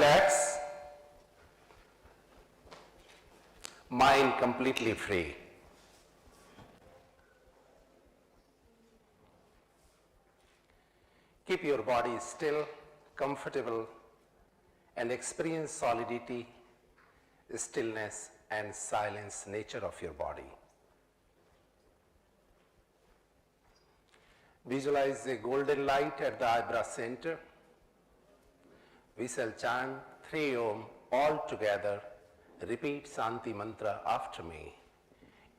relax, mind completely free. Keep your body still, comfortable, and experience solidity, stillness, and silence nature of your body. Visualize a golden light at the eyebrow center. We shall chant 3 Om all together. Repeat Shanti mantra after me.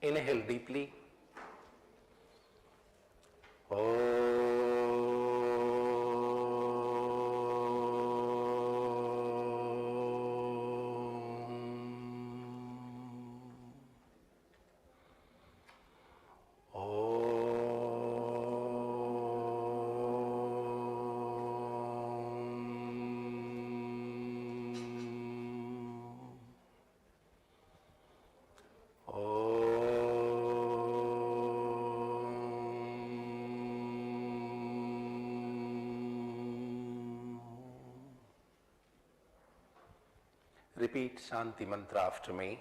Inhale deeply. Repeat Shanti mantra after me.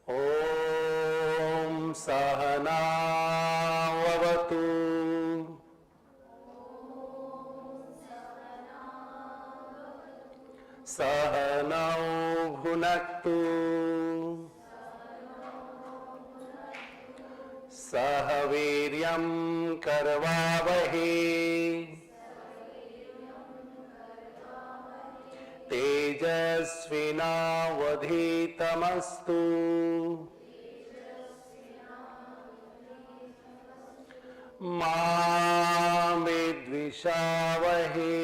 Om Sahana Vavatu Sahanau Bhunaktu Sahaviryam Karvavahe Tejasvinavadhitamastu Ma Vidvishavahe.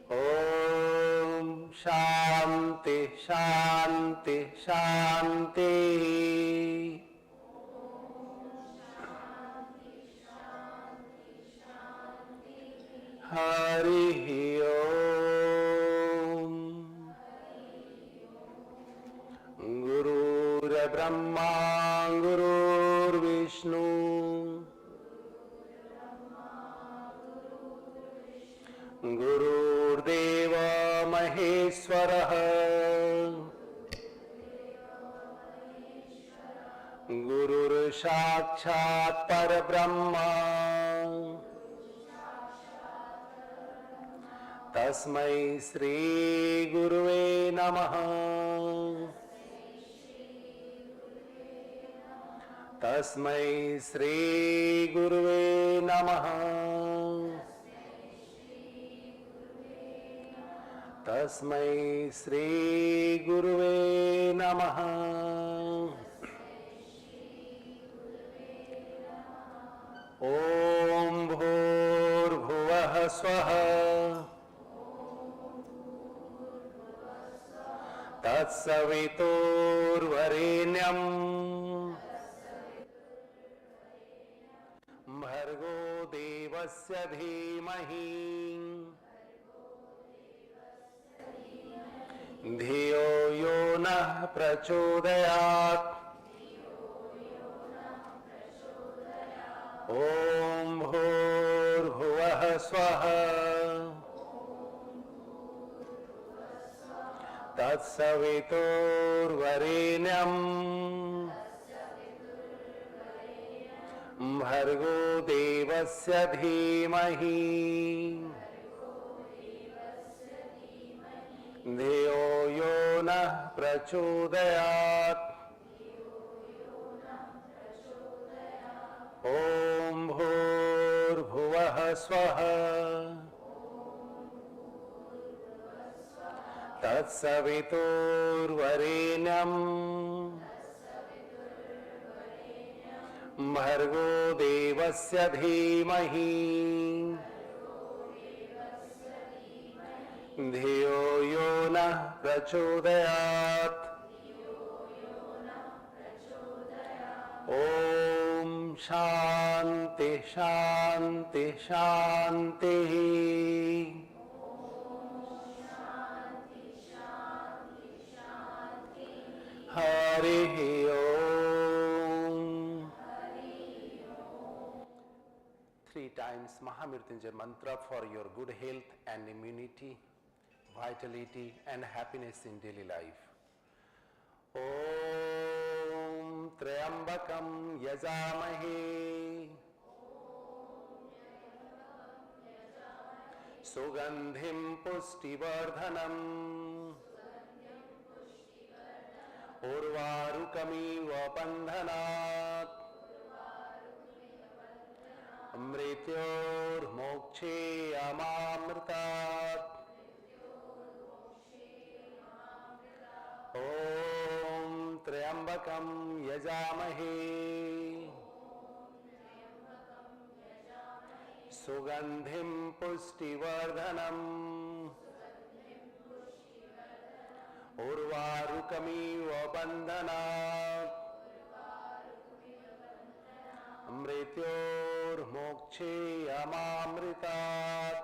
Om Shanti Shanti Shanti. Hari Om. Gurur Brahma Gurur Vishnu Gurur Deva Maheshwara Gurur Sakshat Parabrahma Tasmai Shri Guruve Namaha. Tasmai Shri Guruve Namaha. Tasmai Shri Guruve Namaha. Om Bhur Bhuvah Swaha Tatsavitur Varenyam Bhargo Devasya Dhimahi Dhiyo Yonah Prachodayat. Om Bhur Bhuvah Swaha Tatsavitur Varenyam Bhargo Devasya Dhimahi Dhiyo Yonah Prachodayat. Om Bhur Bhuvah Swaha Tatsavitur Varenyam Bhargo Devasya Dhimahi Dhiyo Yonah Prachodayat. Om Shanti Shanti Shanti. Hari Om. 3 times Mahamrityunjay mantra for your good health and immunity, vitality and happiness in daily life. Om Triambakam Yajamahe Sugandhim Pustivardhanam Urvarukamiva Bandhanat Mrityor Mokshe Amamritat Om Triambakam Yajamahe Sugandhim Pustivardhanam Urvarukamiva Bandhanat Mrityor Mokshe Amamritat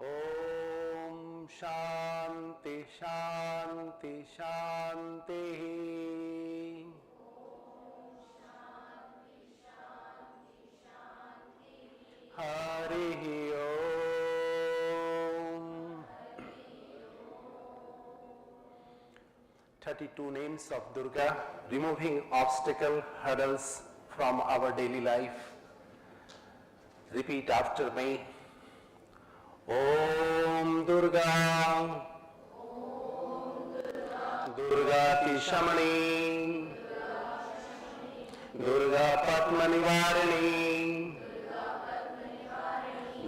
Om Shanti Shanti Shanti Harihi Om. 32 names of Durga, removing obstacle, hurdles from our daily life. Repeat after me. Om Durga, Durga Tishamani, Durga Padmanivarini,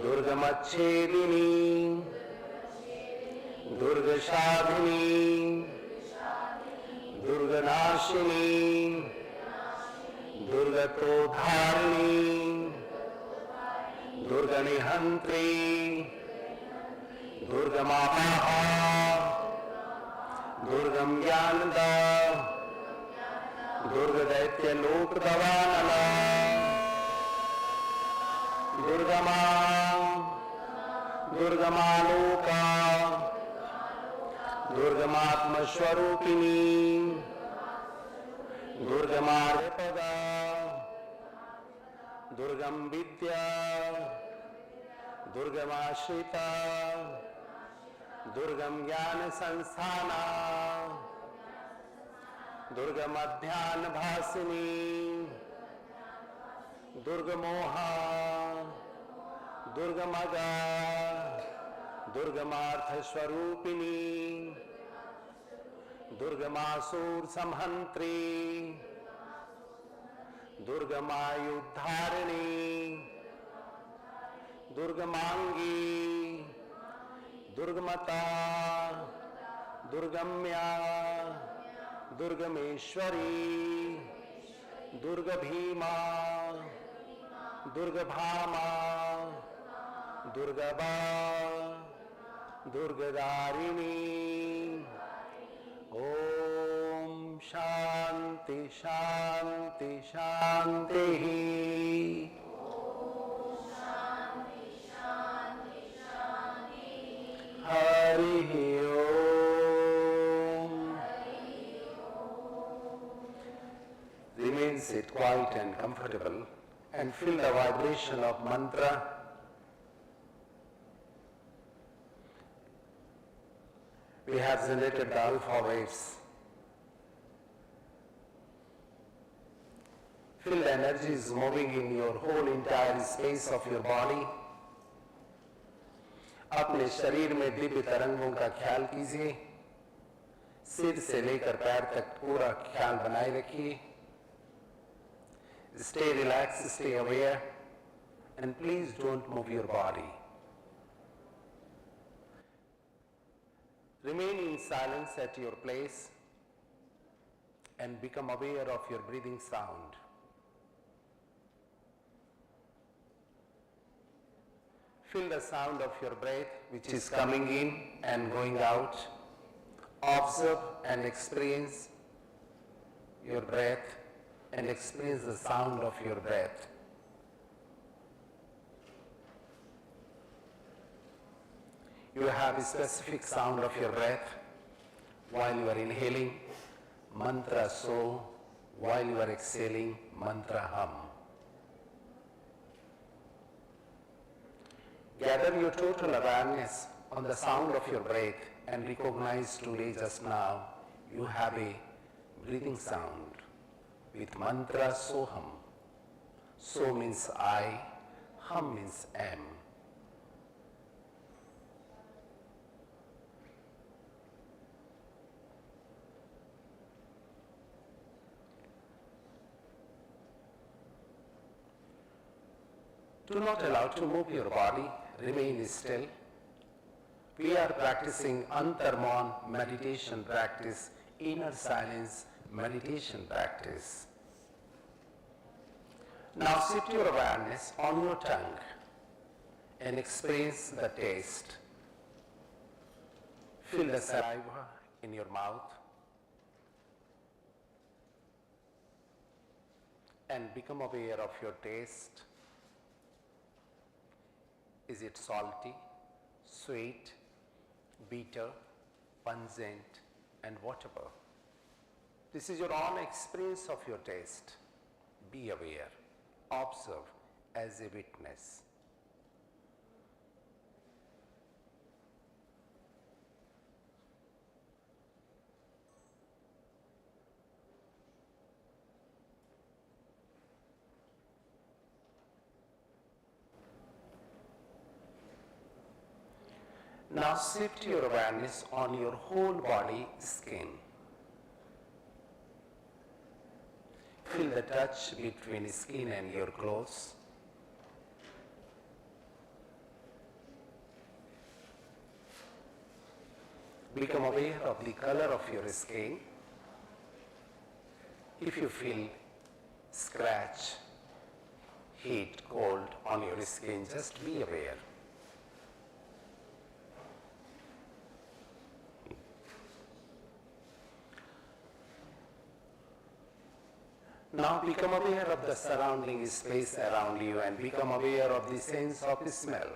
Durga Machedini, Durga Shadhini, Durga Nashini, Durga Todharini, Durga Nihantri, Durga Maha, Durgam Jnanada, Durga Daitya Lok Davanala, Durga Ma, Durga Maloka, Durga Matma Swarupini, Durga Marpada, Durgam Vidya, Durga Mashrita, Durgam Jnana Sansthana, Durga Madhyana Bhasini, Durga Moha, Durga Maga, Durga Martha Swarupini, Durga Masur Samhantri, Durga Mayudharini, Durga Mangi, Durga Mata, Durgamya, Durga Meshwari, Durga Bhima, Durga Bhama, Durga Ba, Durga Darini. Om Shanti Shanti Shanti. Harihi Om. Remain sit quiet and comfortable and feel the vibration of mantra. We have generated the alpha waves. Feel the energies moving in your whole entire space of your body. अपने शरीर में दिव्य तरंगों का ख्याल कीजिए. सिर से लेकर पैर तक पूरा ख्याल बनाए रखिए. Stay relaxed, stay aware, and please don't move your body. Remain in silence at your place and become aware of your breathing sound. Feel the sound of your breath which is coming in and going out. Observe and experience your breath and experience the sound of your breath. You have a specific sound of your breath while you are inhaling. Mantra so, while you are exhaling, mantra hum. Gather your total awareness on the sound of your breath and recognize today just now you have a breathing sound with mantra Soham. So means I, hum means am. Do not allow to move your body, remain still. We are practicing Antarman meditation practice, inner silence meditation practice. Now shift your awareness on your tongue and experience the taste. Feel the saliva in your mouth and become aware of your taste. Is it salty, sweet, bitter, pungent, and whatever? This is your own experience of your taste. Be aware, observe as a witness. Now shift your awareness on your whole body skin. Feel the touch between skin and your clothes. Become aware of the color of your skin. If you feel scratch, heat, cold on your skin, just be aware. Now become aware of the surrounding space around you and become aware of the sense of smell.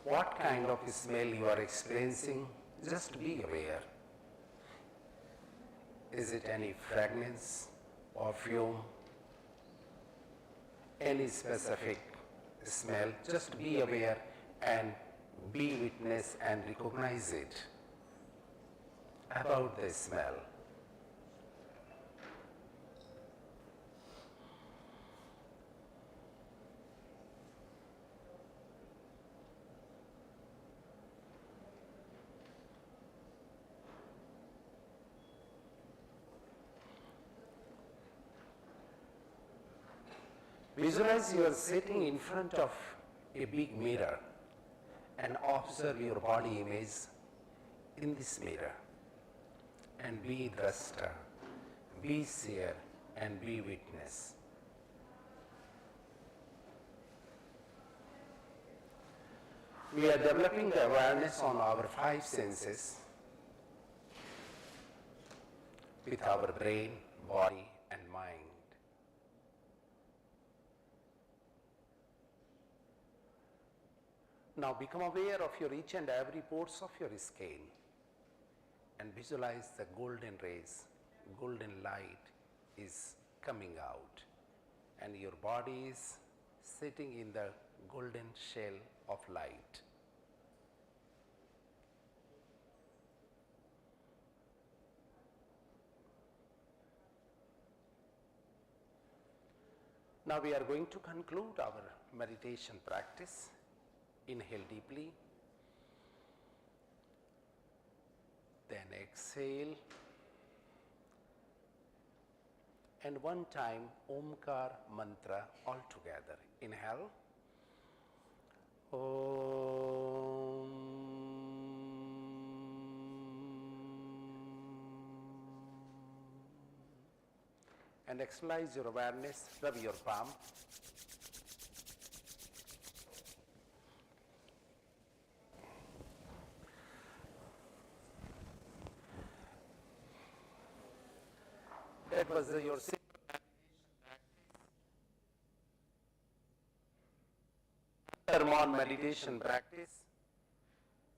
What kind of smell you are experiencing, just be aware. Is it any fragrance, perfume, any specific smell? Just be aware and be witness and recognize it about the smell. Visualize you are sitting in front of a big mirror and observe your body image in this mirror and be drashta, be seer and be witness. We are developing the awareness on our 5 senses with our brain, body and mind. Now become aware of your each and every pores of your skin and visualize the golden rays, golden light is coming out and your body is sitting in the golden shell of light. Now we are going to conclude our meditation practice. Inhale deeply, then exhale, and one time Omkar mantra all together. Inhale, Om, and exercise your awareness, rub your palm. That was your Antarman meditation practice.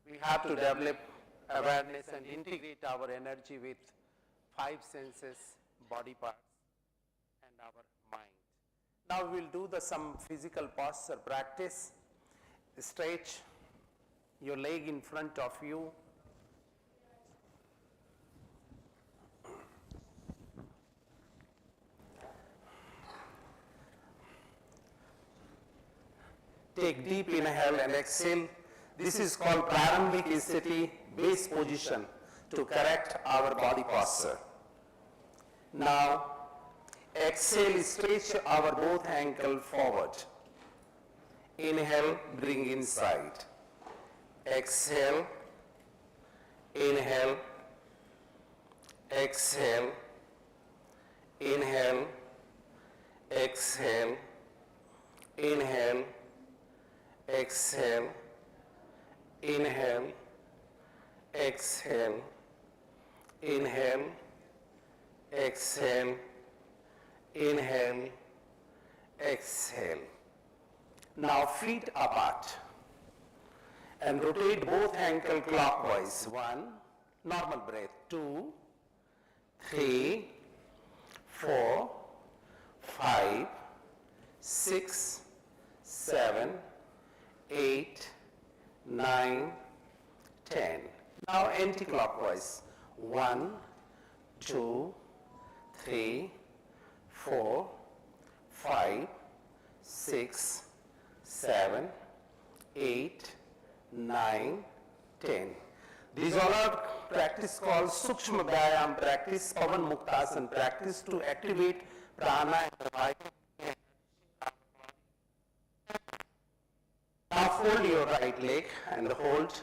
We have to develop awareness and integrate our energy with 5 senses, body parts and our mind. Now we will do some physical posture practice. Stretch your leg in front of you. Take deep inhale and exhale. This is called Prarambhik Sthiti, base position, to correct our body posture. Now, exhale, stretch our both ankle forward. Inhale, bring inside. Exhale, inhale, exhale, inhale, exhale, inhale, exhale, inhale, exhale, inhale, exhale, inhale, exhale. Now feet apart and rotate both ankle clockwise. 1, normal breath. 2, 3, 4, 5, 6, 7, 8, 9, 10. Now anti-clockwise. 1, 2, 3, 4, 5, 6, 7, 8, 9, 10. These all are practice called Sukshma Vyayam practice, Pavan Muktasana practice to activate prana and vital. Now fold your right leg and hold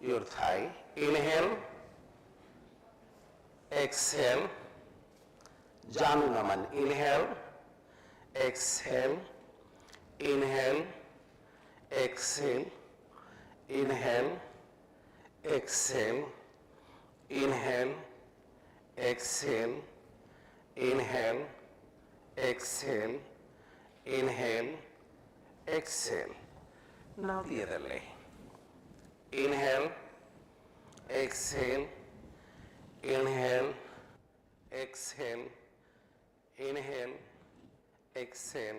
your thigh. Inhale, exhale, Janu Naman. Inhale, exhale, inhale, exhale, inhale, exhale, inhale, exhale, inhale, exhale, inhale, exhale. Now the other leg. Inhale, exhale, inhale, exhale, inhale, exhale,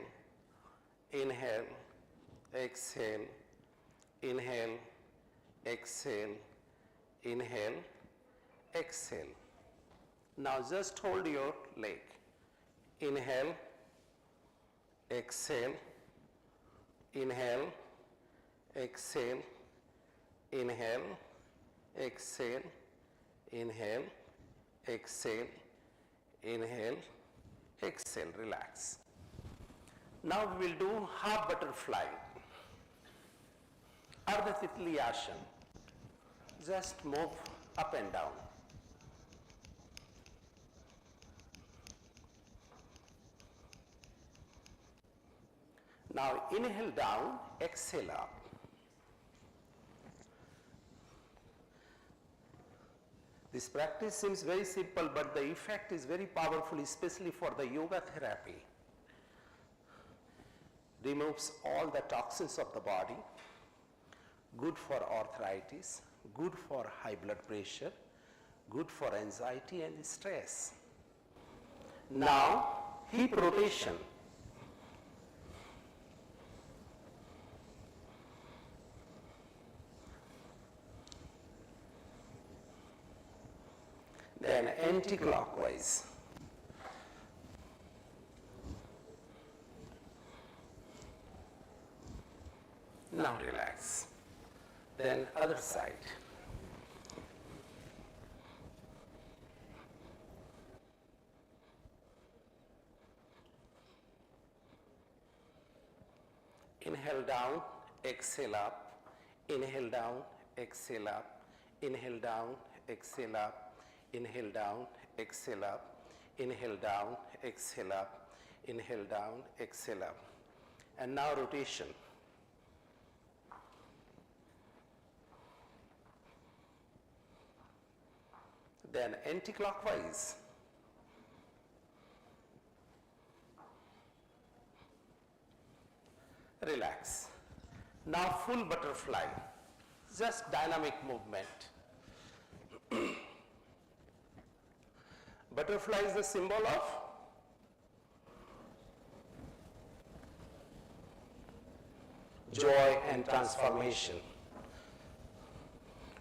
inhale, exhale, inhale, exhale, inhale, exhale. Now just hold your leg. Inhale, exhale, inhale, exhale, inhale, exhale, inhale, exhale, inhale, exhale. Relax. Now we will do half butterfly. Ardha Titli Asana. Just move up and down. Now inhale down, exhale up. This practice seems very simple, but the effect is very powerful, especially for the yoga therapy. Removes all the toxins of the body, good for arthritis, good for high blood pressure, good for anxiety and stress. Now, hip rotation. Then anti-clockwise. Now relax. Then other side. Inhale down, exhale up. Inhale down, exhale up. Inhale down, exhale up. Inhale down, exhale up. Inhale down, exhale up. Inhale down, exhale up. And now rotation. Then anti-clockwise. Relax. Now full butterfly, just dynamic movement. But Butterfly is the symbol of joy and transformation.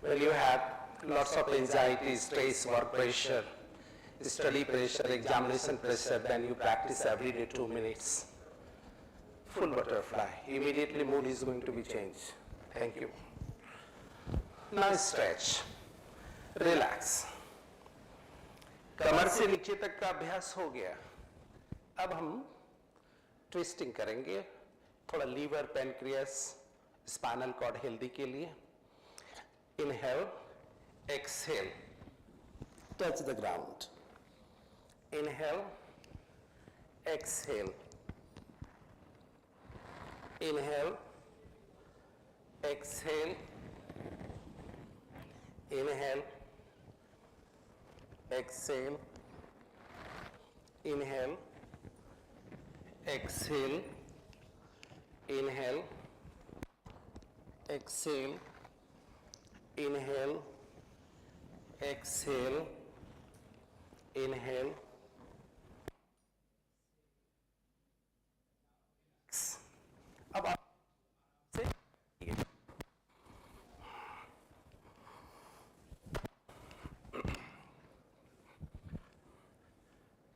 When you have lots of anxiety, stress, work pressure, study pressure, examination pressure, then you practice every day 2 minutes. Full butterfly. Immediately mood is going to be changed. Thank you. Now stretch. Relax. कमर से नीचे तक का अभ्यास हो गया. अब हम twisting करेंगे. थोड़ा liver, pancreas, spinal cord healthy के लिए. Inhale, exhale, touch the ground. Inhale, exhale. Inhale, exhale. Inhale, exhale. Inhale, exhale. Inhale, exhale. Inhale, exhale, inhale. अब आप से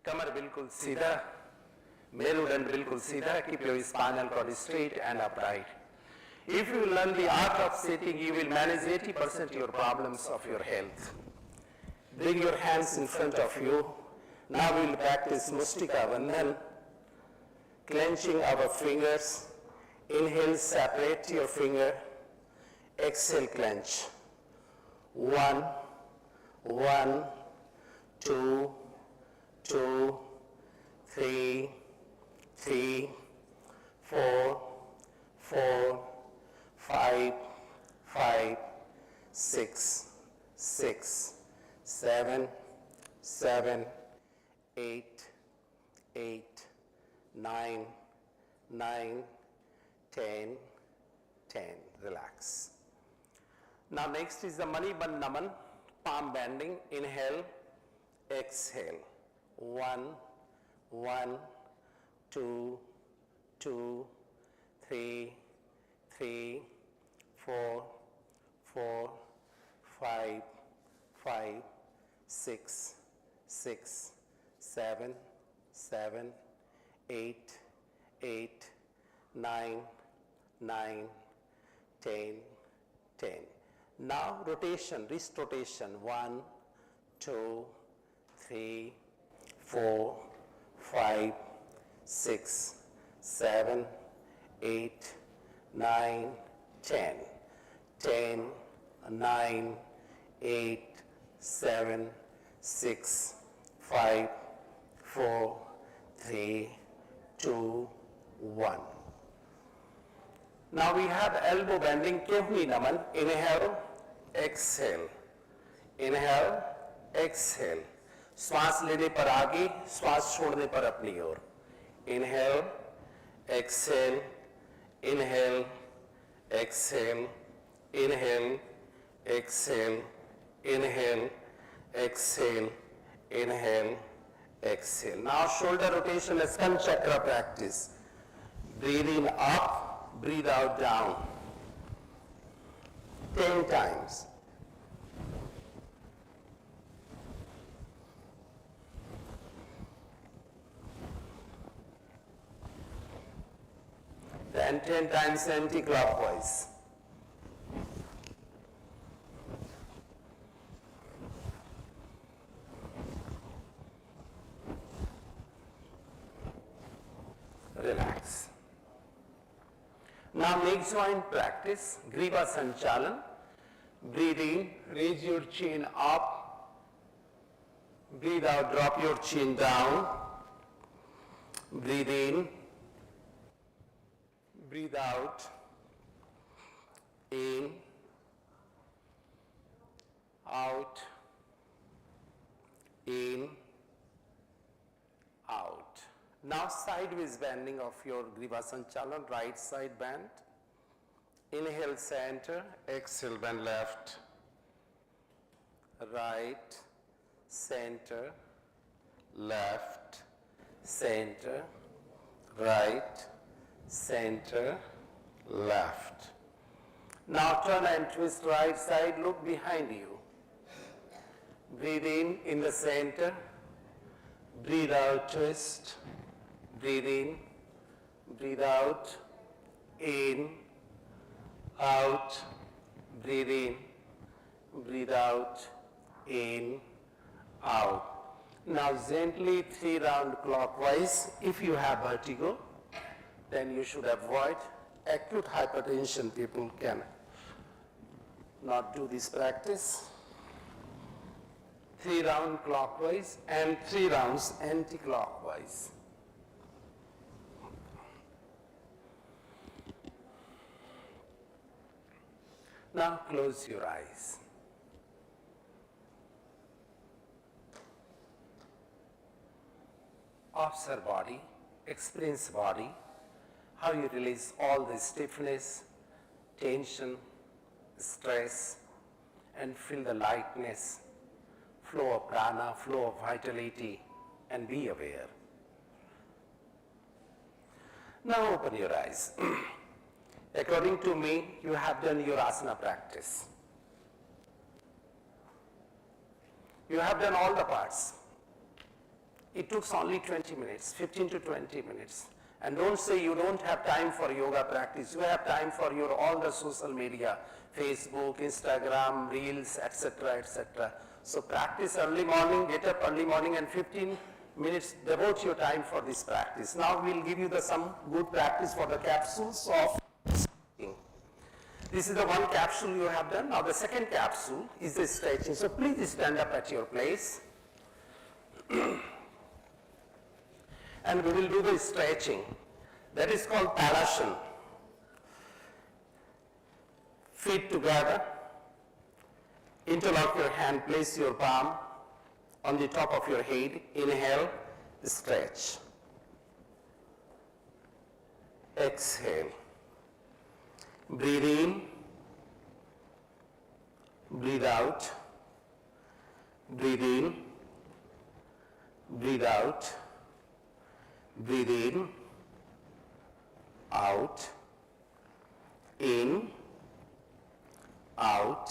कमर बिल्कुल सीधा, मेरुदंड बिल्कुल सीधा. Keep your spinal cord straight and upright. If you learn the art of sitting, you will manage 80% your problems of your health. Bring your hands in front of you. Now we will practice Mustika Bandhan, clenching our fingers. Inhale, separate your finger. Exhale, clench. 1, 1, 2, 2, 3, 3, 4, 4, 5, 5, 6, 6, 7, 7, 8, 8, 9, 9, 10, 10. Relax. Now next is the Manibandh Naman, palm bending. Inhale, exhale. 1, 1, 2, 2, 3, 3, 4, 4, 5, 5, 6, 6, 7, 7, 8, 8, 9, 9, 10, 10. Now rotation, wrist rotation. 1, 2, 3, 4, 5, 6, 7, 8, 9, 10. 10, 9, 8, 7, 6, 5, 4, 3, 2, 1. Now we have elbow bending, Kehuni Naman. Inhale, exhale. Inhale, exhale. श्वास लेने पर आगे, श्वास छोड़ने पर अपनी ओर. Inhale, exhale, inhale, exhale, inhale, exhale, inhale, exhale, inhale, exhale. Now shoulder rotation, Skand Chakra practice. Breathe in up, breathe out down. 10 times. Then 10 times anti-clockwise. Relax. Now neck joint practice, Griva Sanchalan. Breathe in, raise your chin up. Breathe out, drop your chin down. Breathe in. Breathe out, in, out, in, out. Now sideways bending of your Griva Sanchalan, right side bend. Inhale, center, exhale, bend left, right, center, left, center, right, center, left. Now turn and twist right side, look behind you. Breathe in the center, breathe out, twist, breathe out, in, out, breathe out, in, out. Now gently 3 rounds clockwise. If you have vertigo, then you should avoid. Acute hypertension people can not do this practice. 3 rounds clockwise and 3 rounds anti-clockwise. Now close your eyes. Observe body, experience body, how you release all the stiffness, tension, stress, and feel the lightness, flow of prana, flow of vitality, and be aware. Now open your eyes. According to me, you have done your asana practice. You have done all the parts. It took only 20 minutes, 15 to 20 minutes. And don't say you don't have time for yoga practice. You have time for your all the social media, Facebook, Instagram, Reels, etc., etc. So practice early morning, get up early morning, and 15 minutes, devote your time for this practice. Now we'll give you some good practice for the capsules of stretching. This is the one capsule you have done. Now the second capsule is the stretching. So please stand up at your place. And we will do the stretching. That is called Talasana. Feet together. Interlock your hand, place your palm on the top of your head. Inhale, stretch. Exhale. Breathe in, breathe out. Breathe in, breathe out. Breathe in, out, in, out,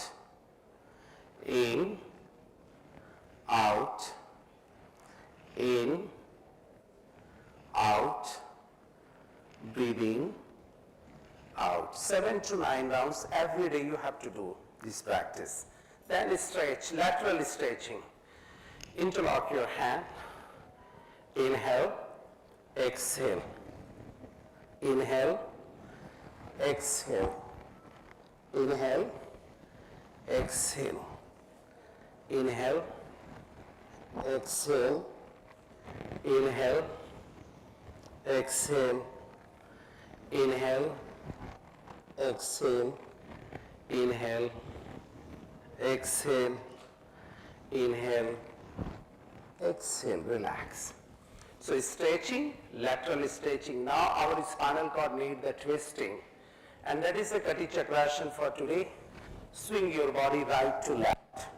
in, out, in, out, breathing, out. 7 to 9 rounds every day you have to do this practice. Then stretch, lateral stretching. Interlock your hand, inhale, exhale, inhale, exhale, inhale, exhale, inhale, exhale, inhale, exhale, inhale, exhale, inhale, exhale, inhale, exhale, relax. So stretching, lateral stretching. Now our spinal cord needs the twisting. And that is the Kati Chakrasana for today. Swing your body right to left.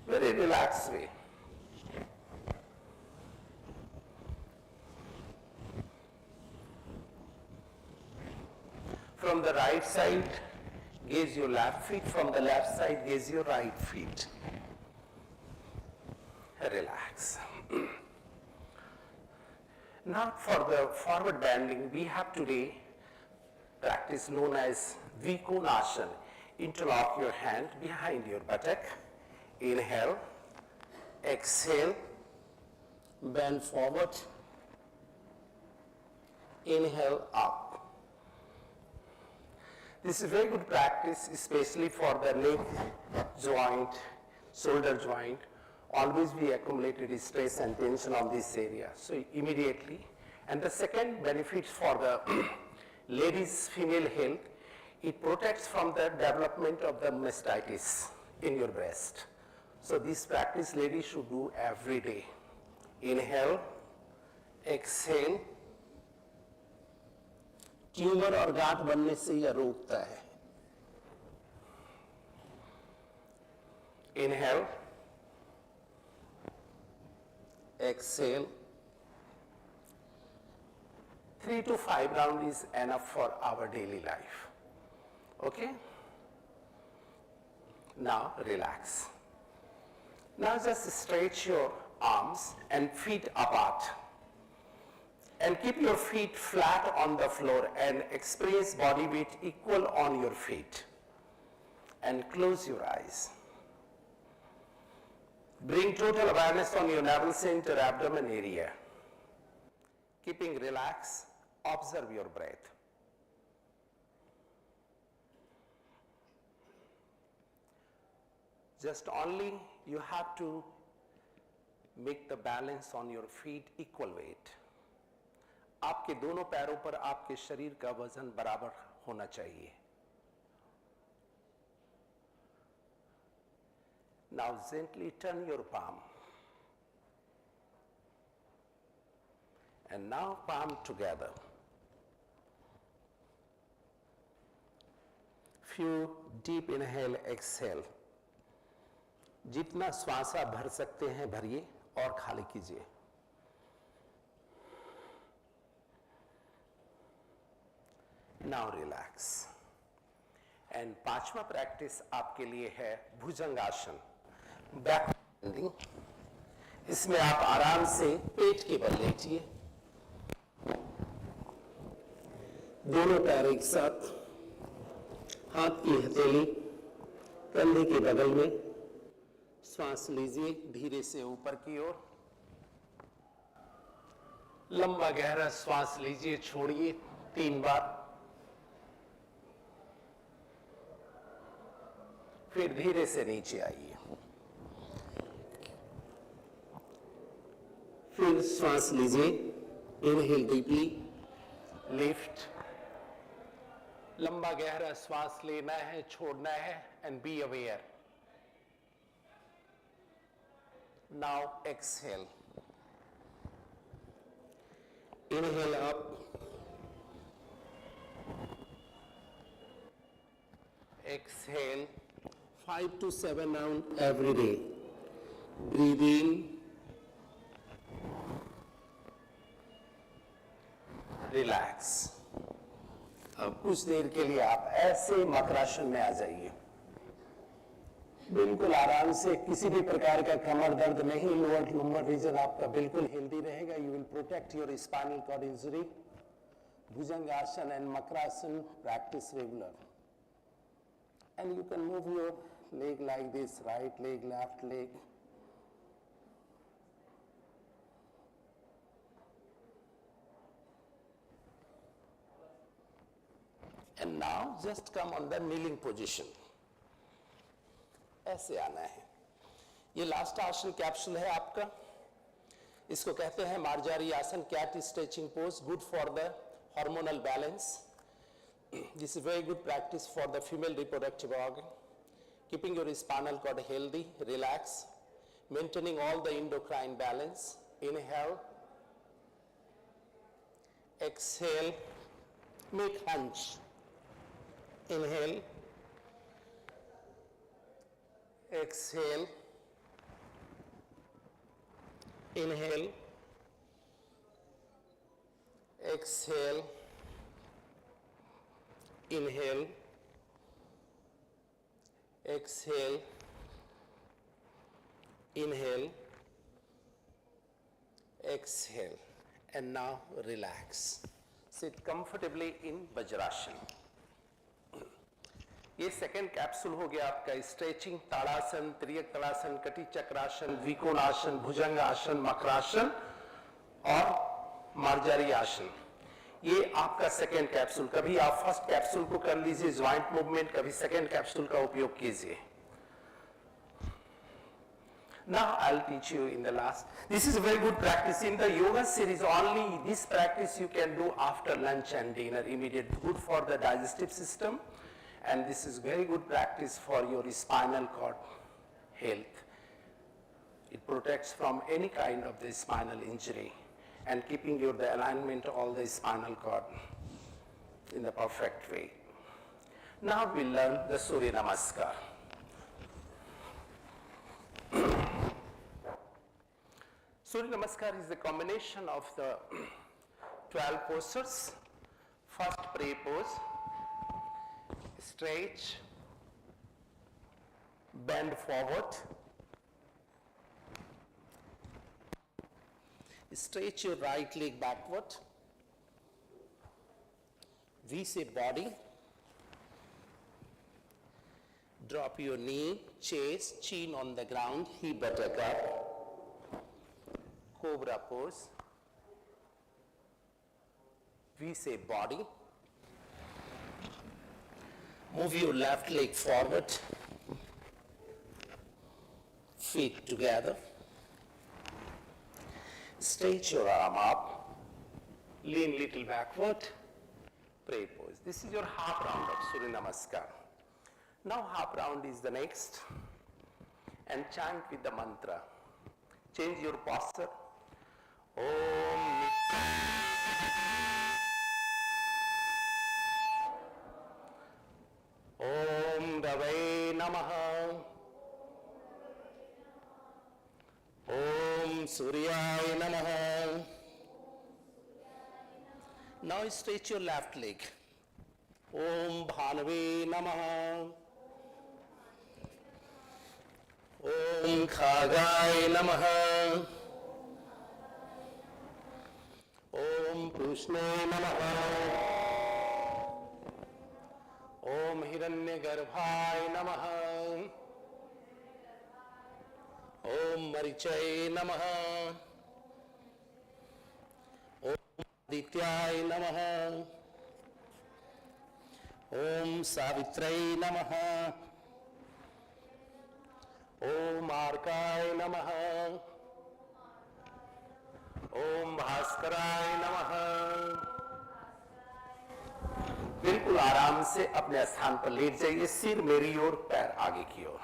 Very relaxed way. From the right side, gaze your left feet. From the left side, gaze your right feet. Relax. Now for the forward bending, we have today practice known as Vikonasana. Interlock your hand behind your buttock. Inhale, exhale, bend forward, inhale up. This is a very good practice, especially for the neck joint, shoulder joint. Always we accumulated stress and tension on this area. So immediately. And the second benefit for the ladies' female health, it protects from the development of the mastitis in your breast. So this practice ladies should do every day. Inhale, exhale. Tumour और गांठ बनने से यह रोकता है. Inhale. Exhale. 3 to 5 rounds is enough for our daily life. Okay? Now relax. Now just stretch your arms and feet apart. And keep your feet flat on the floor and experience body weight equal on your feet. And close your eyes. Bring total awareness on your navel center, abdomen area. Keeping relaxed, observe your breath. Just only you have to make the balance on your feet equal weight. आपके दोनों पैरों पर आपके शरीर का वजन बराबर होना चाहिए. Now gently turn your palm. And now palm together. Few deep inhale, exhale. जितना श्वास आप भर सकते हैं भरिए और खाली कीजिए. Now relax. And पांचवा प्रैक्टिस आपके लिए है भुजंगासन. Back bending. इसमें आप आराम से पेट के बल लेटिए. दोनों पैर एक साथ, हाथ की हथेली कंधे के बगल में. श्वास लीजिए धीरे से ऊपर की ओर. लंबा गहरा श्वास लीजिए, छोड़िए 3 बार. फिर धीरे से नीचे आइए. फिर श्वास लीजिए. Inhale deeply, lift. लंबा गहरा श्वास लेना है, छोड़ना है. And be aware. Now exhale. Inhale up. Exhale. 5 to 7 rounds every day. Breathe in. Relax. अब कुछ देर के लिए आप ऐसे मकरासन में आ जाइए. बिल्कुल आराम से. किसी भी प्रकार का कमर दर्द नहीं. लोअर लंबर रीजन आपका बिल्कुल हेल्दी रहेगा. You will protect your spinal cord injury. Bhujangasana and Makarasana practice regular. And you can move your leg like this, right leg, left leg. And now just come on the kneeling position. ऐसे आना है. ये last आसन capsule है आपका. इसको कहते हैं Marjariasana, cat stretching pose. Good for the hormonal balance. This is very good practice for the female reproductive organ. Keeping your spinal cord healthy, relax, maintaining all the endocrine balance. Inhale, exhale, make hunch. Inhale, exhale, inhale, exhale, inhale, exhale, inhale, exhale. And now relax. Sit comfortably in Vajrasana. ये second capsule हो गया आपका. Stretching, ताड़ासन, त्रियक ताड़ासन, कटी चक्रासन, विकोणासन, भुजंगासन, मकरासन और मार्जारी आसन. ये आपका second capsule. कभी आप फर्स्ट कैप्सूल को कर लीजिए ज्वाइंट मूवमेंट, कभी सेकेंड कैप्सूल का उपयोग कीजिए. Now I'll teach you in the last. This is a very good practice in the yoga series. Only this practice you can do after lunch and dinner. Immediate, good for the digestive system, and this is very good practice for your spinal cord health. It protects from any kind of the spinal injury and keeping your the alignment all the spinal cord in the perfect way. Now we learn the Surya Namaskar. Surya Namaskar is the combination of the 12 postures. First pray pose, stretch, bend forward, stretch your right leg backward, V-shape body, drop your knee, chest, chin on the ground, hip buttock up, cobra pose, V-shape body, move your left leg forward, feet together, stretch your arm up, lean little backward, pray pose. This is your half round of Surya Namaskar. Now half round is the next, and chant with the mantra. Change your posture. Om Om Rave Namaha. Om Suryaya Namaha. Now stretch your left leg. Om Bhanave Namaha. Om Khagaya Namaha. Om Pushne Namaha. Om Hiranyagarbhaya Namaha. Om Marichay Namaha. Om Adityaya Namaha. Om Savitrai Namaha. Om Arkaya Namaha. Om Bhaskaraya Namaha. बिल्कुल आराम से अपने स्थान पर late जाइए, सिर मेरी ओर, पैर आगे की ओर,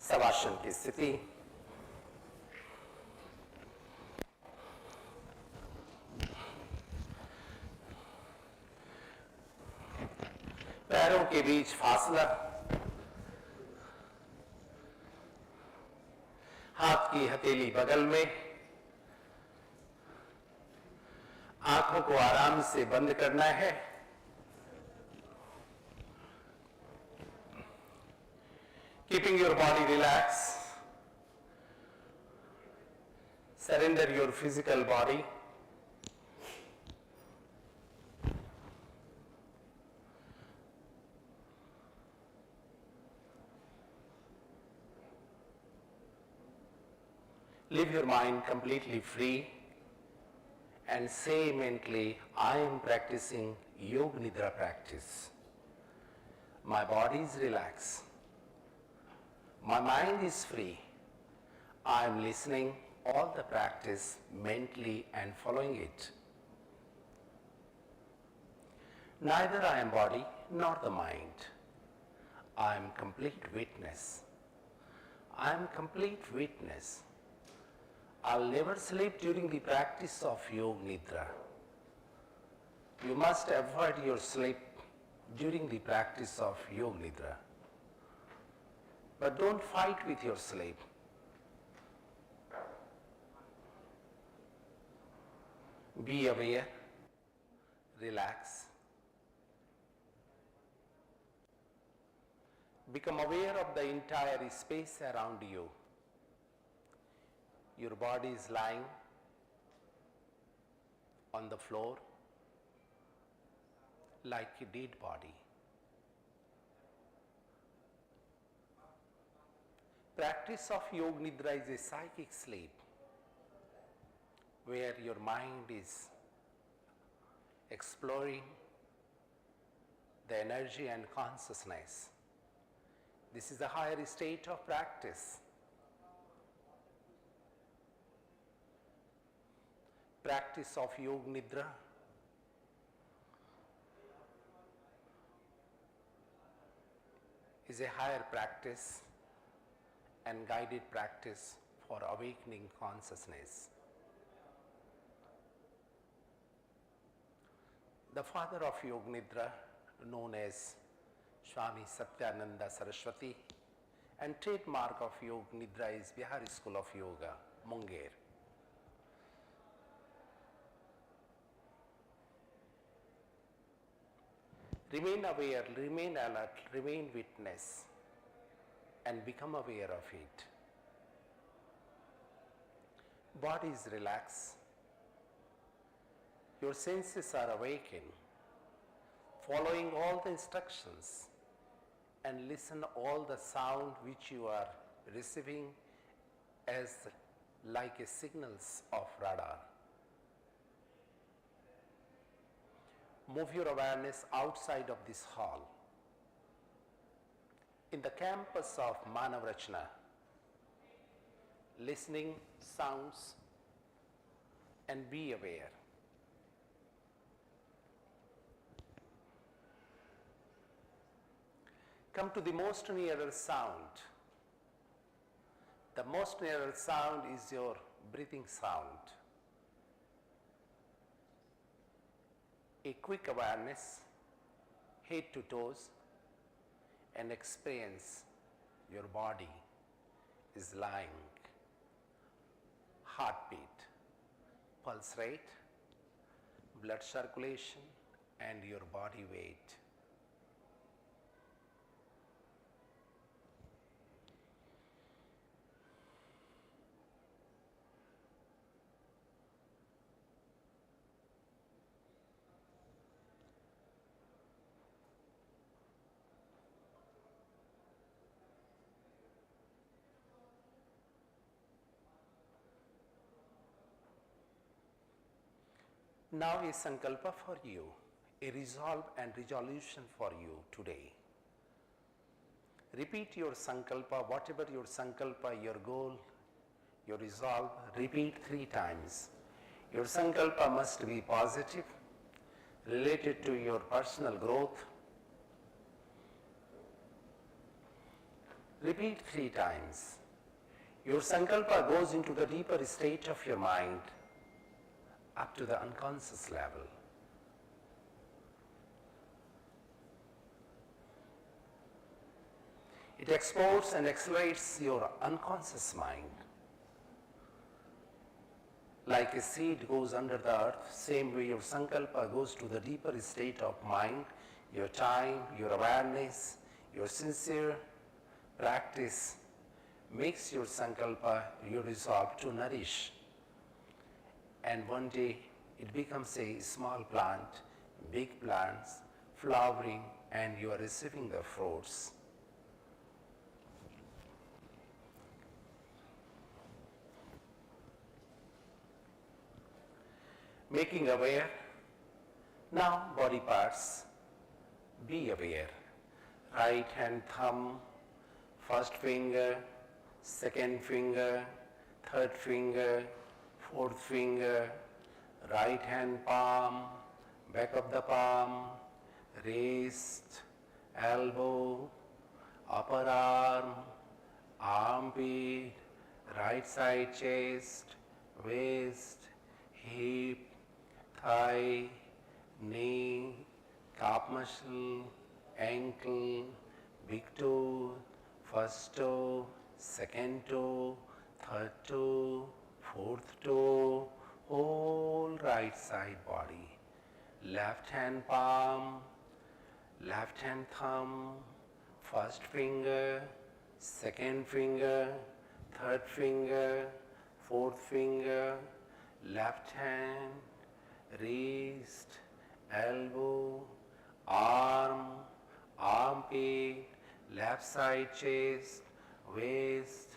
शवासन की स्थिति। पैरों के बीच फासला, हाथ की हथेली बगल में, आंखों को आराम से बंद करना है। Keeping your body relaxed, surrender your physical body. Leave your mind completely free and say mentally, I am practicing Yoga Nidra practice. My body is relaxed. My mind is free. I am listening all the practice mentally and following it. Neither I am body nor the mind. I am complete witness. I am complete witness. I'll never sleep during the practice of Yoga Nidra. You must avoid your sleep during the practice of Yoga Nidra. But don't fight with your sleep. Be aware, relax. Become aware of the entire space around you. Your body is lying on the floor like a dead body. Practice of Yoga Nidra is a psychic sleep where your mind is exploring the energy and consciousness. This is a higher state of practice. Practice of Yoga Nidra is a higher practice and guided practice for awakening consciousness. The father of Yoga Nidra, known as Swami Satyananda Saraswati, and trademark of Yoga Nidra is Bihar School of Yoga, Munger. Remain aware, remain alert, remain witness, and become aware of it. Body is relaxed. Your senses are awakened, following all the instructions, and listen all the sound which you are receiving as like a signals of radar. Move your awareness outside of this hall. In the campus of Manavrachana, listening sounds and be aware. Come to the most nearer sound. The most nearer sound is your breathing sound. A quick awareness, head to toes, and experience your body is lying. Heartbeat, pulse rate, blood circulation, and your body weight. Now a sankalpa for you, a resolve and resolution for you today. Repeat your sankalpa, whatever your sankalpa, your goal, your resolve, repeat 3 times. Your sankalpa must be positive, related to your personal growth. Repeat 3 times. Your sankalpa goes into the deeper state of your mind, up to the unconscious level. It exports and accelerates your unconscious mind. Like a seed goes under the earth, same way your sankalpa goes to the deeper state of mind, your time, your awareness, your sincere practice makes your sankalpa, your resolve to nourish. And one day it becomes a small plant, big plants, flowering, and you are receiving the fruits. Making aware, now body parts, be aware. Right hand thumb, first finger, second finger, third finger, fourth finger, right hand palm, back of the palm, wrist, elbow, upper arm, armpit, right side chest, waist, hip, thigh, knee, calf muscle, ankle, big toe, first toe, second toe, third toe, fourth toe, whole right side body. Left hand palm, left hand thumb, first finger, second finger, third finger, fourth finger, left hand, wrist, elbow, arm, armpit, left side chest, waist,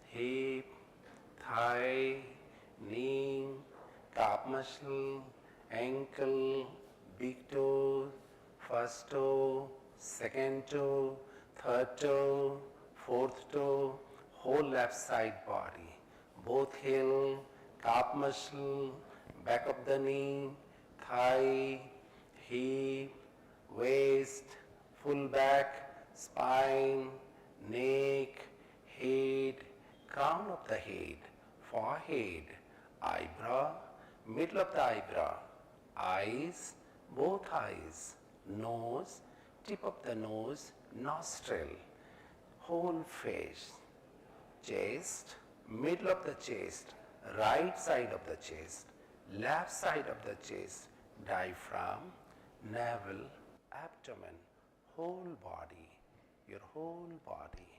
hip, thigh, knee, calf muscle, ankle, big toe, first toe, second toe, third toe, fourth toe, whole left side body, both heel, calf muscle, back of the knee, thigh, hip, waist, full back, spine, neck, head, crown of the head, forehead, eyebrow, middle of the eyebrow, eyes, both eyes, nose, tip of the nose, nostril, whole face, chest, middle of the chest, right side of the chest, left side of the chest, diaphragm, navel, abdomen, whole body, your whole body.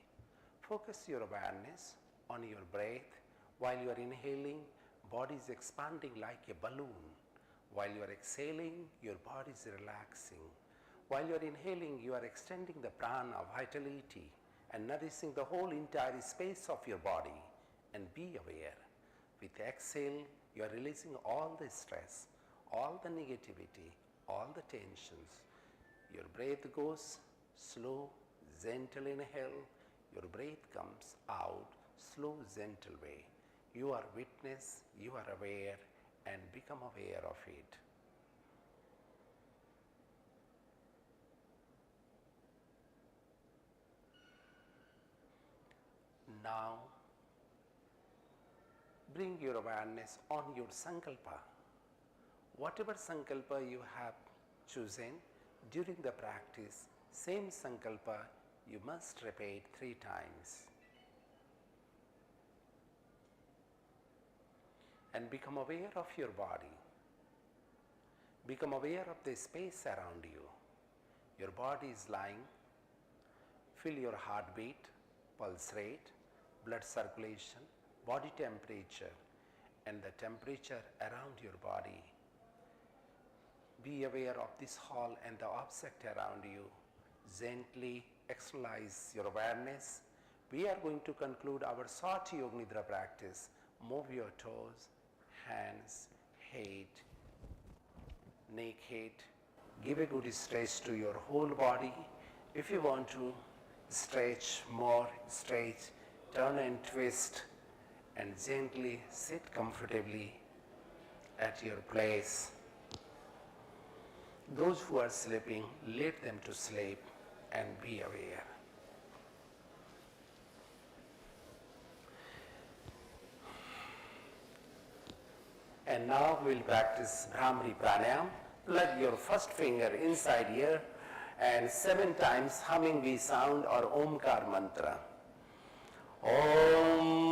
Focus your awareness on your breath. While you are inhaling, body is expanding like a balloon. While you are exhaling, your body is relaxing. While you are inhaling, you are extending the prana, vitality, and nourishing the whole entire space of your body. And be aware. With exhale, you are releasing all the stress, all the negativity, all the tensions. Your breath goes slow, gentle inhale. Your breath comes out, slow, gentle way. You are witness, you are aware, and become aware of it. Now, bring your awareness on your sankalpa. Whatever sankalpa you have chosen during the practice, same sankalpa you must repeat 3 times. And become aware of your body. Become aware of the space around you. Your body is lying. Feel your heartbeat, pulse rate, blood circulation, body temperature, and the temperature around your body. Be aware of this hall and the object around you. Gently exercise your awareness. We are going to conclude our short Yoga Nidra practice. Move your toes, hands, head, neck, head. Give a good stretch to your whole body. If you want to stretch more, stretch, turn and twist, and gently sit comfortably at your place. Those who are sleeping, let them to sleep and be aware. And now we will practice Bhramari Pranayam. Plug your first finger inside here and 7 times humming the sound or Omkar mantra. Om.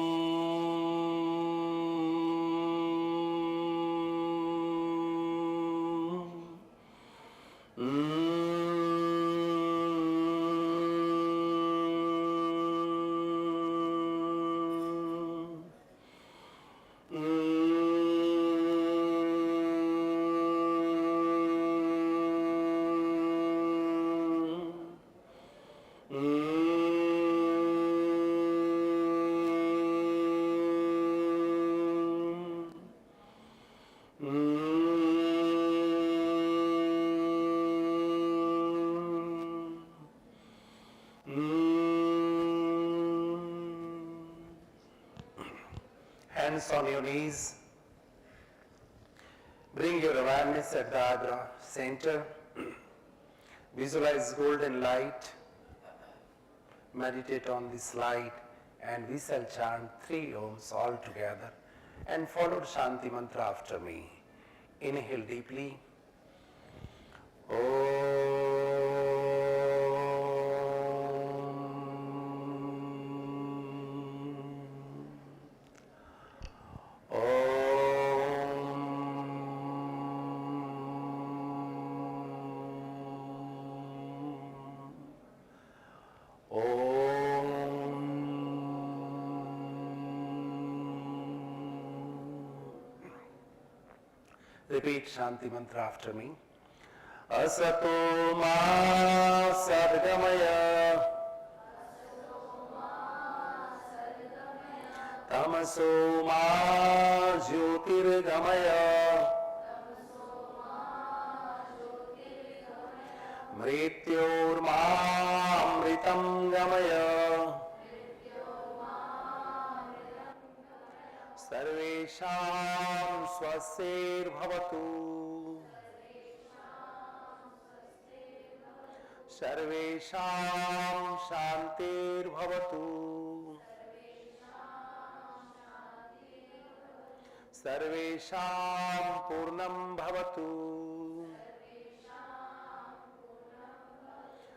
Hands on your knees. Bring your awareness at the Adra center. Visualize golden light. Meditate on this light, and we shall chant 3 Oms all together and follow Shanti mantra after me. Inhale deeply. Repeat Shanti mantra after me. Asato ma sadgamaya, tamaso ma jyotirgamaya, mrityor ma amritam gamaya, sarvesham swastir bhavatu, sarvesham shantir bhavatu, sarvesham purnam bhavatu,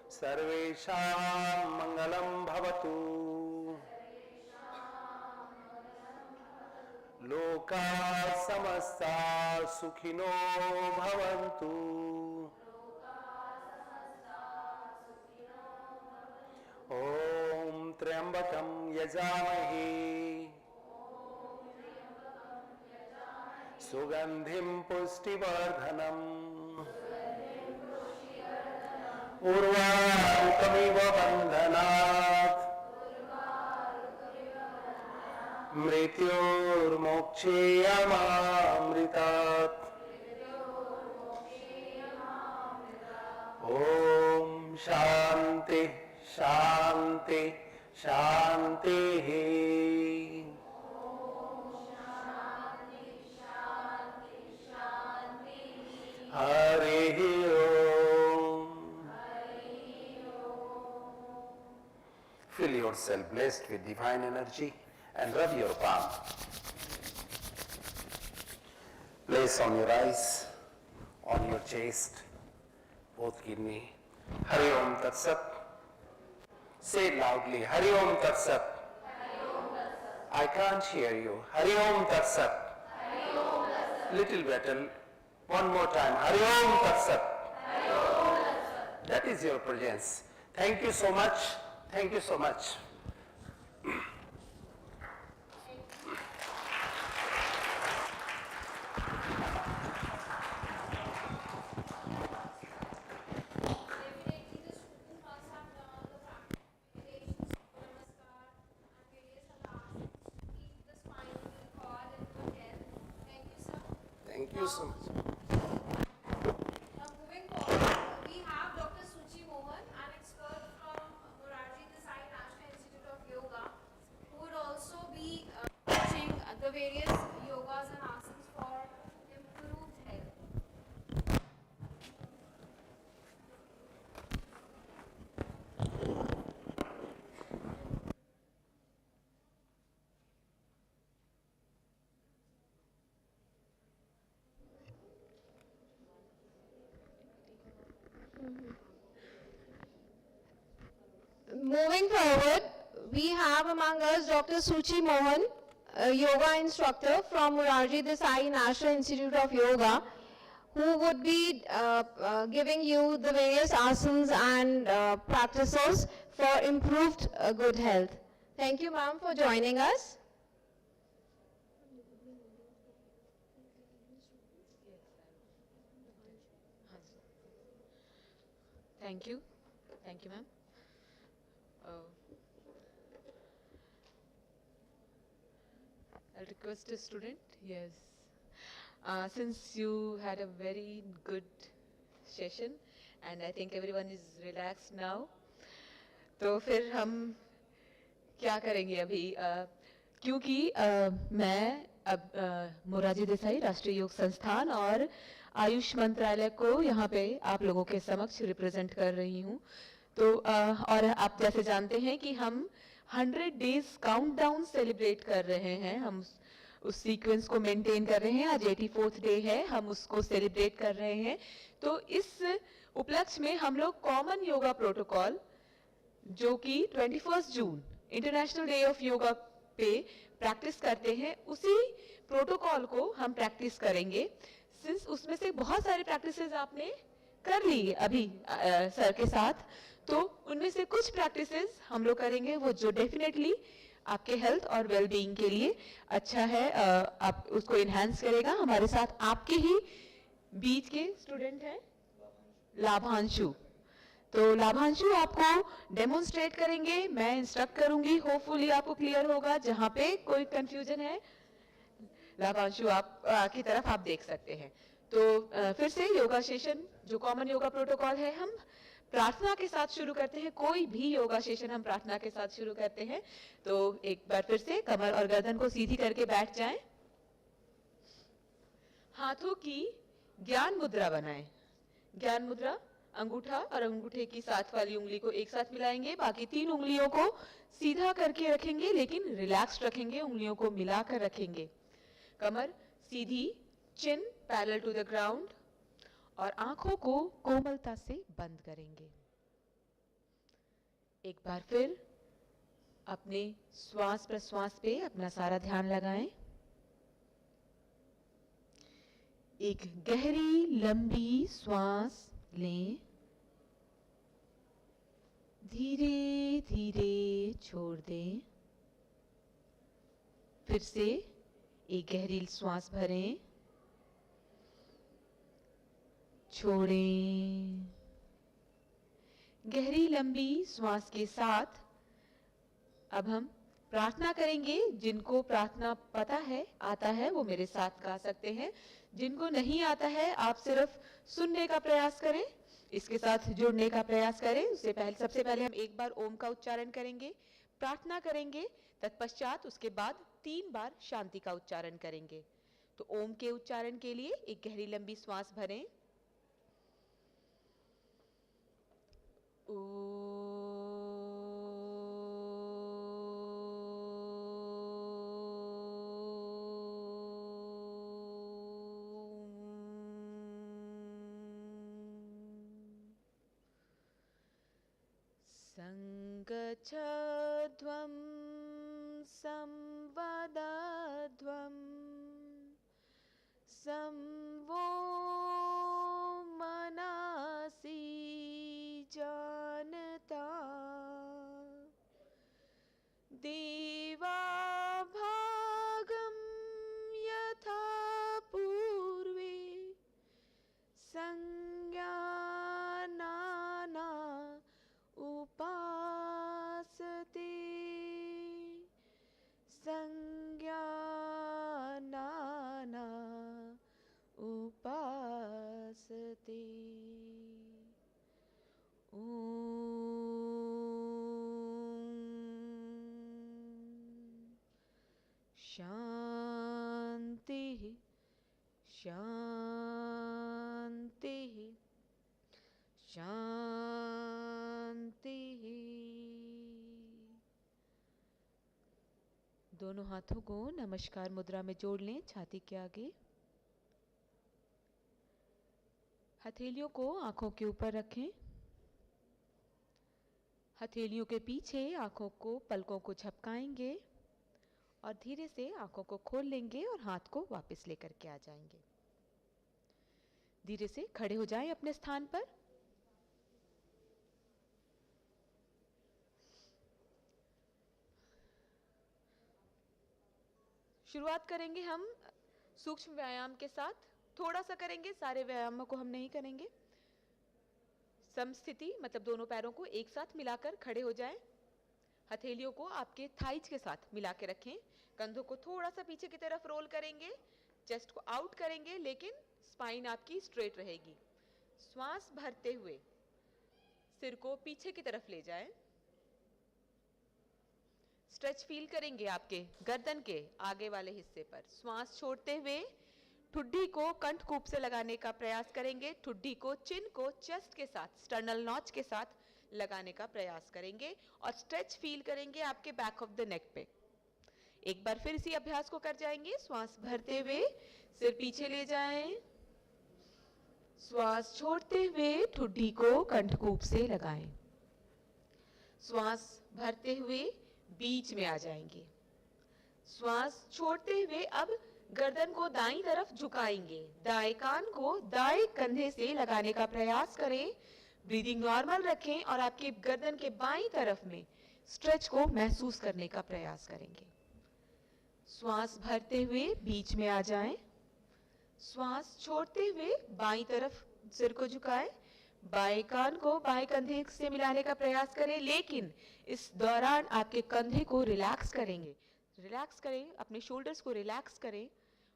sarvesham mangalam bhavatu, loka samasta sukhino bhavantu. त्र्यंबकं यजामहे सुगंधिं पुष्टिवर्धनम् उर्वारुकमिव बन्धनात् मृत्योर्मोक्षेयमामृतात् ओम शांति शांति शांतिः हरिः ओम. Feel yourself blessed with divine energy and rub your palm. Place on your eyes, on your chest, both kidney. Hari Om Tat Sat. Say it loudly. Hari Om Tat Sat. I can't hear you. Hari Om Tat Sat. Little better. One more time. Hari Om Tat Sat. That is your presence. Thank you so much. Thank you so much. Thank you so much. Now moving forward, we have Dr. Suchi Mohan, an expert from Morarji Desai National Institute of Yoga, who would also be teaching the various yogas and asanas for improved health. Moving forward, we have among us Dr. Suchi Mohan, a yoga instructor from Morarji Desai National Institute of Yoga, who would be giving you the various asanas and practices for improved good health. Thank you, ma'am, for joining us. Thank you. Thank you, ma'am. I'll request a student. Yes. Since you had a very good session and I think everyone is relaxed now, तो फिर हम क्या करेंगे अभी क्योंकि मैं अब मोरारजी देसाई राष्ट्रीय योग संस्थान और आयुष मंत्रालय को यहाँ पे आप लोगों के समक्ष रिप्रेजेंट कर रही हूँ तो और आप जैसे जानते हैं कि हम 100 डेज काउंटडाउन सेलिब्रेट कर रहे हैं हम उस सीक्वेंस को मेंटेन कर रहे हैं आज 84th डे है हम उसको सेलिब्रेट कर रहे हैं तो इस उपलक्ष्य में हम लोग कॉमन योगा प्रोटोकॉल जो कि 21 जून इंटरनेशनल डे ऑफ योगा पे प्रैक्टिस करते हैं उसी प्रोटोकॉल को हम प्रैक्टिस करेंगे सिंस उसमें से बहुत सारे प्रैक्टिसेस आपने कर ली अभी सर के साथ तो उनमें से कुछ प्रैक्टिसेस हम लोग करेंगे वो जो डेफिनेटली आपके हेल्थ और वेलबीइंग के लिए अच्छा है आप उसको इनहेंस करेगा हमारे साथ आपके ही बीच के स्टूडेंट हैं लाभांशु तो लाभांशु आपको डेमोन्स्ट्रेट करेंगे मैं इंस्ट्रक्ट करूंगी होपफुली आपको क्लियर होगा जहां पे कोई कंफ्यूजन है लाभांशु आप की तरफ आप देख सकते हैं तो फिर से योगा सेशन जो कॉमन योगा प्रोटोकॉल है हम प्रार्थना के साथ शुरू करते हैं कोई भी योगा सेशन हम प्रार्थना के साथ शुरू करते हैं तो एक बार फिर से कमर और गर्दन को सीधी करके बैठ जाएं हाथों की ज्ञान मुद्रा बनाएं ज्ञान मुद्रा अंगूठा और अंगूठे की साथ वाली उंगली को एक साथ मिलाएंगे बाकी 3 उंगलियों को सीधा करके रखेंगे लेकिन रिलैक्स्ड रखेंगे उंगलियों को मिलाकर रखेंगे कमर सीधी चिन पैरेलल टू द ग्राउंड और आंखों को कोमलता से बंद करेंगे एक बार फिर अपने श्वास प्रश्वास पे अपना सारा ध्यान लगाएं एक गहरी लंबी श्वास लें धीरे धीरे छोड़ दें। फिर से एक गहरी श्वास भरें, छोड़ें। गहरी लंबी श्वास के साथ अब हम प्रार्थना करेंगे। जिनको प्रार्थना पता है, आता है, वो मेरे साथ गा सकते हैं। जिनको नहीं आता है, आप सिर्फ सुनने का प्रयास करें, इसके साथ जुड़ने का प्रयास करें। उससे पहले, सबसे पहले हम एक बार ओम का उच्चारण करेंगे, प्रार्थना करेंगे, तत्पश्चात उसके बाद 3 बार शांति का उच्चारण करेंगे। तो ओम के उच्चारण के लिए एक गहरी लंबी श्वास भरें। संगच्छध्वं संवदध्वं संवो मनसि जानता देवाभागं यथा पूर्वे संज्ञानाना उपासते संज्ञानाना उपासते। शांति शांति शांति। दोनों हाथों को नमस्कार मुद्रा में जोड़ लें, छाती के आगे। हथेलियों को आंखों के ऊपर रखें। हथेलियों के पीछे आंखों को, पलकों को झपकाएंगे और धीरे से आंखों को खोल लेंगे और हाथ को वापस लेकर के आ जाएंगे। धीरे से खड़े हो जाएं अपने स्थान पर। शुरुआत करेंगे हम सूक्ष्म व्यायाम के साथ। थोड़ा सा करेंगे, सारे व्यायामों को हम नहीं करेंगे। समस्थिति मतलब दोनों पैरों को एक साथ मिलाकर खड़े हो जाएं। हथेलियों को आपके थाइज के साथ मिला के रखें। कंधों को थोड़ा सा पीछे की तरफ रोल करेंगे, चेस्ट को आउट करेंगे, लेकिन स्पाइन आपकी स्ट्रेट रहेगी। श्वास भरते हुए सिर को पीछे की तरफ ले जाएं। स्ट्रेच फील करेंगे आपके गर्दन के आगे वाले हिस्से पर। श्वास छोड़ते हुए ठुड्डी को कंठकूप से लगाने का प्रयास करेंगे। ठुड्डी को, चिन को चेस्ट के साथ, स्टर्नल नॉच के साथ लगाने का प्रयास करेंगे और स्ट्रेच फील करेंगे आपके बैक ऑफ द नेक पे। एक बार फिर इसी अभ्यास को कर जाएंगे। श्वास भरते हुए सिर पीछे ले जाएं। श्वास छोड़ते हुए ठुड्डी को कंठकूप से लगाएं। श्वास भरते हुए बीच में आ जाएंगे। श्वास छोड़ते हुए अब गर्दन को दाईं तरफ झुकाएंगे। दाएं कान को दाएं कंधे से लगाने का प्रयास करें। ब्रीदिंग नॉर्मल रखें और आपके गर्दन के बाईं तरफ में स्ट्रेच को महसूस करने का प्रयास करेंगे। श्वास भरते हुए बीच में आ जाएं। श्वास छोड़ते हुए बाईं तरफ सिर को झुकाएं। बाएं कान को बाएं कंधे से मिलाने का प्रयास करें, लेकिन इस दौरान आपके कंधे को रिलैक्स करेंगे। रिलैक्स करें, अपने शोल्डर्स को रिलैक्स करें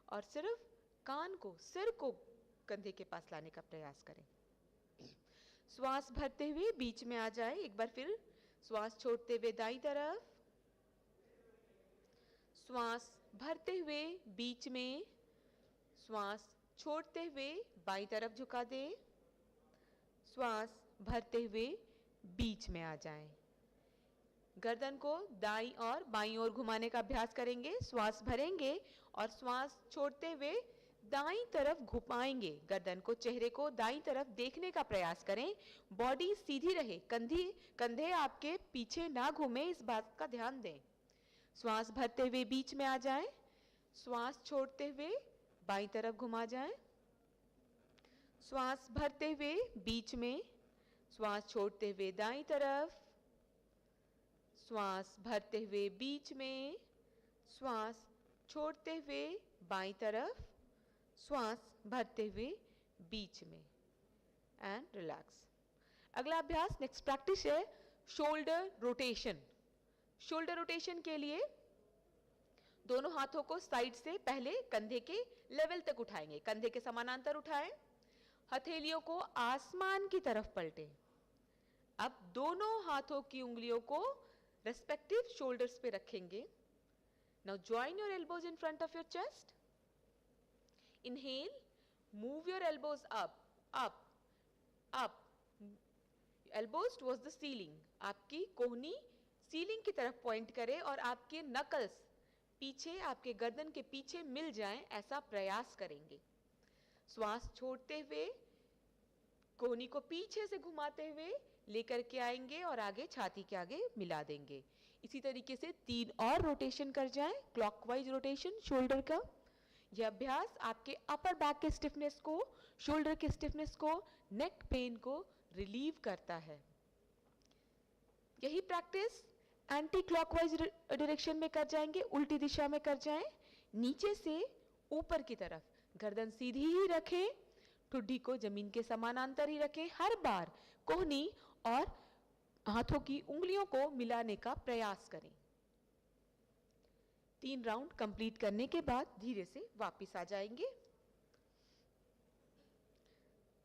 और सिर्फ कान को, सिर को कंधे के पास लाने का प्रयास करें। श्वास भरते हुए बीच में आ जाए। एक बार फिर श्वास छोड़ते हुए दाईं तरफ। श्वास भरते हुए बीच में। श्वास छोड़ते हुए बाईं तरफ झुका दें। श्वास भरते हुए बीच में आ जाएं। गर्दन को दाईं और बाईं ओर घुमाने का अभ्यास करेंगे। श्वास भरेंगे और श्वास छोड़ते हुए दाईं तरफ घुमाएंगे। गर्दन को, चेहरे को दाईं तरफ देखने का प्रयास करें। बॉडी सीधी रहे, कंधे आपके पीछे ना घूमे, इस बात का ध्यान दें। श्वास भरते हुए बीच में आ जाएं। श्वास छोड़ते हुए बाईं तरफ घुमा जाएं। श्वास भरते हुए बीच में। श्वास छोड़ते हुए दाईं तरफ। श्वास भरते हुए बीच में, श्वास छोड़ते हुए बाईं तरफ, श्वास भरते हुए बीच में एंड रिलैक्स। अगला अभ्यास नेक्स्ट प्रैक्टिस है शोल्डर रोटेशन। शोल्डर रोटेशन के लिए दोनों हाथों को साइड से पहले कंधे के लेवल तक उठाएंगे, कंधे के समानांतर उठाएं, हथेलियों को आसमान की तरफ पलटें। अब दोनों हाथों की उंगलियों को रेस्पेक्टिव शोल्डर्स पे रखेंगे। Now join your elbows in front of your chest. Inhale, move your elbows up up up, elbows towards the ceiling. आपकी कोहनी सीलिंग की तरफ पॉइंट करे और आपके नकल्स पीछे, आपके गर्दन के पीछे मिल जाएं, ऐसा प्रयास करेंगे। श्वास छोड़ते हुए कोहनी को पीछे से घुमाते हुए लेकर के आएंगे और आगे छाती के आगे मिला देंगे। इसी तरीके से 3 और रोटेशन कर जाएं, क्लॉकवाइज रोटेशन शोल्डर का। यह अभ्यास आपके अपर बैक के स्टिफनेस को, शोल्डर के स्टिफनेस को, नेक पेन को रिलीव करता है। यही प्रैक्टिस एंटी क्लॉकवाइज डायरेक्शन में कर जाएंगे, उल्टी दिशा में कर जाएं। नीचे से ऊपर की तरफ गर्दन सीधी ही रखें, ठुड्डी को जमीन के समानांतर ही रखें। हर बार कोहनी और हाथों की उंगलियों को मिलाने का प्रयास करें। 3 राउंड कंप्लीट करने के बाद धीरे से वापस आ जाएंगे।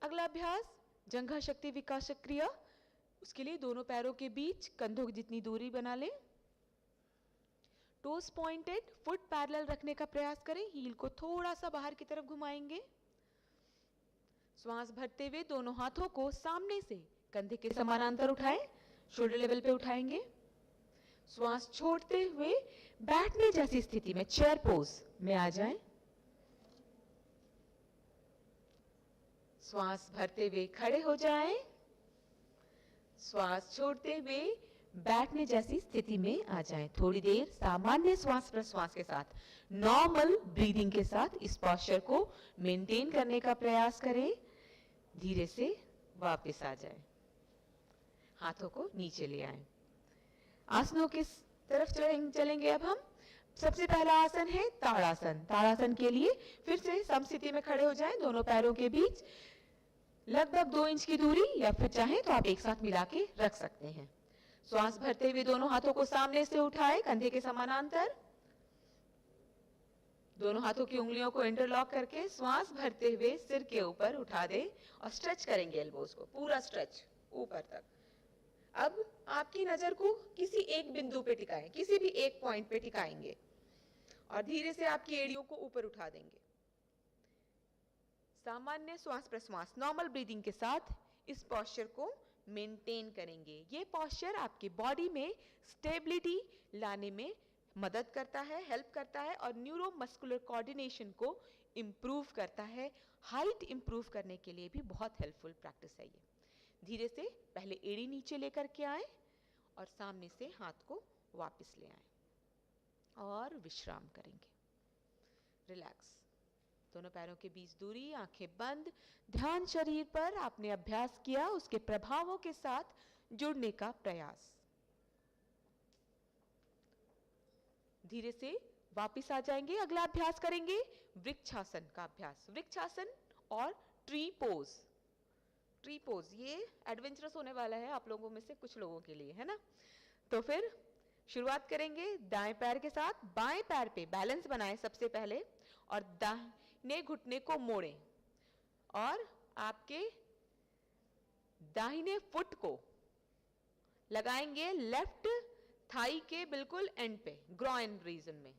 अगला अभ्यास जंघा शक्ति विकास क्रिया। उसके लिए दोनों पैरों के बीच कंधों की जितनी दूरी बना लें, टोस पॉइंटेड, फुट पैरेलल रखने का प्रयास करें। हील को थोड़ा सा बाहर की तरफ घुमाएंगे। श्वास भरते हुए दोनों हाथों को सामने से कंधे के समानांतर उठाएं, शोल्डर लेवल पे उठाएंगे। श्वास छोड़ते हुए बैठने जैसी स्थिति में, चेयर पोज में आ जाएं। श्वास भरते हुए खड़े हो जाएं। श्वास छोड़ते हुए बैठने जैसी स्थिति में आ जाएं। थोड़ी देर सामान्य श्वास प्रश्वास के साथ, नॉर्मल ब्रीदिंग के साथ इस पोस्चर को मेंटेन करने का प्रयास करें। धीरे से वापस आ जाएं। हाथों को नीचे ले आएं। आसनों की तरफ चलेंगे अब हम। सबसे पहला आसन है ताड़ासन। ताड़ासन के लिए फिर से समस्थिति में खड़े हो जाएं, दोनों पैरों के बीच लगभग 2 इंच की दूरी, या फिर चाहें तो आप एक साथ मिला के रख सकते हैं। श्वास भरते हुए दोनों हाथों को सामने से उठाएं, कंधे के समानांतर। दोनों हाथों की उंगलियों को इंटरलॉक करके श्वास भरते हुए सिर के ऊपर उठा दें और स्ट्रेच करेंगे एल्बोज को, पूरा स्ट्रेच ऊपर तक। अब आपकी नजर को किसी एक बिंदु पे टिकाएं, किसी भी एक पॉइंट पे टिकाएंगे और धीरे से आपकी एड़ियों को ऊपर उठा देंगे। सामान्य श्वास प्रश्वास, नॉर्मल ब्रीदिंग के साथ इस पोस्चर को मेंटेन करेंगे। ये पोस्चर आपकी बॉडी में स्टेबिलिटी लाने में मदद करता है, हेल्प करता है और न्यूरोमस्कुलर कोऑर्डिनेशन को इंप्रूव करता है। हाइट इंप्रूव करने के लिए भी बहुत हेल्पफुल प्रैक्टिस है ये। धीरे से पहले एड़ी नीचे लेकर के आए और सामने से हाथ को वापस ले आए और विश्राम करेंगे। रिलैक्स, दोनों पैरों के बीच दूरी, आंखें बंद। ध्यान शरीर पर आपने अभ्यास किया, उसके प्रभावों के साथ जुड़ने का प्रयास। धीरे से वापस आ जाएंगे। अगला अभ्यास करेंगे वृक्षासन का अभ्यास। वृक्षासन और ट्री पोज। ट्री पोज ये एडवेंचरस होने वाला है आप लोगों में से कुछ लोगों के लिए, है ना। तो फिर शुरुआत करेंगे दाएं पैर के साथ। बाएं पैर पे बैलेंस बनाएं सबसे पहले और दाहिने घुटने को मोड़ें और आपके दाहिने फुट को लगाएंगे लेफ्ट थाई के बिल्कुल एंड पे, ग्रॉइन रीजन में।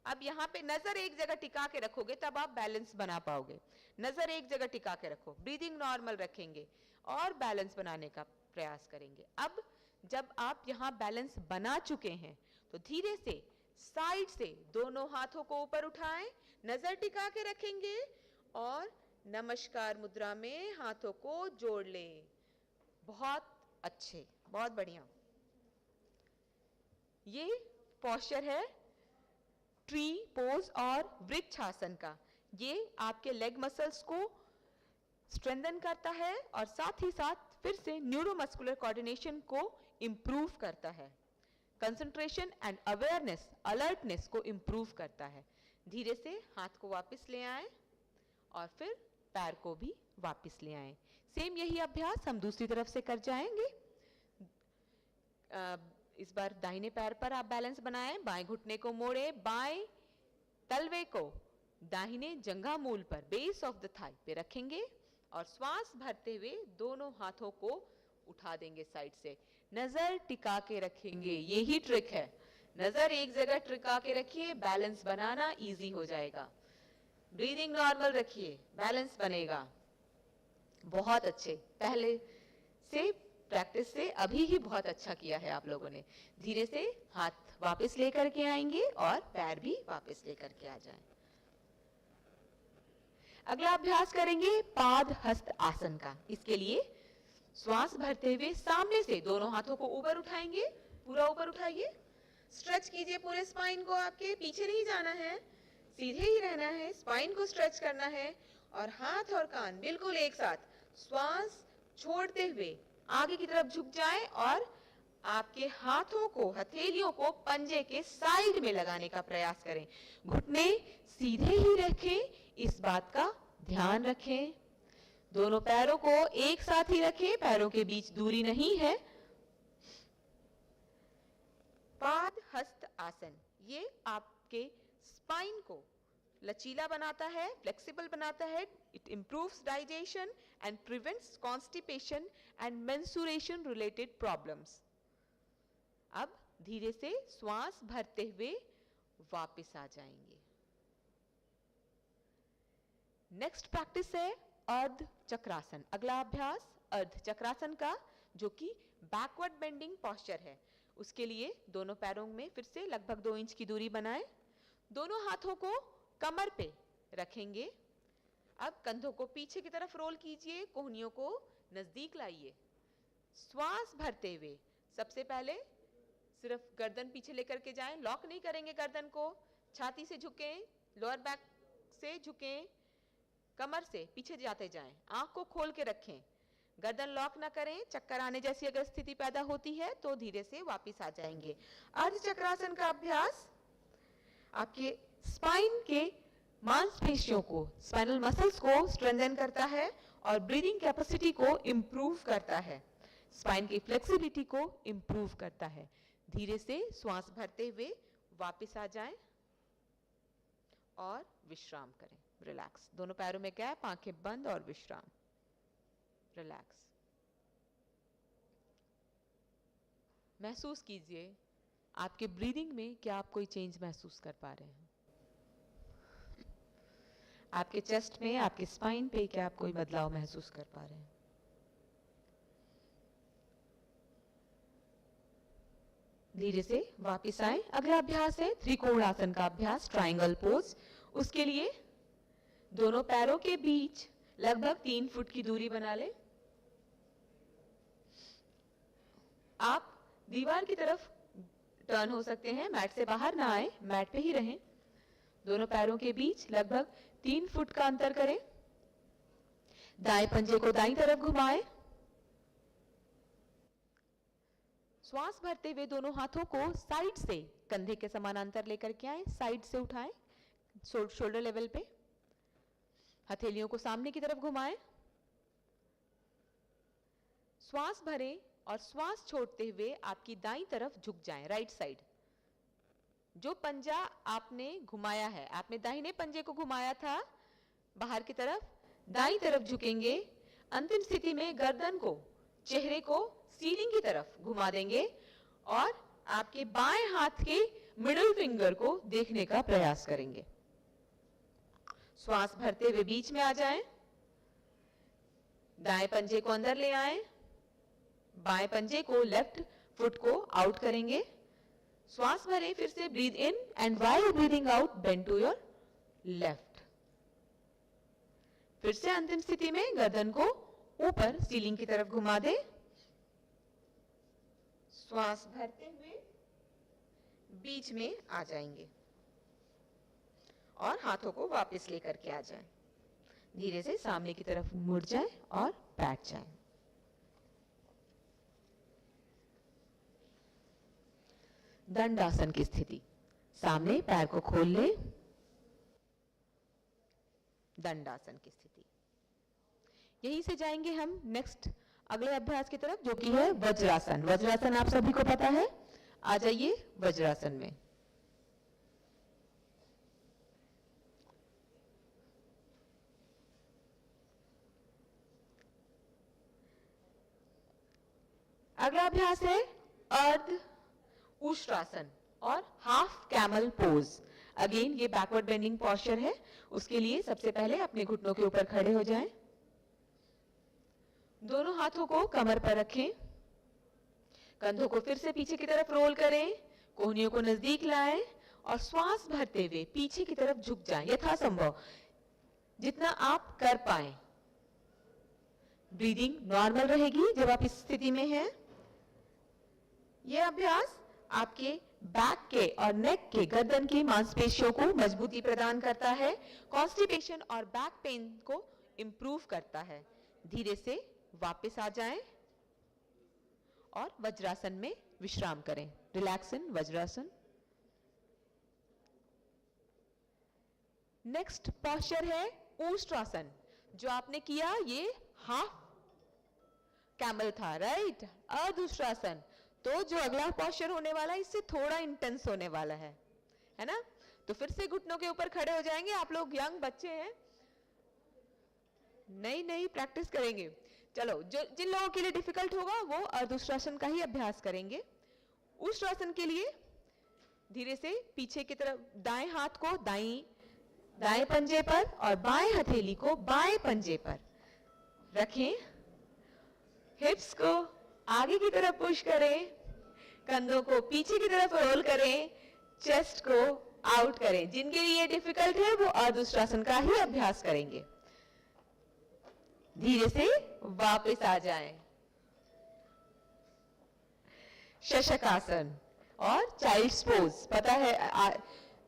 अब यहाँ पे नजर एक जगह टिका के रखोगे तब आप बैलेंस बना पाओगे। नजर एक जगह टिका के रखो, ब्रीदिंग नॉर्मल रखेंगे और बैलेंस बनाने का प्रयास करेंगे। अब जब आप यहाँ बैलेंस बना चुके हैं तो धीरे से साइड से दोनों हाथों को ऊपर उठाएं, नजर टिका के रखेंगे और नमस्कार मुद्रा में हाथों को जोड़ लें। बहुत अच्छे, बहुत बढ़िया। ये पोस्चर है ट्री पोज और वृक्षासन का। ये आपके लेग मसल्स को स्ट्रेंथन करता है और साथ ही साथ फिर से न्यूरोमस्कुलर कोऑर्डिनेशन को इंप्रूव करता है। कंसंट्रेशन एंड अवेयरनेस, अलर्टनेस को इंप्रूव करता है। धीरे से हाथ को वापस ले आएं और फिर पैर को भी वापस ले आएं। सेम यही अभ्यास हम दूसरी तरफ से कर जाएंगे। इस बार दाहिने पैर पर आप बैलेंस बनाएं, बाएं घुटने को मोड़े, बाएं तलवे को दाहिने जंघा मूल पर बेस ऑफ द थाई पे रखेंगे और श्वास भरते हुए दोनों हाथों को उठा देंगे साइड से। नजर टिका के रखेंगे, यही ट्रिक है। नजर एक जगह टिका के रखिए, बैलेंस बनाना इजी हो जाएगा। ब्रीदिंग नॉर्मल रखिए, बैलेंस बनेगा। बहुत अच्छे, पहले से प्रैक्टिस से अभी ही बहुत अच्छा किया है आप लोगों ने। धीरे से हाथ वापस लेकर के आएंगे और पैर भी वापस लेकर के आ जाएं। अगला अभ्यास करेंगे पाद हस्त आसन का। इसके लिए श्वास भरते हुए सामने से दोनों हाथों को ऊपर उठाएंगे, पूरा ऊपर उठाइए, स्ट्रेच कीजिए पूरे स्पाइन को। आपके पीछे नहीं जाना है, सीधे ही रहना है, स्पाइन को स्ट्रेच करना है और हाथ और कान बिल्कुल एक साथ। श्वास छोड़ते हुए आगे की तरफ झुक जाएं और आपके हाथों को, हथेलियों को पंजे के साइड में लगाने का प्रयास करें। घुटने सीधे ही रखें, इस बात का ध्यान रखें। दोनों पैरों को एक साथ ही रखें, पैरों के बीच दूरी नहीं है। पाद हस्त आसन, ये आपके स्पाइन को लचीला बनाता है, फ्लेक्सिबल बनाता है। It improves digestion and prevents constipation and mensuration related problems. अब धीरे से श्वास भरते हुए वापस आ जाएंगे। नेक्स्ट प्रैक्टिस है अर्ध चक्रासन। अगला अभ्यास अर्ध चक्रासन का, जो कि बैकवर्ड बेंडिंग पोस्चर है। उसके लिए दोनों पैरों में फिर से लगभग 2 इंच की दूरी बनाएं। दोनों हाथों को कमर पे रखेंगे। अब कंधों को पीछे की तरफ रोल कीजिए, कोहनियों को नजदीक लाइए। श्वास भरते हुए सबसे पहले सिर्फ गर्दन पीछे लेकर के जाएं, लॉक नहीं करेंगे गर्दन को। छाती से झुकें, लोअर बैक से झुकें, कमर से पीछे जाते जाएं, आंख को खोल के रखें, गर्दन लॉक ना करें। चक्कर आने जैसी अगर स्थिति पैदा होती है तो धीरे से वापस आ जाएंगे। अर्ध चक्रासन का अभ्यास आपके स्पाइन के मांसपेशियों को, स्पाइनल मसल्स को स्ट्रेंथन करता है और ब्रीदिंग कैपेसिटी को इंप्रूव करता है, स्पाइन की फ्लेक्सिबिलिटी को इंप्रूव करता है। धीरे से श्वास भरते हुए वापस आ जाएं और विश्राम करें, रिलैक्स। दोनों पैरों में गैप, आंखें बंद और विश्राम, रिलैक्स। महसूस कीजिए आपके ब्रीदिंग में क्या आप कोई चेंज महसूस कर पा रहे हैं? आपके चेस्ट में, आपके स्पाइन पे क्या आप कोई बदलाव महसूस कर पा रहे हैं? धीरे से वापस आए। अगला अभ्यास है त्रिकोण आसन का अभ्यास, ट्रायंगल पोज। उसके लिए दोनों पैरों के बीच लगभग 3 फुट की दूरी बना लें। आप दीवार की तरफ टर्न हो सकते हैं, मैट से बाहर ना आए, मैट पे ही रहें। दोनों पैरों के बीच लगभग 3 फुट का अंतर करें। दाएं पंजे को दाईं तरफ घुमाएं। श्वास भरते हुए दोनों हाथों को साइड से कंधे के समानांतर लेकर के आए, साइड से उठाएं, शोल्डर लेवल पे। हथेलियों को सामने की तरफ घुमाएं। श्वास भरें और श्वास छोड़ते हुए आपकी दाईं तरफ झुक जाएं, राइट साइड। जो पंजा आपने घुमाया है, आपने दाहिने पंजे को घुमाया था बाहर की तरफ, दाईं तरफ झुकेंगे। अंतिम स्थिति में गर्दन को, चेहरे को सीलिंग की तरफ घुमा देंगे और आपके बाएं हाथ के मिडिल फिंगर को देखने का प्रयास करेंगे। श्वास भरते हुए बीच में आ जाएं, दाएं पंजे को अंदर ले आएं, बाएं पंजे को, लेफ्ट फुट को आउट करेंगे। श्वास भरें, फिर से breathe in and while breathing out bend to your left. फिर से अंतिम स्थिति में गर्दन को ऊपर सीलिंग की तरफ घुमा दे। श्वास भरते हुए बीच में आ जाएंगे और हाथों को वापस लेकर के आ जाएं। धीरे से सामने की तरफ मुड़ जाएं और बैठ जाएं। दंडासन की स्थिति, सामने पैर को खोल ले, दंडासन की स्थिति। यहीं से जाएंगे हम नेक्स्ट अगले अभ्यास की तरफ, जो कि है वज्रासन। वज्रासन आप सभी को पता है, आ जाइए वज्रासन में। अगला अभ्यास है अर्ध उष्ट्रासन और हाफ कैमल पोज। अगेन ये बैकवर्ड बेंडिंग पोस्चर है। उसके लिए सबसे पहले अपने घुटनों के ऊपर खड़े हो जाएं, दोनों हाथों को कमर पर रखें, कंधों को फिर से पीछे की तरफ रोल करें, कोहनियों को नजदीक लाएं और श्वास भरते हुए पीछे की तरफ झुक जाएं यथासंभव, जितना आप कर पाएं। ब्रीदिंग नॉर्मल रहेगी जब आप इस स्थिति में हैं। यह अभ्यास आपके बैक के और नेक के गर्दन की मांसपेशियों को मजबूती प्रदान करता है, कॉन्स्टिपेशन और बैक पेन को इंप्रूव करता है। धीरे से वापस आ जाएं और वज्रासन में विश्राम करें। Relax in vajrasana. Next posture है ऊष्ट्रासन। जो आपने किया ये हाफ कैमल था, राइट? अर्धउष्ट्रासन। तो जो अगला पोस्चर होने वाला है इससे थोड़ा इंटेंस होने वाला है ना? तो फिर से घुटनों के ऊपर खड़े हो जाएंगे। आप लोग यंग बच्चे हैं, नहीं प्रैक्टिस करेंगे। चलो, जो जिन लोगों के लिए डिफिकल्ट होगा वो अर्धउष्ट्रासन का ही अभ्यास करेंगे। उष्ट्रासन के लिए धीरे से पीछे की तरफ दाएं हाथ को दाएं पंजे पर और बाएं हथेली को बाएं पंजे पर रखें। हिप्स को आगे की तरफ पुश करें, कंधों को पीछे की तरफ रोल करें, चेस्ट को आउट करें। जिनके लिए डिफिकल्ट है वो अर्धउष्ट्रासन का ही अभ्यास करेंगे। धीरे से वापस आ जाएं। शशकासन और चाइल्ड्स पोज। पता है,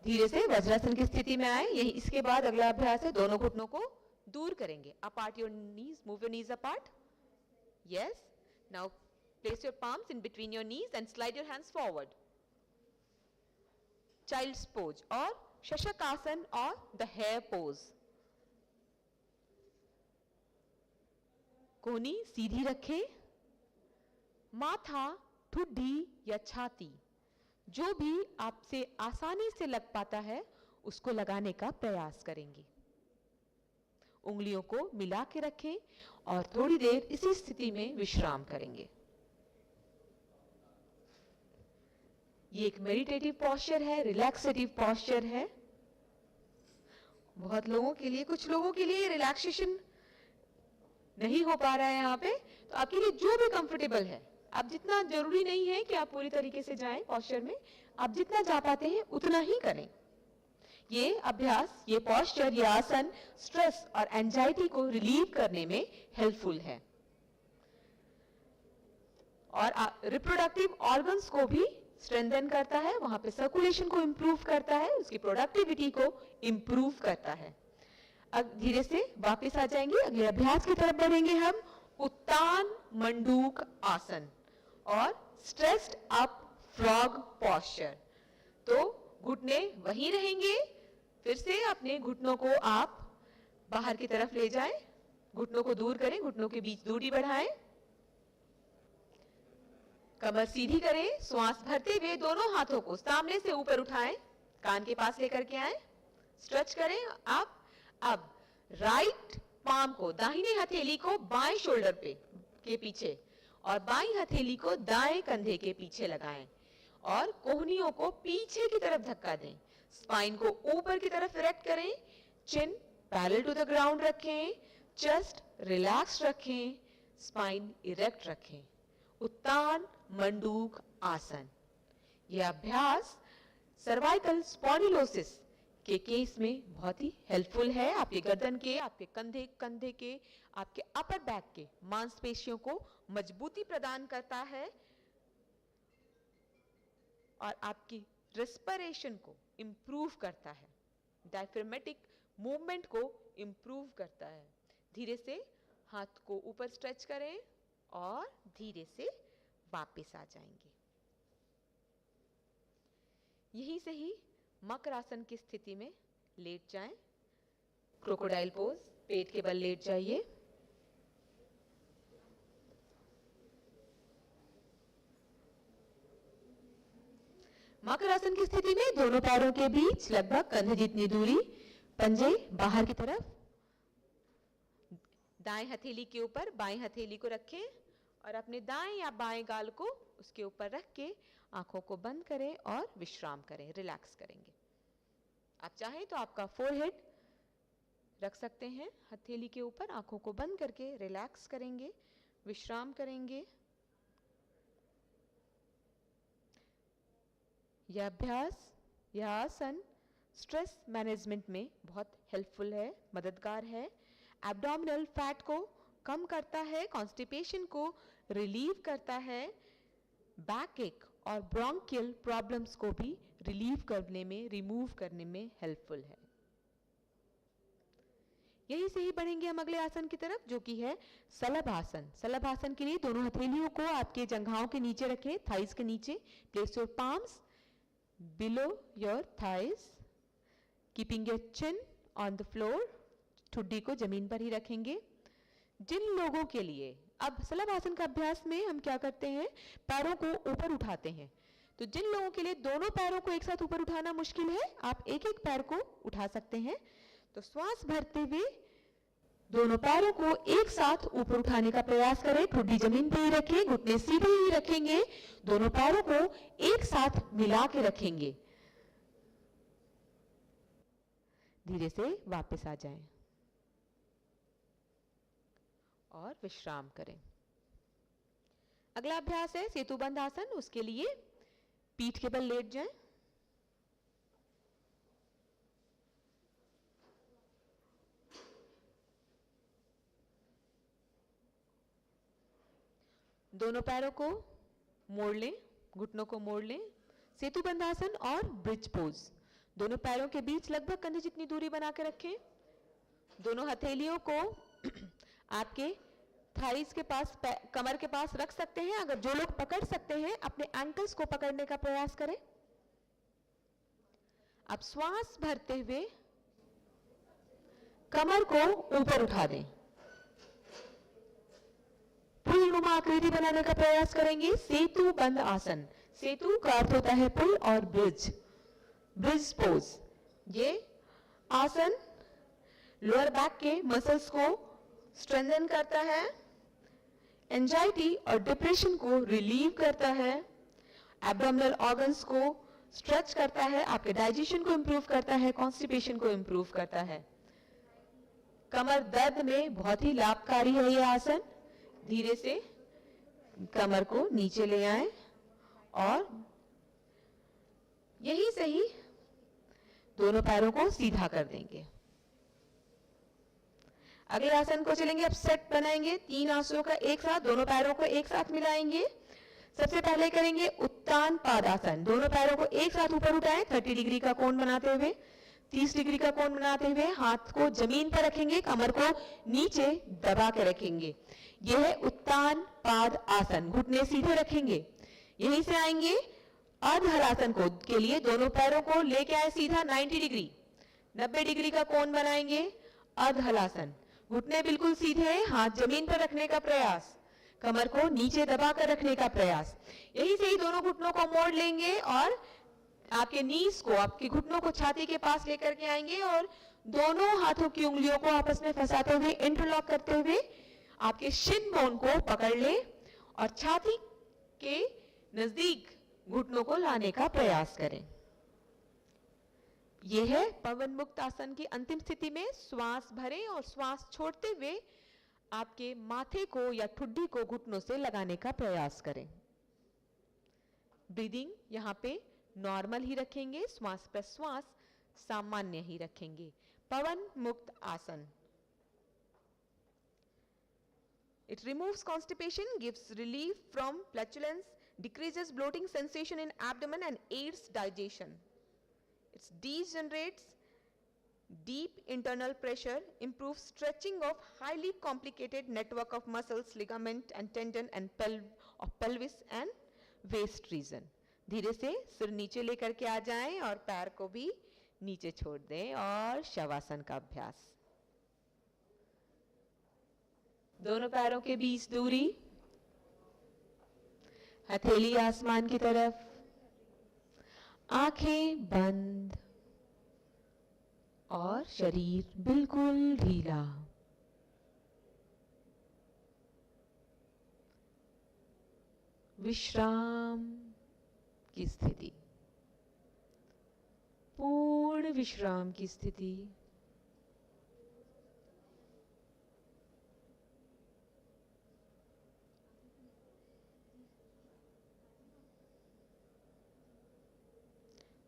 धीरे से वज्रासन की स्थिति में आए। यही इसके बाद अगला अभ्यास है दोनों घुटनों को दूर करेंगे। Apart your knees, move your knees apart. Yes, now place your palms in between your knees and slide your hands forward. Child's pose or Shashakasan or the hare pose. कोहनी सीधी रखें, माथा, ठुड्डी या छाती जो भी आपसे आसानी से लग पाता है उसको लगाने का प्रयास करेंगे। उंगलियों को मिला के रखें और थोड़ी देर इसी स्थिति में विश्राम करेंगे। ये एक मेडिटेटिव पोस्चर है, रिलैक्सेटिव पोस्चर है। बहुत लोगों के लिए, कुछ लोगों के लिए रिलैक्सेशन नहीं हो पा रहा है यहाँ पे, तो आपके लिए जो भी कंफर्टेबल है, आप जितना, जरूरी नहीं है कि आप पूरी तरीके से जाएं पोस्चर में, आप जितना जा पाते हैं उतना ही करें। ये अभ्यास, ये पोस्चर, ये आसन स्ट्रेस और एंजाइटी को रिलीव करने में हेल्पफुल है और रिप्रोडक्टिव ऑर्गन्स को भी स्ट्रेंथन करता है, वहां पे सर्कुलेशन को इंप्रूव करता है, उसकी प्रोडक्टिविटी को इंप्रूव करता है। अब धीरे से वापस आ जाएंगे, अगले अभ्यास की तरफ बढ़ेंगे हम। उत्तान मंडूक आसन और स्ट्रेस्ड अप फ्रॉग पोस्चर। तो घुटने वहीं रहेंगे, फिर से अपने घुटनों को आप बाहर की तरफ ले जाएं, घुटनों को दूर करें, घुटनों के बीच दूरी बढ़ाएं, कमर सीधी करें, श्वास भरते हुए दोनों हाथों को सामने से ऊपर उठाएं, कान के पास लेकर के आएं, स्ट्रेच करें। आप अब राइट पाम को, दाहिने हथेली को बाएं शोल्डर पे के पीछे और बाईं हथेली को दाएं कंधे के पीछे लगाएं और कोहनियों को पीछे की तरफ धक्का दें। स्पाइन को ऊपर की तरफ इरेक्ट करें, चिन पैरेलल टू द ग्राउंड रखें, चेस्ट रिलैक्स रखें, स्पाइन इरेक्ट रखें। उत्तान मंडूक आसन। यह अभ्यास सर्वाइकल स्पॉन्डिलोसिस के केस में बहुत ही हेल्पफुल है। आपके गर्दन के, आपके कंधे के, आपके अपर बैक के मांसपेशियों को मजबूती प्रदान करता है और आपकी रेस्पिरेशन को इंप्रूव करता है, डायफ्रामेटिक मूवमेंट को इंप्रूव करता है। धीरे से हाथ को ऊपर स्ट्रेच करें और धीरे से वापस आ जाएंगे। यहीं से ही मकर आसन की स्थिति में लेट जाएं। क्रोकोडाइल पोज, पेट के बल लेट जाइए। मकर आसन की स्थिति में दोनों पैरों के बीच लगभग कंधे जितनी दूरी, पंजे बाहर की तरफ, दाएं हथेली के ऊपर बाएं हथेली को रखें और अपने दाएं या बाएं गाल को उसके ऊपर रख के आंखों को बंद करें और विश्राम करें, रिलैक्स करेंगे। आप चाहें तो आपका फोरहेड रख सकते हैं हथेली के ऊपर, आंखों को बंद करके रिलैक्स करेंगे, विश्राम करेंगे। यह अभ्यास, यह आसन स्ट्रेस मैनेजमेंट में बहुत हेल्पफुल है, मददगार है। एब्डोमिनल फैट को कम करता है, कॉन्स्टिपेशन को रिलीव करता है, बैक एक और ब्रोंकियल प्रॉब्लम्स को भी रिलीव करने में, रिमूव करने में हेल्पफुल है। यहीं से ही बढ़ेंगे हम अगले आसन की तरफ, जो कि है सलभ आसन। सलभ आसन के लिए दोनों हथेलियों को आपके जंघाओं के नीचे रखें, थाइस के नीचे। Place your palms below your thighs, keeping your chin on the floor. ठुड्डी को जमीन पर ही रखेंगे। जिन लोगों के लिए, अब सलभ आसन का अभ्यास में हम क्या करते हैं, पैरों को ऊपर उठाते हैं। तो जिन लोगों के लिए दोनों पैरों को एक साथ ऊपर उठाना मुश्किल है, आप एक एक पैर को उठा सकते हैं। तो श्वास भरते हुए दोनों पैरों को एक साथ ऊपर उठाने का प्रयास करें। ठुड्डी जमीन पर ही रखें, घुटने सीधे ही रखेंगे, दोनों पैरों को एक साथ मिला के रखेंगे। धीरे से वापस आ जाएं और विश्राम करें। अगला अभ्यास है सेतुबंध आसन। उसके लिए पीठ के बल लेट जाएं, दोनों पैरों को मोड़ लें, घुटनों को मोड़ लें। सेतुबंध आसन और ब्रिज पोज, दोनों पैरों के बीच लगभग कंधे जितनी दूरी बना के रखें। दोनों हथेलियों को आपके थाइस के पास, कमर के पास रख सकते हैं। अगर जो लोग पकड़ सकते हैं, अपने एंकल्स को पकड़ने का प्रयास करें। अब श्वास भरते हुए कमर को ऊपर उठा दें, पुलनुमा आकृति बनाने का प्रयास करेंगे। सेतु बंद आसन, सेतु का अर्थ होता है पुल और ब्रिज, ब्रिज पोज। ये आसन लोअर बैक के मसल्स को स्ट्रेंथन करता है, एंजाइटी और डिप्रेशन को रिलीव करता है, एब्डोमिनल ऑर्गन्स को स्ट्रेच करता है, आपके डाइजेशन को इंप्रूव करता है, कॉन्स्टिपेशन को इंप्रूव करता है। कमर दर्द में बहुत ही लाभकारी है यह आसन। धीरे से कमर को नीचे ले आएं और यहीं से ही दोनों पैरों को सीधा कर देंगे। अगले आसन को चलेंगे। अब सेट बनाएंगे 3 आसनों का एक साथ, दोनों पैरों को एक साथ मिलाएंगे। सबसे पहले करेंगे उत्तान पादासन। दोनों पैरों को एक साथ ऊपर उठाएं, 30 डिग्री का कोण बनाते हुए, 30 डिग्री का कोण बनाते हुए हाथ को जमीन पर रखेंगे, कमर को नीचे दबा के रखेंगे। यह है उत्तान पाद आसन। घुटने सीधे रखेंगे। यहीं से आएंगे अर्धहलासन को के लिए दोनों पैरों को लेके आए सीधा 90 डिग्री, 90 डिग्री का कोण बनाएंगे। अर्धहलासन, घुटने बिल्कुल सीधे, हाथ जमीन पर रखने का प्रयास, कमर को नीचे दबा कर रखने का प्रयास। यहीं से ही दोनों घुटनों को मोड़ लेंगे और आपके नीज को, आपके घुटनों को छाती के पास लेकर के आएंगे और दोनों हाथों की उंगलियों को आपस में फंसाते हुए, इंटरलॉक करते हुए आपके शिन बोन को पकड़ ले और छाती के नजदीक घुटनों को लाने का प्रयास करें। यह है पवन मुक्त आसन की अंतिम स्थिति में श्वास भरें और श्वास छोड़ते हुए आपके माथे को या ठुड्डी को घुटनों से लगाने का प्रयास करें। ब्रीदिंग यहां पे नॉर्मल ही रखेंगे, श्वास प्रश्वास सामान्य ही रखेंगे। पवन मुक्त आसन। It removes constipation, gives relief from flatulence, decreases bloating sensation in abdomen and aids digestion. It degenerates deep internal pressure, improves stretching of highly complicated network of muscles, ligament and tendon and of pelvis and waist region. धीरे से सिर नीचे लेकर के आ जाएं और पैर को भी नीचे छोड़ दें और शवासन का अभ्यास। दोनों पैरों के बीच दूरी, हथेली आसमान की तरफ, आंखें बंद और शरीर बिल्कुल ढीला। विश्राम की स्थिति, पूर्ण विश्राम की स्थिति।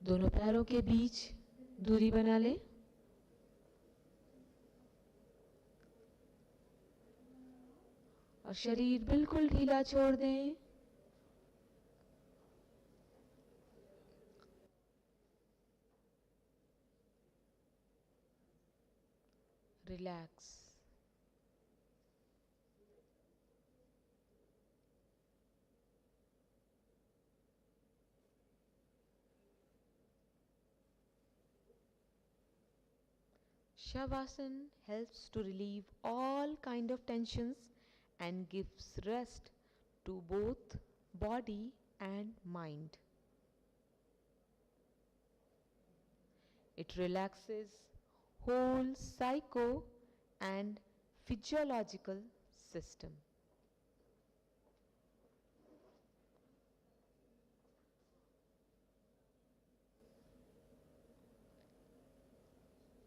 दोनों पैरों के बीच दूरी बना लें। और शरीर बिल्कुल ढीला छोड़ दें। Relax. Shavasana helps to relieve all kind of tensions and gives rest to both body and mind. It relaxes whole psycho and physiological system.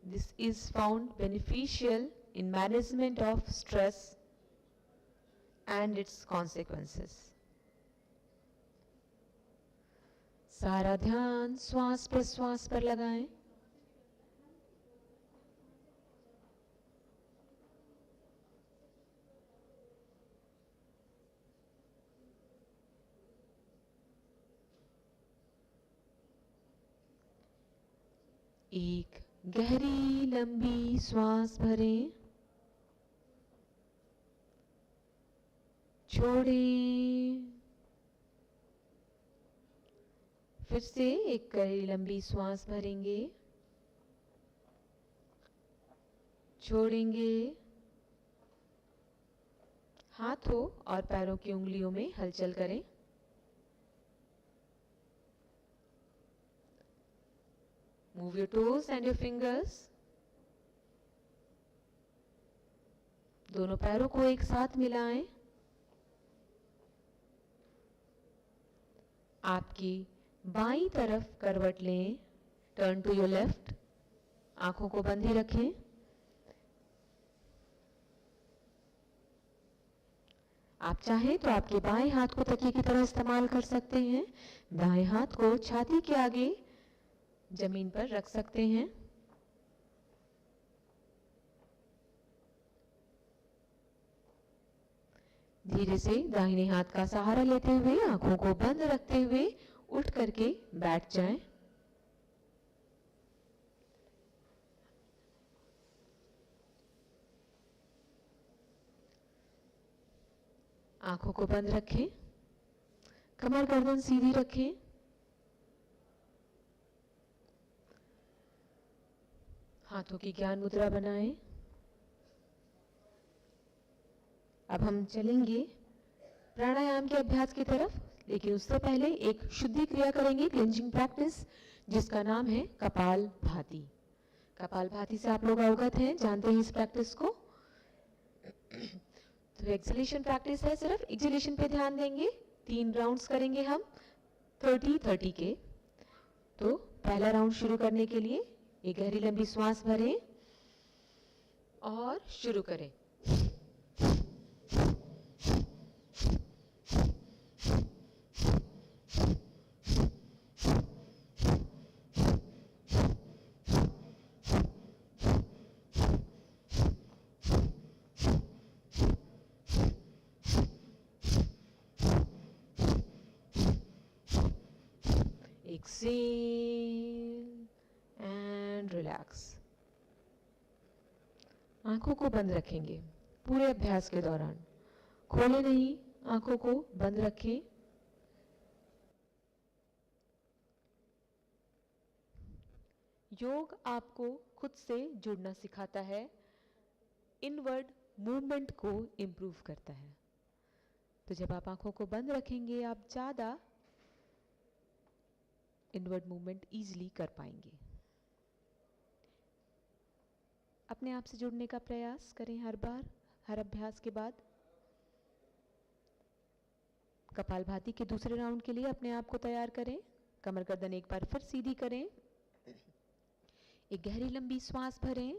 This is found beneficial in management of stress and its consequences. सारा ध्यान श्वास प्रश्वास पर लगाएं। एक गहरी लंबी श्वास भरें, छोड़ें। फिर से एक गहरी लंबी श्वास भरेंगे, छोड़ेंगे। हाथों और पैरों की उंगलियों में हलचल करें। Move your toes and your fingers. दोनों पैरों को एक साथ मिलाएं। आपकी बाईं तरफ करवट लें, टर्न टू योर लेफ्ट। आंखों को बंद ही रखें। आप चाहें तो आपके बाएं हाथ को तकिए की तरह इस्तेमाल कर सकते हैं। दाएं हाथ को छाती के आगे जमीन पर रख सकते हैं। धीरे से दाहिने हाथ का सहारा लेते हुए आंखों को बंद रखते हुए उठ करके बैठ जाएं। आंखों को बंद रखें, कमर गर्दन सीधी रखें। हाथों की ज्ञान मुद्रा बनाएं। अब हम चलेंगे प्राणायाम के अभ्यास की तरफ, लेकिन उससे पहले एक शुद्धि क्रिया करेंगे, क्लेंजिंग प्रैक्टिस, जिसका नाम है कपालभाति। कपालभाति से आप लोग अवगत हैं, जानते हैं इस प्रैक्टिस को। तो एक्सलेशन प्रैक्टिस है, सिर्फ एक्सलेशन पे ध्यान देंगे। 3 राउंड्स करेंगे हम 30-30 के। तो पहला राउंड शुरू करने के लिए एक गहरी लंबी श्वास भरें और शुरू करें। Exhale and relax. आंखों को बंद रखेंगे पूरे अभ्यास के दौरान। खोले नहीं, आंखों को बंद रखें। योग आपको खुद से जुड़ना सिखाता है, इनवर्ड मूवमेंट को इम्प्रूव करता है। तो जब आप आंखों को बंद रखेंगे आप ज़्यादा इनवर्ड मूवमेंट ईजिली कर पाएंगे। अपने आप से जुड़ने का प्रयास करें हर बार, हर अभ्यास के बाद। कपालभाति के दूसरे राउंड के लिए अपने आप को तैयार करें। कमर गर्दन एक बार फिर सीधी करें। एक गहरी लंबी श्वास भरें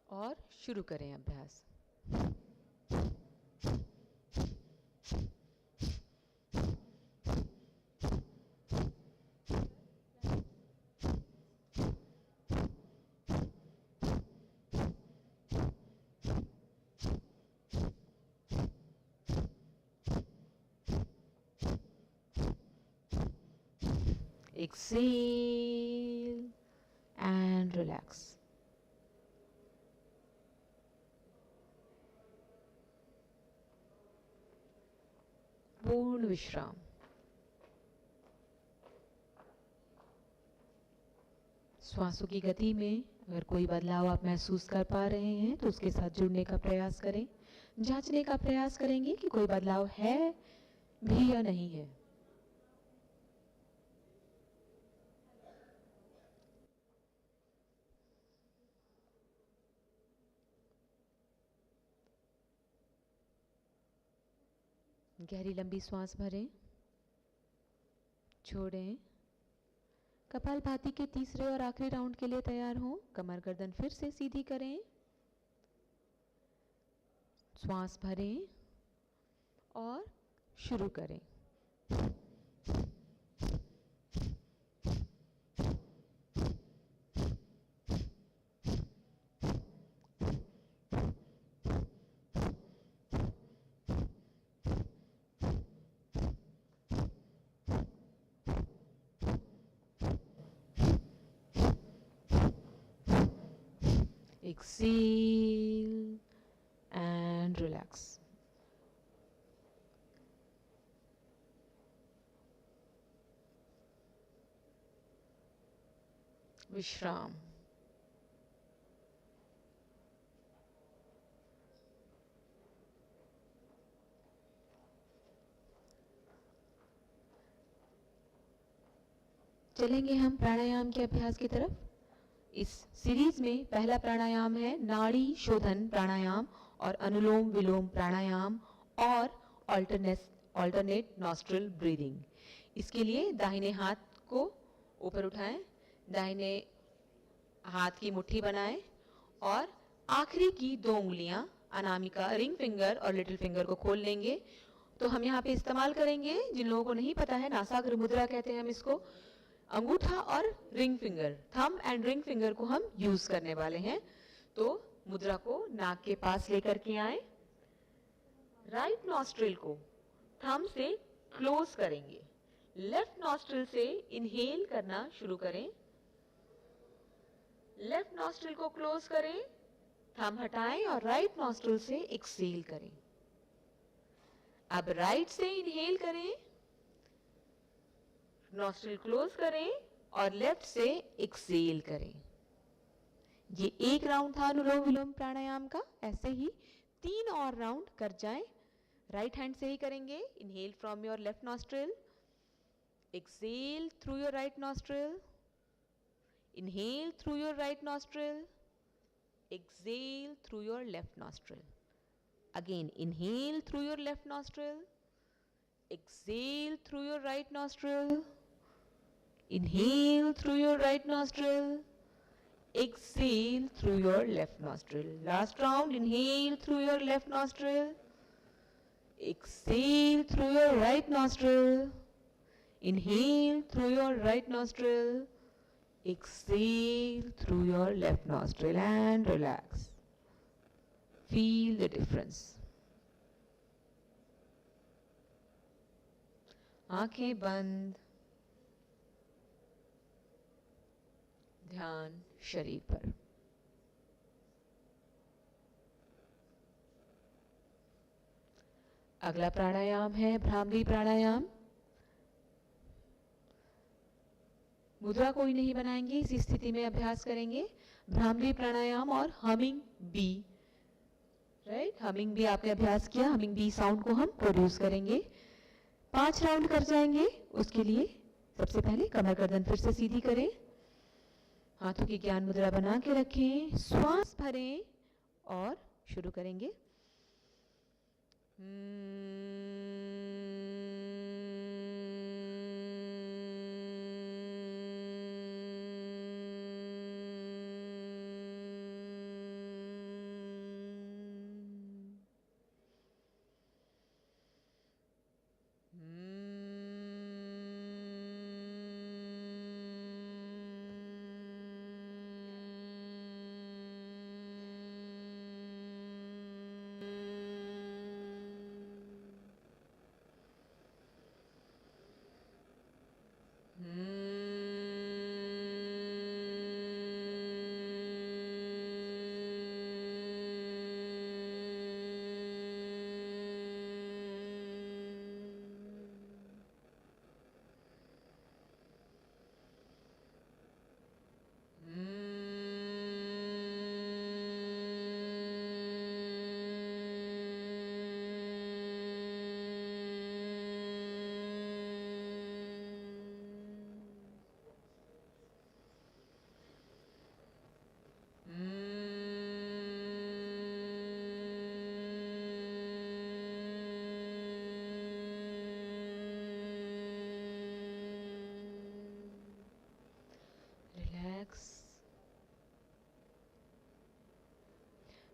और शुरू करें अभ्यास। Exhale and relax. पूर्ण विश्राम। श्वासों की गति में अगर कोई बदलाव आप महसूस कर पा रहे हैं तो उसके साथ जुड़ने का प्रयास करें। जांचने का प्रयास करेंगे कि कोई बदलाव है भी या नहीं है। गहरी लंबी सांस भरें, छोड़ें। कपालभाति के तीसरे और आखिरी राउंड के लिए तैयार हों। कमर गर्दन फिर से सीधी करें, श्वास भरें और शुरू करें। Exhale and relax. विश्राम। चलेंगे हम प्राणायाम के अभ्यास की तरफ। इस सीरीज में पहला प्राणायाम है नाड़ी शोधन प्राणायाम और अनुलोम विलोम प्राणायाम और ऑल्टरनेट नॉस्ट्रल ब्रीदिंग। इसके लिए दाहिने हाथ को ऊपर उठाएं, दाहिने हाथ की मुट्ठी बनाएं और आखिरी की 2 उंगलियां अनामिका, रिंग फिंगर और लिटिल फिंगर को खोल लेंगे। तो हम यहाँ पे इस्तेमाल करेंगे, जिन लोगों को नहीं पता है, नासाग्र मुद्रा कहते हैं हम इसको। अंगूठा और ring finger, thumb and ring finger को हम यूज करने वाले हैं। तो मुद्रा को नाक के पास लेकर के आए, राइट नॉस्ट्रिल को थंब से क्लोज करेंगे, लेफ्ट नॉस्ट्रिल से इनहेल करना शुरू करें। लेफ्ट नॉस्ट्रिल को क्लोज करें, थंब हटाएं और राइट नॉस्ट्रिल से एक्सहेल करें। अब राइट से इनहेल करें, नॉस्ट्रिल क्लोज करें और लेफ्ट से एक्सहेल करें। ये एक राउंड था अनुलोम विलोम प्राणायाम का। ऐसे ही 3 और राउंड कर जाएं। राइट हैंड से ही करेंगे। Inhale from your left nostril, exhale through your right nostril, inhale through your right nostril, exhale through your left nostril. Again, inhale through your left nostril, exhale through your right nostril, inhale through your right nostril, exhale through your left nostril. Last round, inhale through your left nostril, exhale through your right nostril, inhale through your right nostril, exhale through your left nostril and relax. Feel the difference. आंखें बंद, ध्यान शरीर पर। अगला प्राणायाम है भ्रामरी प्राणायाम। मुद्रा कोई नहीं बनाएंगे, इसी स्थिति में अभ्यास करेंगे भ्रामरी प्राणायाम और humming bee. Right, humming bee आपने अभ्यास किया, हमिंग बी साउंड को हम प्रोड्यूस करेंगे। 5 राउंड कर जाएंगे। उसके लिए सबसे पहले कमर गर्दन फिर से सीधी करें, हाथों की ज्ञान मुद्रा बना के रखें, श्वास भरें और शुरू करेंगे।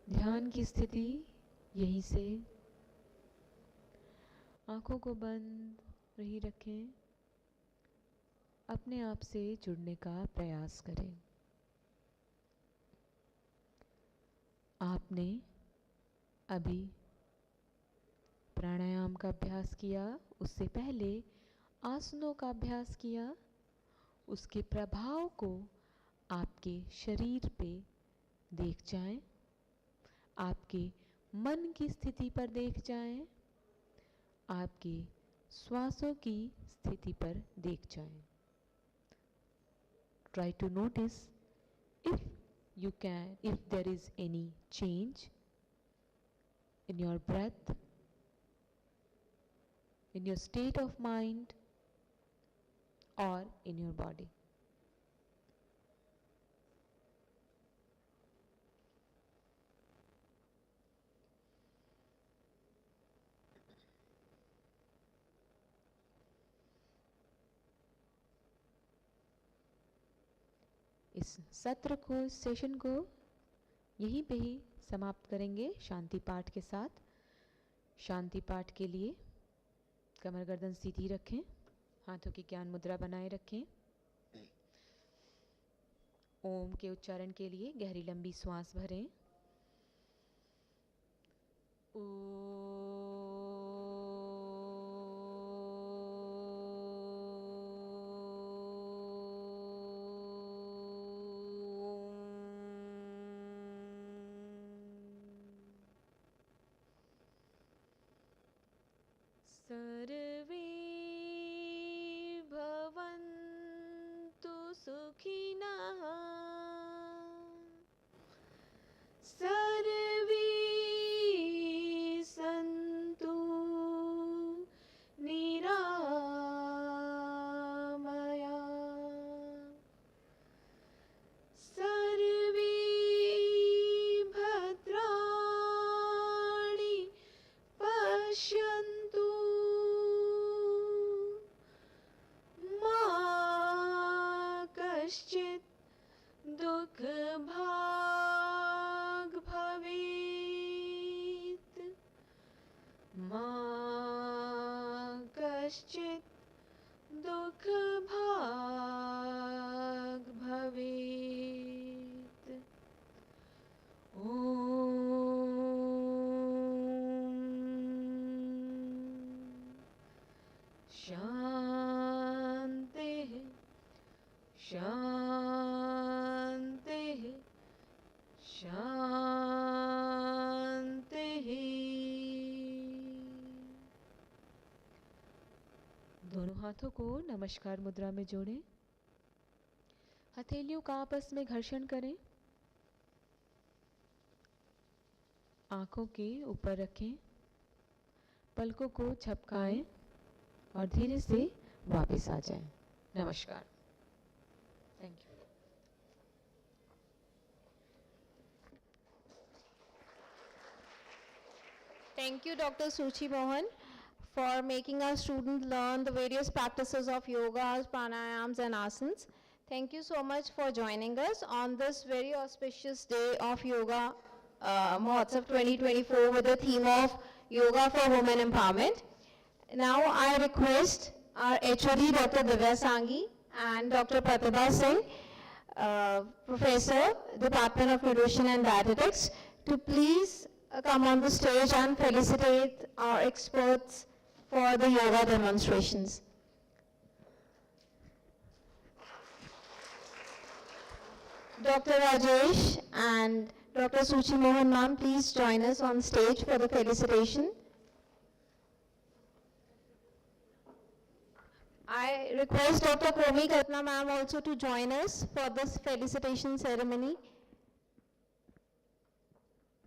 ध्यान की स्थिति यहीं से आंखों को बंद रही रखें, अपने आप से जुड़ने का प्रयास करें। आपने अभी प्राणायाम का अभ्यास किया, उससे पहले आसनों का अभ्यास किया। उसके प्रभाव को आपके शरीर पे देख जाएं, आपके मन की स्थिति पर देख जाएं, आपके श्वासों की स्थिति पर देख जाएं। Try to notice if there is any change in your breath, in your state of mind, or in your body. इस सत्र को, इस सेशन को यहीं पे ही समाप्त करेंगे शांति पाठ के साथ। शांति पाठ के लिए कमर गर्दन सीधी रखें, हाथों की ज्ञान मुद्रा बनाए रखें। ओम के उच्चारण के लिए गहरी लंबी श्वास भरें। सर्वे भवन्तु सुखिनः, सर्वे सन्तु निरामया, सर्वे भद्राणि पश्यन्तु, कश्चित् दुःख भाग भवेत्, मा कश्चित् दुःख भाग भवेत्। शान्तिः शान्तिः शान्तिः। दोनों हाथों को नमस्कार मुद्रा में जोड़ें। हथेलियों का आपस में घर्षण करें, आंखों के ऊपर रखें, पलकों को झपकाएं और धीरे से वापस आ जाएं। नमस्कार। Thank you. Thank you, Dr. Suchi Mohan, for making our students learn the various practices of yogas, pranayams, and asanas. Thank you so much for joining us on this very auspicious day of Yoga Mahotsav 2024 with the theme of Yoga for Women Empowerment. Now I request our HOD, Dr. Divya Sanghi, and Dr. Pratibha Singh, Professor, Department of Nutrition and Dietetics, to please come on the stage and felicitate our experts for the yoga demonstrations. Dr. Rajesh and Dr. Suchi Mohan ma'am, please join us on stage for the felicitation. I request Dr. Komi Katna ma'am also to join us for this felicitation ceremony.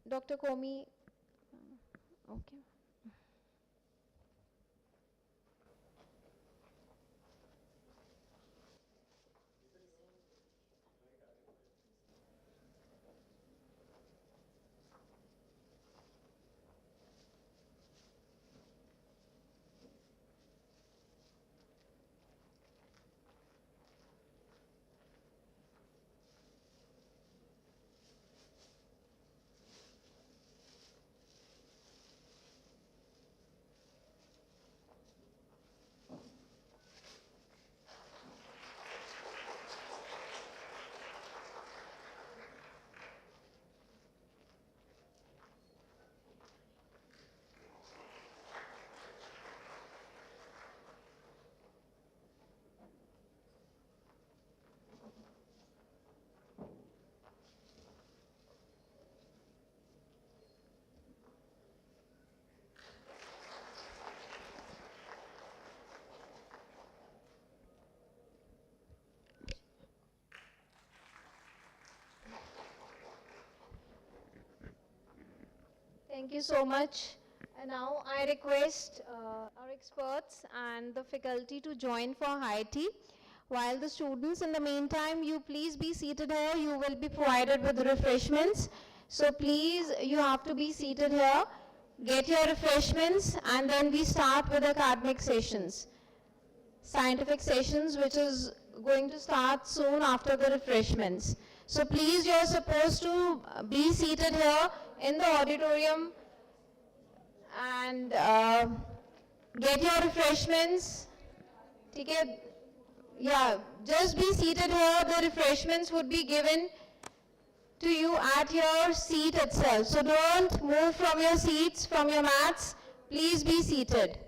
Dr. Komi, okay. Thank you so much. And now I request our experts and the faculty to join for high tea. While the students, in the meantime, you please be seated here. You will be provided with refreshments. So please, you have to be seated here. Get your refreshments, and then we start with academic sessions. Scientific sessions, which is going to start soon after the refreshments. So please, you're supposed to be seated here in the auditorium and get your refreshments. Okay? Yeah, just be seated here. The refreshments would be given to you at your seat itself. So don't move from your seats, from your mats. Please be seated.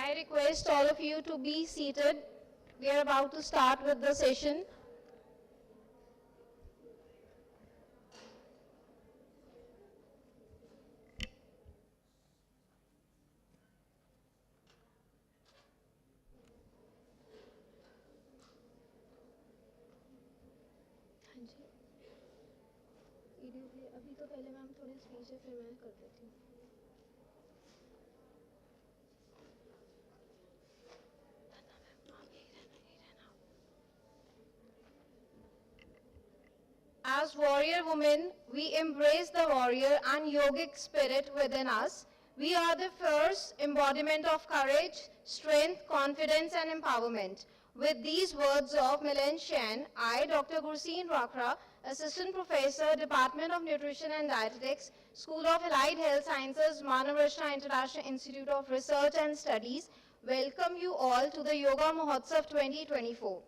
I request all of you to be seated. We are about to start with the session. अभी तो पहले ma'am थोड़ी speech है फिर मैं कर देती हूँ. As warrior women, we embrace the warrior and yogic spirit within us. We are the first embodiment of courage, strength, confidence, and empowerment. With these words of Milen Shen, I, Dr. Gurseen Rakra, Assistant Professor, Department of Nutrition and Dietetics, School of Allied Health Sciences, Manav Rashtra International Institute of Research and Studies, welcome you all to the Yoga Mahotsav 2024.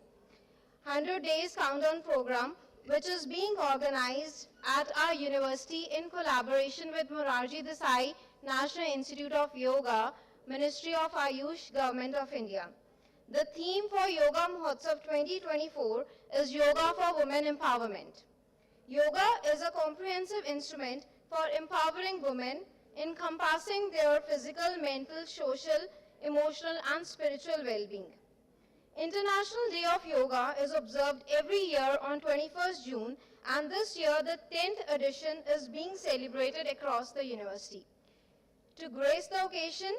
100 Days Countdown Program, which is being organized at our university in collaboration with Morarji Desai National Institute of Yoga, Ministry of Ayush, Government of India. The theme for Yoga Mahotsav 2024 is Yoga for Women Empowerment. Yoga is a comprehensive instrument for empowering women, encompassing their physical, mental, social, emotional, and spiritual well-being. International Day of Yoga is observed every year on 21st June, and this year the 10th edition is being celebrated across the university. To grace the occasion,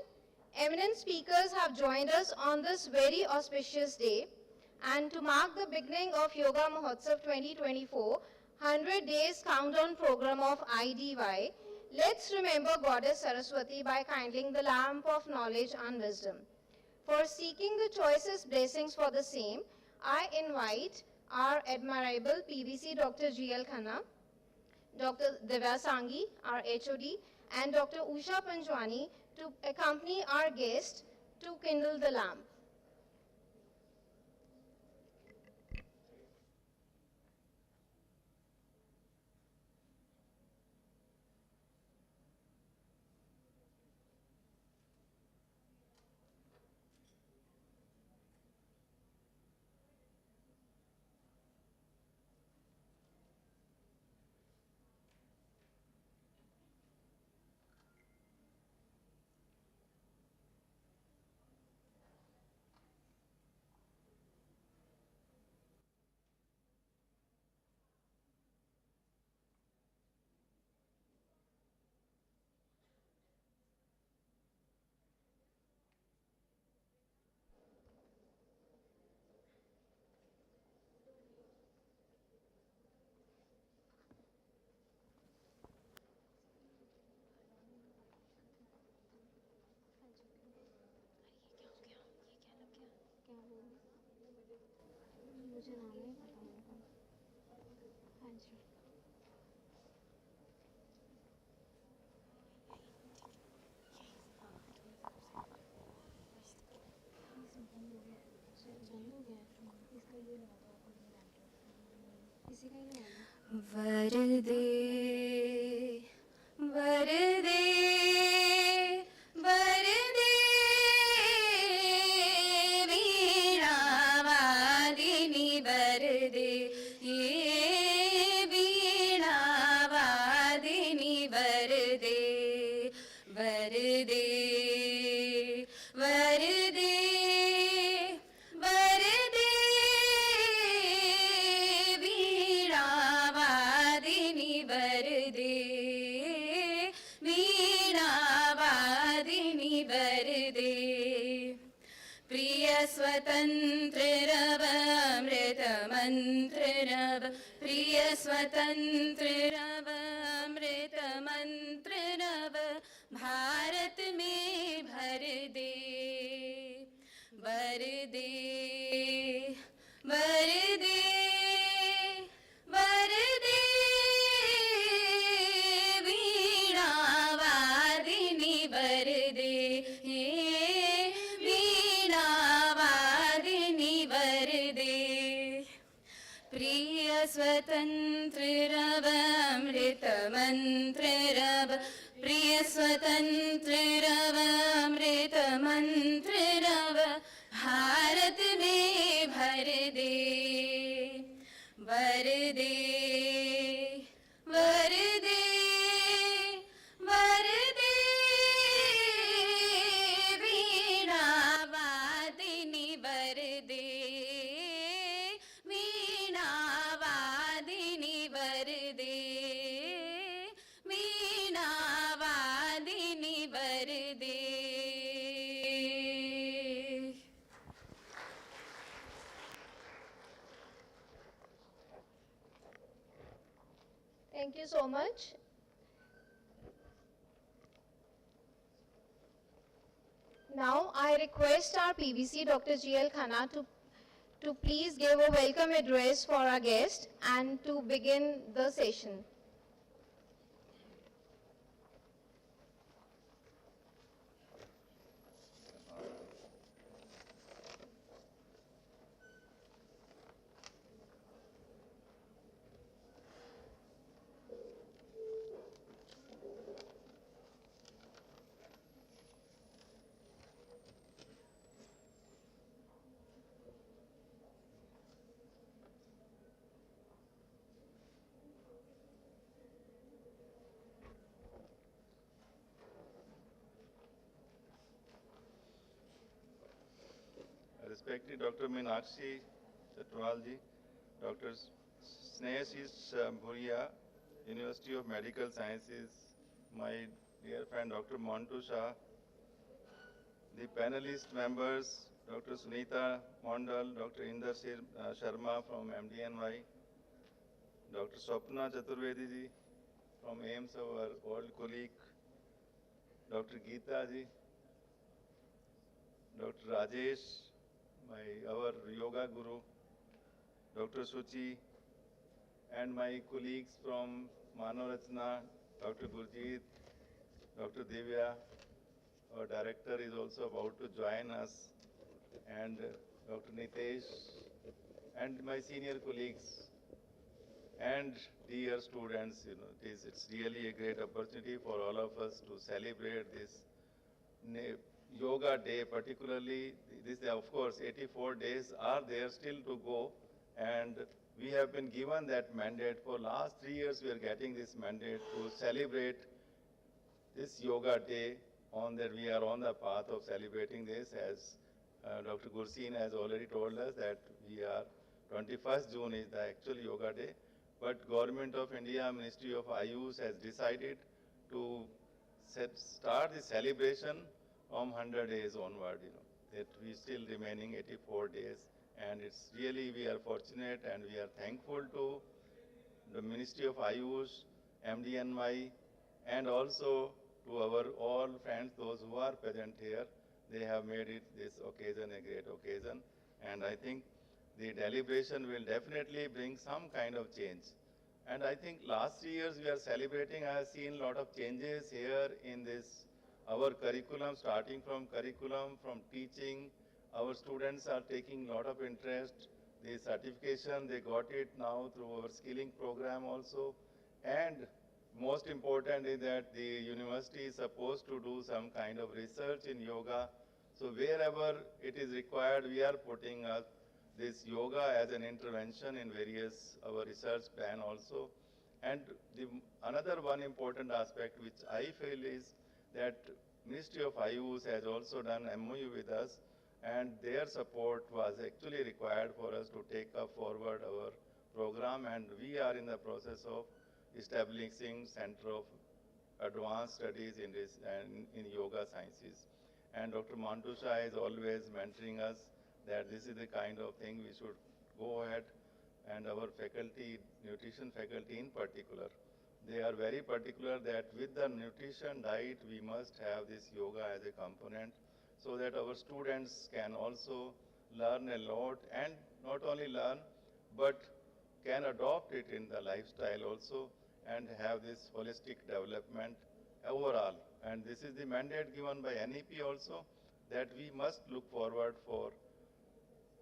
eminent speakers have joined us on this very auspicious day, and to mark the beginning of Yoga Mahotsav 2024, 100 Days Countdown Program of IDY, let's remember Goddess Saraswati by kindling the lamp of knowledge and wisdom. For seeking the choicest blessings for the same, I invite our admirable PBC Dr. G.L. Khanna, Dr. Divya Sanghi, our HOD, and Dr. Usha Panjwani to accompany our guest to kindle the lamp. मुझे नाम नहीं पता उनका. हाँ जी. वरदे वरदे वरदे वीणावादिनी वरदे ये वीणावादिनी वरदे वरदे वरदे वरदे वीणावादिनी वरदे वीणावादिनी वरदे प्रिय स्वतंत्र रव अमृत मंत्र रव प्रिय स्वतंत्र रव अमृत मंत्र रव भारत में भर दे वर दे वर दे वर दे वीणावादिनी वर दे हे वीणावादिनी वर दे प्रिय स्वतंत्र रव अमृत मंत्र रव प्रिय स्वतंत्र रव अमृत मंत्र Thank you so much. Now I request our PVC Dr. GL Khanna to please give a welcome address for our guest and to begin the session. Respected Dr. Meenakshi Chatwalji, Dr. Snehashish Bhuria, University of Medical Sciences, my dear friend Dr. Montu Shah, the panelist members, Dr. Sunita Mondal, Dr. Inder Sharma from MDNY, Dr. Swapna Chaturvedi ji from AIMS, our old colleague, Dr. Geeta ji, Dr. Rajesh, our yoga guru, Dr. Suchi, and my colleagues from Manorachna, Dr. Gurjeet, Dr. Divya, our director is also about to join us, and Dr. Nitesh, and my senior colleagues, and dear students, it's really a great opportunity for all of us to celebrate this Yoga Day, particularly. This, of course, 84 days are there still to go, and we have been given that mandate. For last 3 years, we are getting this mandate to celebrate this Yoga Day. On that, we are on the path of celebrating this, as Dr. Gurseen has already told us that we are 21st June is the actual Yoga Day, but Government of India, Ministry of Ayush has decided to start the celebration from 100 days onward, that we still remaining 84 days. And it's really, we are fortunate and we are thankful to the Ministry of Ayush, MDNY, and also to our all friends, those who are present here. They have made it this occasion a great occasion. And I think the deliberation will definitely bring some kind of change. And I think last 3 years we are celebrating, I have seen a lot of changes here in this, our curriculum, starting from curriculum, from teaching. Our students are taking a lot of interest. The certification, they got it now through our skilling program also. And most important is that the university is supposed to do some kind of research in yoga. So wherever it is required, we are putting up this yoga as an intervention in various, our research plan also. And another one important aspect which I feel is that Ministry of Ayush has also done MOU with us, and their support was actually required for us to take up forward our program, and we are in the process of establishing Center of Advanced Studies in this and in yoga sciences. And Dr. Mantusha is always mentoring us that this is the kind of thing we should go ahead, and our faculty, nutrition faculty in particular, they are very particular that with the nutrition diet, we must have this yoga as a component so that our students can also learn a lot, and not only learn, but can adopt it in the lifestyle also and have this holistic development overall. And this is the mandate given by NEP also, that we must look forward for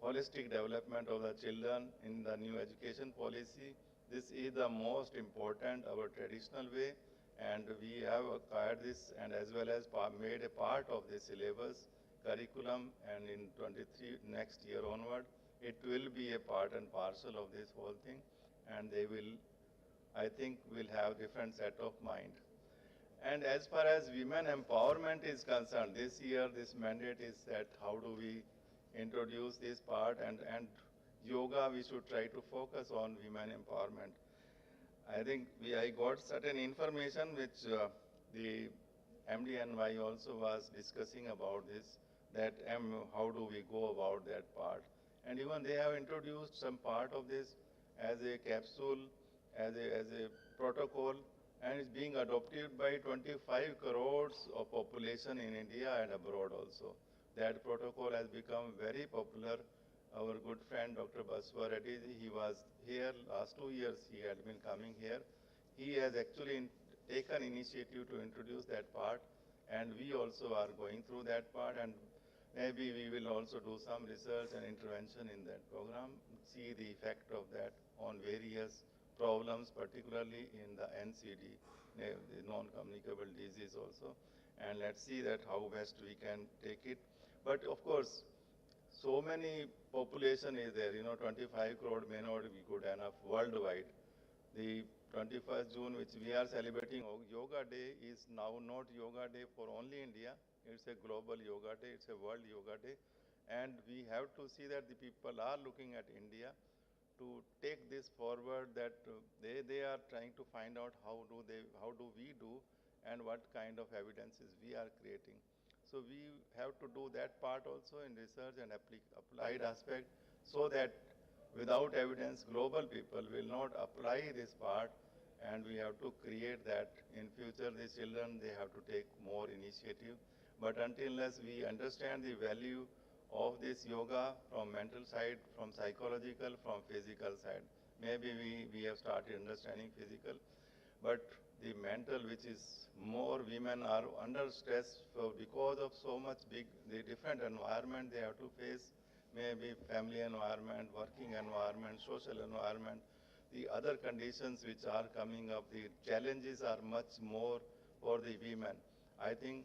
holistic development of the children in the new education policy. This is the most important, our traditional way, and we have acquired this and as well as made a part of the syllabus curriculum, and in 23 next year onward, it will be a part and parcel of this whole thing, and they will, I think, will have different set of mind. And as far as women empowerment is concerned, this year this mandate is that how do we introduce this part, and yoga we should try to focus on women empowerment. I think I got certain information which the MDNY also was discussing about this, that how do we go about that part. And even they have introduced some part of this as a capsule as a protocol, and is being adopted by 25 crores of population in India and abroad also. That protocol has become very popular. Our good friend Dr. Baswa Reddy, he was here last 2 years, he had been coming here. He has actually taken initiative to introduce that part, and we also are going through that part, and maybe we will also do some research and intervention in that program, see the effect of that on various problems, particularly in the NCD, the non-communicable disease also. And let's see that how best we can take it. But of course, so many population is there, 25 crore may not be good enough worldwide. The 21st June, which we are celebrating Yoga Day, is now not Yoga Day for only India. It's a global Yoga Day, it's a world Yoga Day. And we have to see that the people are looking at India to take this forward, that they are trying to find out how do we do and what kind of evidences we are creating. So we have to do that part also in research and applied aspect, so that without evidence, global people will not apply this part, and we have to create that. In future, these children, they have to take more initiative. But unless we understand the value of this yoga from mental side, from psychological, from physical side, maybe we have started understanding physical, but the mental, which is more, women are under stress because of so much the different environment they have to face, maybe family environment, working environment, social environment, the other conditions which are coming up, the challenges are much more for the women. I think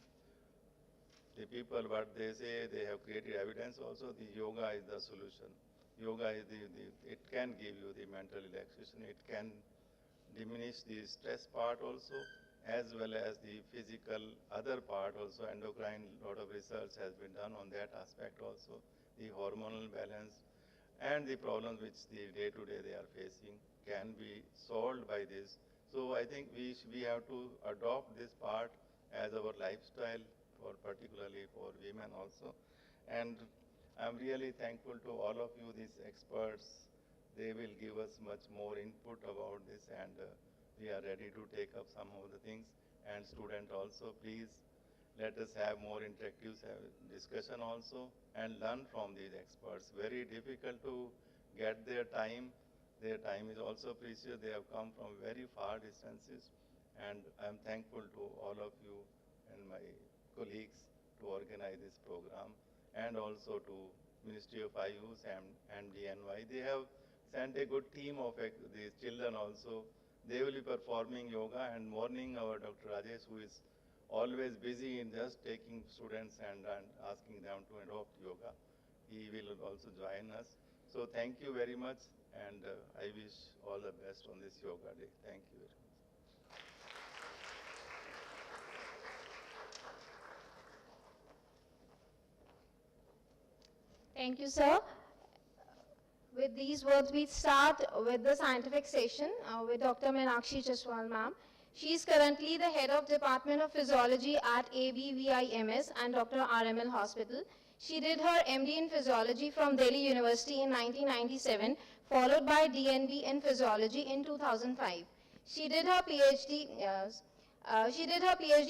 the people, what they say, they have created evidence also, the yoga is the solution. Yoga is it can give you the mental relaxation, it can diminish the stress part also, as well as the physical other part also. Endocrine, lot of research has been done on that aspect also, the hormonal balance, and the problems which the day-to-day they are facing can be solved by this. So I think we have to adopt this part as our lifestyle, particularly for women also. And I'm really thankful to all of you, these experts. They will give us much more input about this, and we are ready to take up some of the things. And student also, please let us have more interactive discussion also, and learn from these experts. Very difficult to get their time. Their time is also precious. They have come from very far distances, and I'm thankful to all of you and my colleagues to organize this program, and also to Ministry of Ayush and DNY. They have sent a good team of these children also. They will be performing yoga, and morning our Dr. Rajesh, who is always busy in just taking students and asking them to adopt yoga, he will also join us. So thank you very much, and I wish all the best on this Yoga Day. Thank you very much. Thank you, sir. With these words, we start with the scientific session with Dr. Meenakshi Jaswal, ma'am. She is currently the head of Department of Physiology at ABVIMS and Dr. RML Hospital. She did her MD in Physiology from Delhi University in 1997, followed by DNB in Physiology in 2005. She did her PhD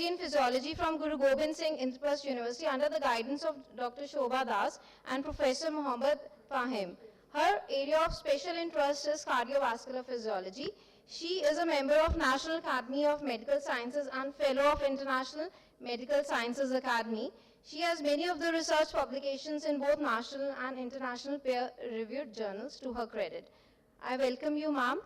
in Physiology from Guru Gobind Singh Indraprasth University under the guidance of Dr. Shobha Das and Professor Muhammad Fahim. Her area of special interest is cardiovascular physiology. She is a member of National Academy of Medical Sciences and Fellow of International Medical Sciences Academy. She has many of the research publications in both national and international peer-reviewed journals to her credit. I welcome you, ma'am.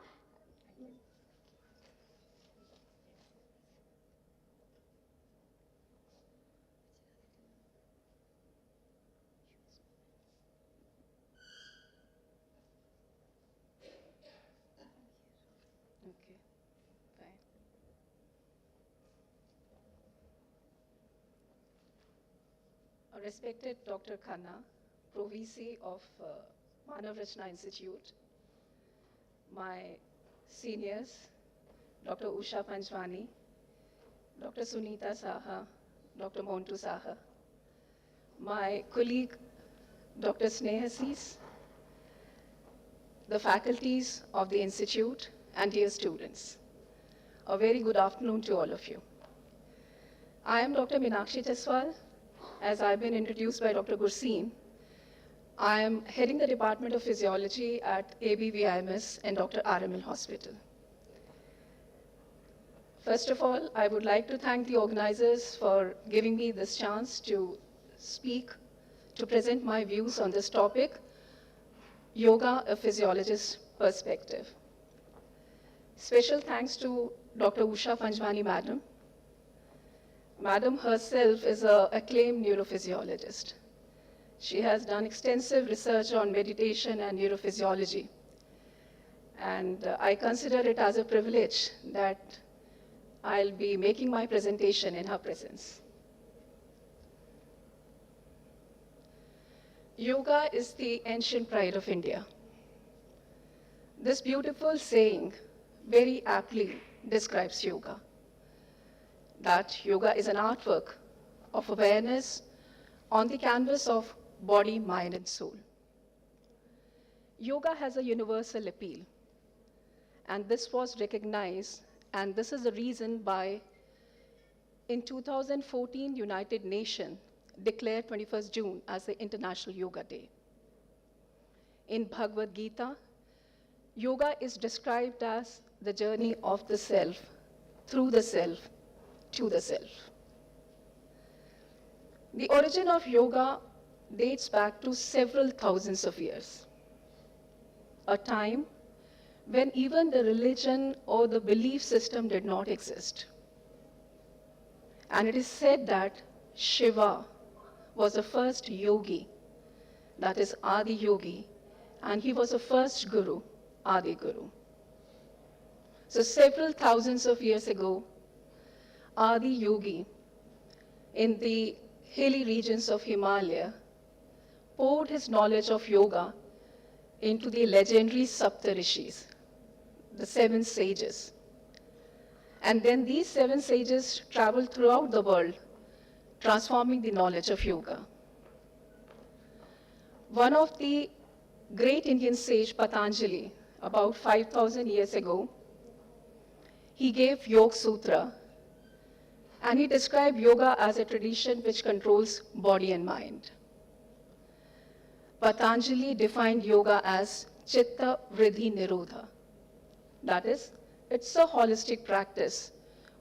Okay, fine. Respected Dr. Khanna, Pro VC of Manav Rachna Institute, my seniors, Dr. Usha Panchwani, Dr. Sunita Saha, Dr. Montu Saha, my colleague, Dr. Snehasis, the faculties of the institute, and dear students. A very good afternoon to all of you. I am Dr. Meenakshi Jaswal. As I've been introduced by Dr. Gurseen, I am heading the Department of Physiology at ABVIMS and Dr. RML Hospital. First of all, I would like to thank the organizers for giving me this chance to speak, to present my views on this topic, Yoga, a Physiologist's Perspective. Special thanks to Dr. Usha Panjwani Madam. Madam herself is an acclaimed neurophysiologist. She has done extensive research on meditation and neurophysiology. And I consider it as a privilege that I'll be making my presentation in her presence. Yoga is the ancient pride of India. This beautiful saying very aptly describes yoga, that yoga is an artwork of awareness on the canvas of body, mind, and soul. Yoga has a universal appeal, and this was recognized, and this is the reason why in 2014, United Nations declared 21st June as the International Yoga Day. In Bhagavad Gita, yoga is described as the journey of the self, through the self, to the self. The origin of yoga dates back to several thousands of years, a time when even the religion or the belief system did not exist. And it is said that Shiva was the first yogi, that is Adi Yogi, and he was the first guru, Adi Guru. So several thousands of years ago, Adi Yogi in the hilly regions of Himalaya poured his knowledge of yoga into the legendary Saptarishis, the 7 sages. And then these 7 sages traveled throughout the world, transforming the knowledge of yoga. One of the great Indian sage, Patanjali, about 5,000 years ago, he gave Yoga Sutra, and he described yoga as a tradition which controls body and mind. Patanjali defined yoga as Chitta Vriddhi Nirodha. That is, it's a holistic practice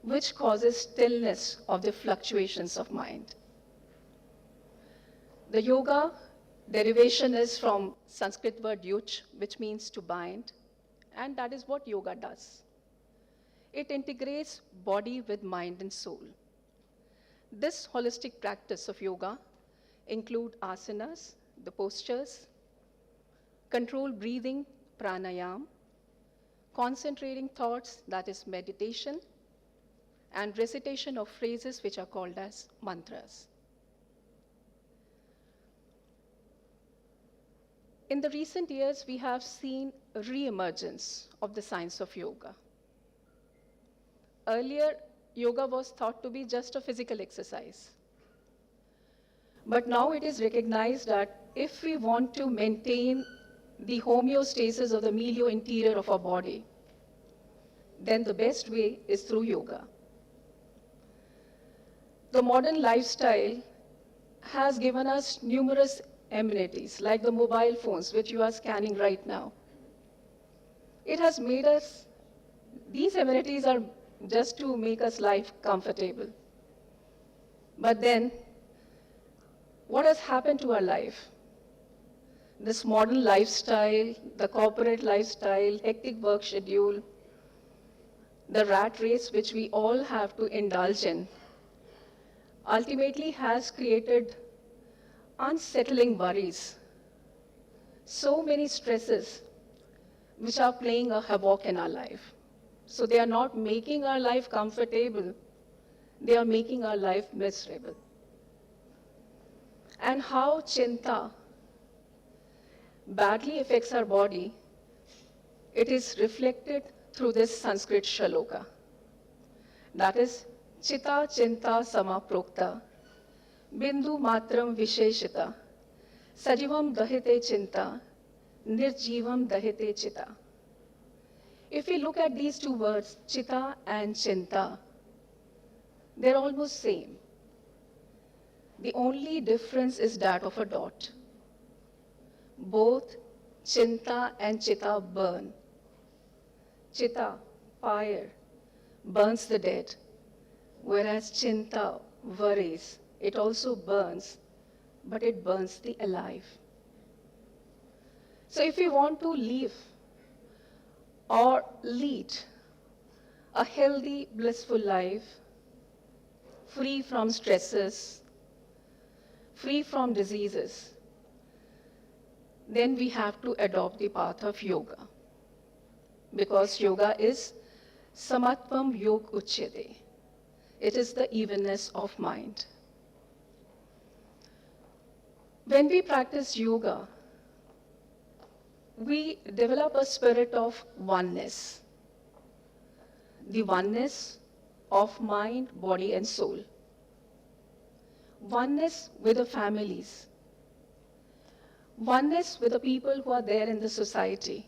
which causes stillness of the fluctuations of mind. The yoga derivation is from Sanskrit word yuj, which means to bind, and that is what yoga does. It integrates body with mind and soul. This holistic practice of yoga includes asanas, the postures, controlled breathing, pranayam, concentrating thoughts, that is meditation, and recitation of phrases which are called as mantras. In the recent years, we have seen a re-emergence of the science of yoga. Earlier, yoga was thought to be just a physical exercise. But now it is recognized that if we want to maintain the homeostasis of the milio-interior of our body, then the best way is through yoga. The modern lifestyle has given us numerous amenities, like the mobile phones, which you are scanning right now. It has made us, these amenities are just to make us life comfortable. But then, what has happened to our life? This modern lifestyle, the corporate lifestyle, hectic work schedule, the rat race which we all have to indulge in, ultimately has created unsettling worries, so many stresses which are playing a havoc in our life. So they are not making our life comfortable, they are making our life miserable. And how chinta badly affects our body, it is reflected through this Sanskrit shloka. That is, Chita Chinta Samaprokta, Bindu Matram Visheshita, Sajivam Dahite Chinta, Nirjivam Dahite Chita. If we look at these two words, Chitta and Chinta, they're almost same. The only difference is that of a dot. Both Chinta and Chitta burn. Chitta, fire, burns the dead, whereas Chinta, worries, it also burns, but it burns the alive. So if we want to live or lead a healthy, blissful life, free from stresses, free from diseases, then we have to adopt the path of yoga. Because yoga is samatvam yog uchyate. It is the evenness of mind. When we practice yoga, we develop a spirit of oneness. The oneness of mind, body, and soul. Oneness with the families. Oneness with the people who are there in the society.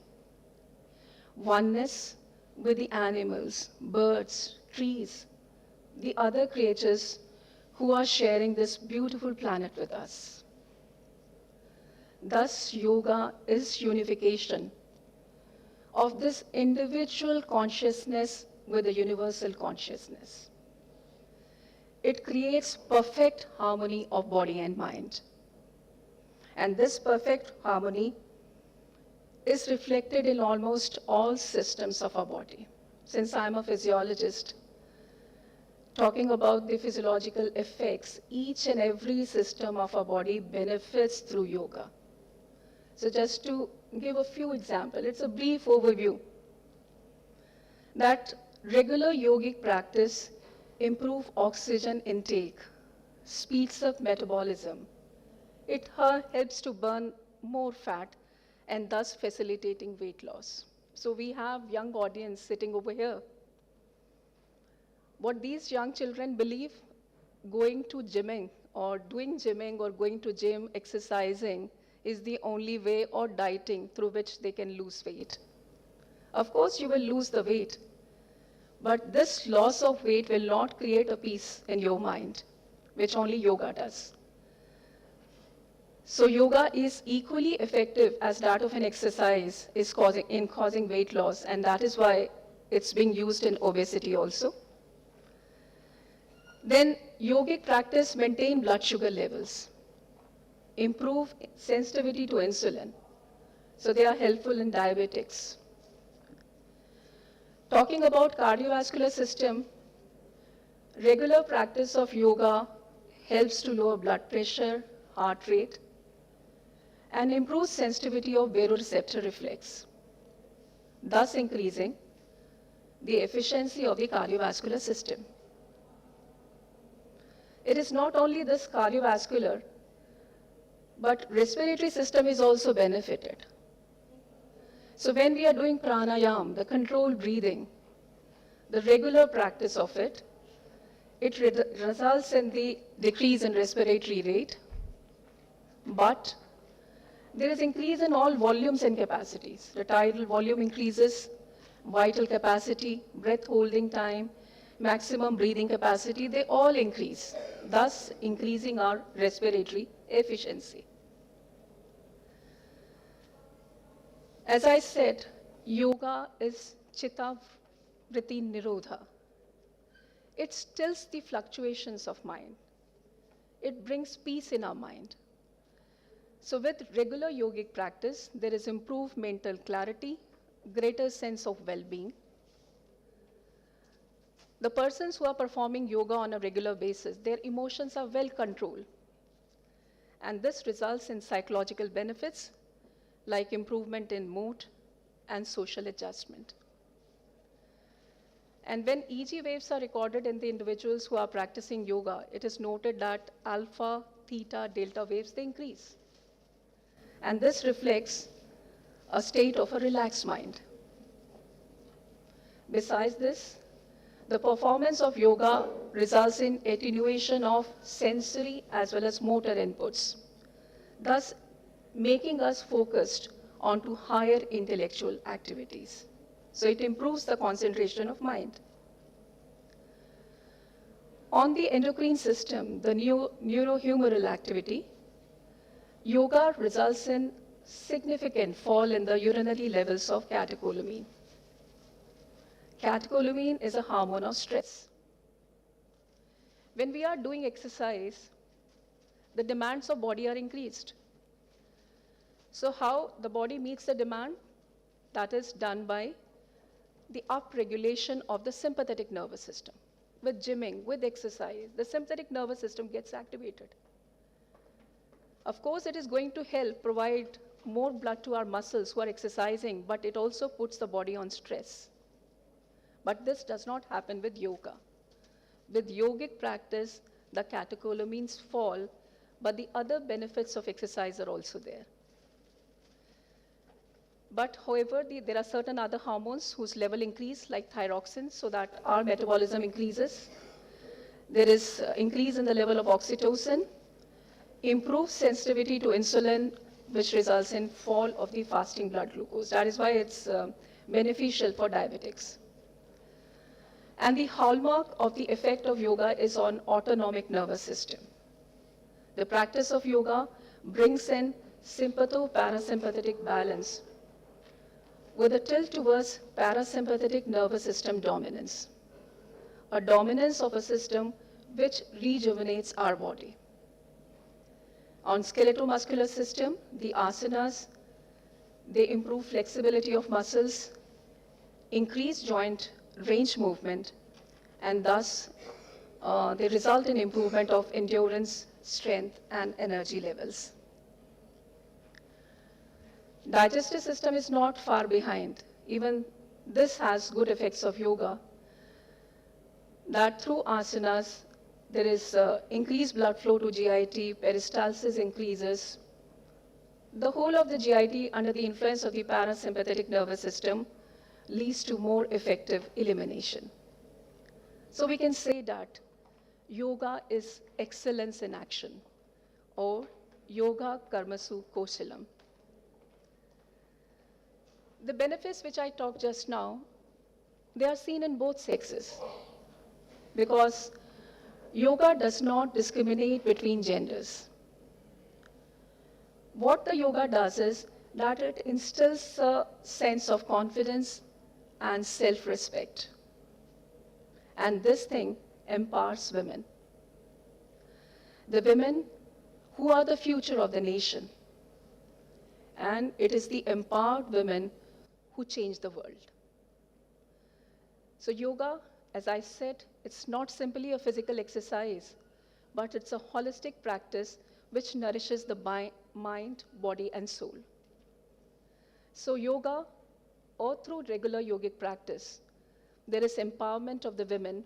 Oneness with the animals, birds, trees, the other creatures who are sharing this beautiful planet with us. Thus, yoga is unification of this individual consciousness with the universal consciousness. It creates perfect harmony of body and mind. And this perfect harmony is reflected in almost all systems of our body. Since I'm a physiologist, talking about the physiological effects, each and every system of our body benefits through yoga. So just to give a few examples, it's a brief overview that regular yogic practice improves oxygen intake, speeds up metabolism. It helps to burn more fat and thus facilitating weight loss. So we have young audience sitting over here. What these young children believe, going to gymming or doing gymming or going to gym, exercising is the only way, or dieting through which they can lose weight. Of course, you will lose the weight, but this loss of weight will not create a peace in your mind, which only yoga does. So yoga is equally effective as that of an exercise in causing weight loss, and that is why it's being used in obesity also. Then yogic practice maintain blood sugar levels, improve sensitivity to insulin. So they are helpful in diabetics. Talking about cardiovascular system, regular practice of yoga helps to lower blood pressure, heart rate, and improves sensitivity of baroreceptor reflex, thus increasing the efficiency of the cardiovascular system. It is not only this cardiovascular, but respiratory system is also benefited. So when we are doing pranayam, the controlled breathing, the regular practice of it, it results in the decrease in respiratory rate, but there is increase in all volumes and capacities. The tidal volume increases, vital capacity, breath holding time, maximum breathing capacity, they all increase, thus increasing our respiratory efficiency. As I said, yoga is chitta vritti nirodha. It stills the fluctuations of mind. It brings peace in our mind. So with regular yogic practice, there is improved mental clarity, greater sense of well-being. The persons who are performing yoga on a regular basis, their emotions are well controlled. And this results in psychological benefits like improvement in mood and social adjustment. And when EG waves are recorded in the individuals who are practicing yoga, it is noted that alpha, theta, delta waves, they increase. And this reflects a state of a relaxed mind. Besides this, the performance of yoga results in attenuation of sensory as well as motor inputs, thus making us focused onto higher intellectual activities. So it improves the concentration of mind. On the endocrine system, the neurohumoral activity, yoga results in significant fall in the urinary levels of catecholamine. Catecholamine is a hormone of stress. When we are doing exercise, the demands of body are increased. So how the body meets the demand? That is done by the upregulation of the sympathetic nervous system. With gymming, with exercise, the sympathetic nervous system gets activated. Of course, it is going to help provide more blood to our muscles who are exercising, but it also puts the body on stress. But this does not happen with yoga. With yogic practice, the catecholamines fall, but the other benefits of exercise are also there. But however, there are certain other hormones whose level increase, like thyroxine, so that our metabolism increases. There is increase in the level of oxytocin, improved sensitivity to insulin, which results in fall of the fasting blood glucose. That is why it's beneficial for diabetics. And the hallmark of the effect of yoga is on autonomic nervous system. The practice of yoga brings in sympatho-parasympathetic balance with a tilt towards parasympathetic nervous system dominance, a dominance of a system which rejuvenates our body. On skeletal-muscular system, the asanas, they improve flexibility of muscles, increase joint range movement, and thus they result in improvement of endurance, strength, and energy levels. Digestive system is not far behind. Even this has good effects of yoga, that through asanas, there is increased blood flow to GIT, peristalsis increases. The whole of the GIT under the influence of the parasympathetic nervous system leads to more effective elimination. So we can say that yoga is excellence in action, or yoga karmasu koshalam. The benefits which I talked just now, they are seen in both sexes, because yoga does not discriminate between genders. What the yoga does is that it instills a sense of confidence and self-respect. And this thing empowers women. The women who are the future of the nation. And it is the empowered women who change the world. So yoga, as I said, it's not simply a physical exercise, but it's a holistic practice which nourishes the mind, body, and soul. So yoga, or through regular yogic practice, there is empowerment of the women,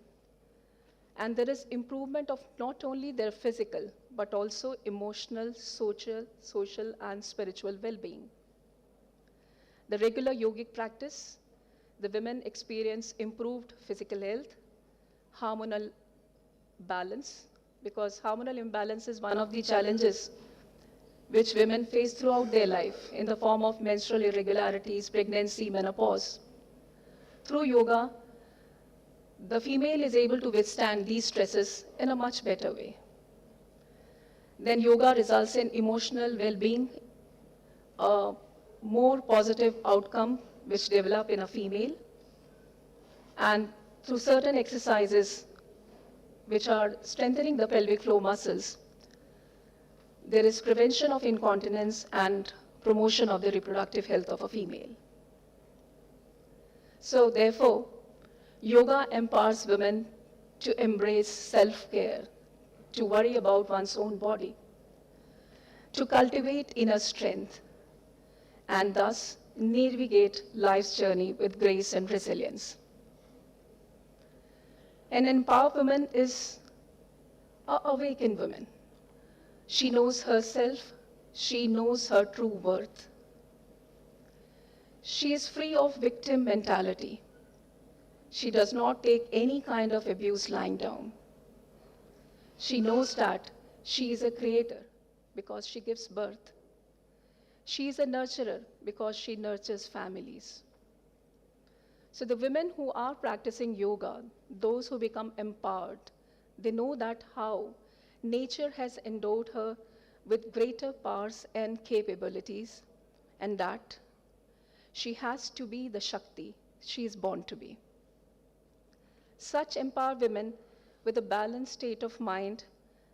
and there is improvement of not only their physical, but also emotional, social, and spiritual well-being. The regular yogic practice, the women experience improved physical health, hormonal balance, because hormonal imbalance is one of the challenges which women face throughout their life in the form of menstrual irregularities, pregnancy, menopause. Through yoga, the female is able to withstand these stresses in a much better way. Then yoga results in emotional well-being, a more positive outcome which develop in a female. And through certain exercises which are strengthening the pelvic floor muscles, there is prevention of incontinence and promotion of the reproductive health of a female. So therefore, yoga empowers women to embrace self-care, to worry about one's own body, to cultivate inner strength, and thus navigate life's journey with grace and resilience. An empowered woman is an awakened woman. She knows herself, she knows her true worth. She is free of victim mentality. She does not take any kind of abuse lying down. She knows that she is a creator because she gives birth. She is a nurturer because she nurtures families. So the women who are practicing yoga, those who become empowered, they know that how nature has endowed her with greater powers and capabilities, and that she has to be the Shakti she is born to be. Such empowered women with a balanced state of mind,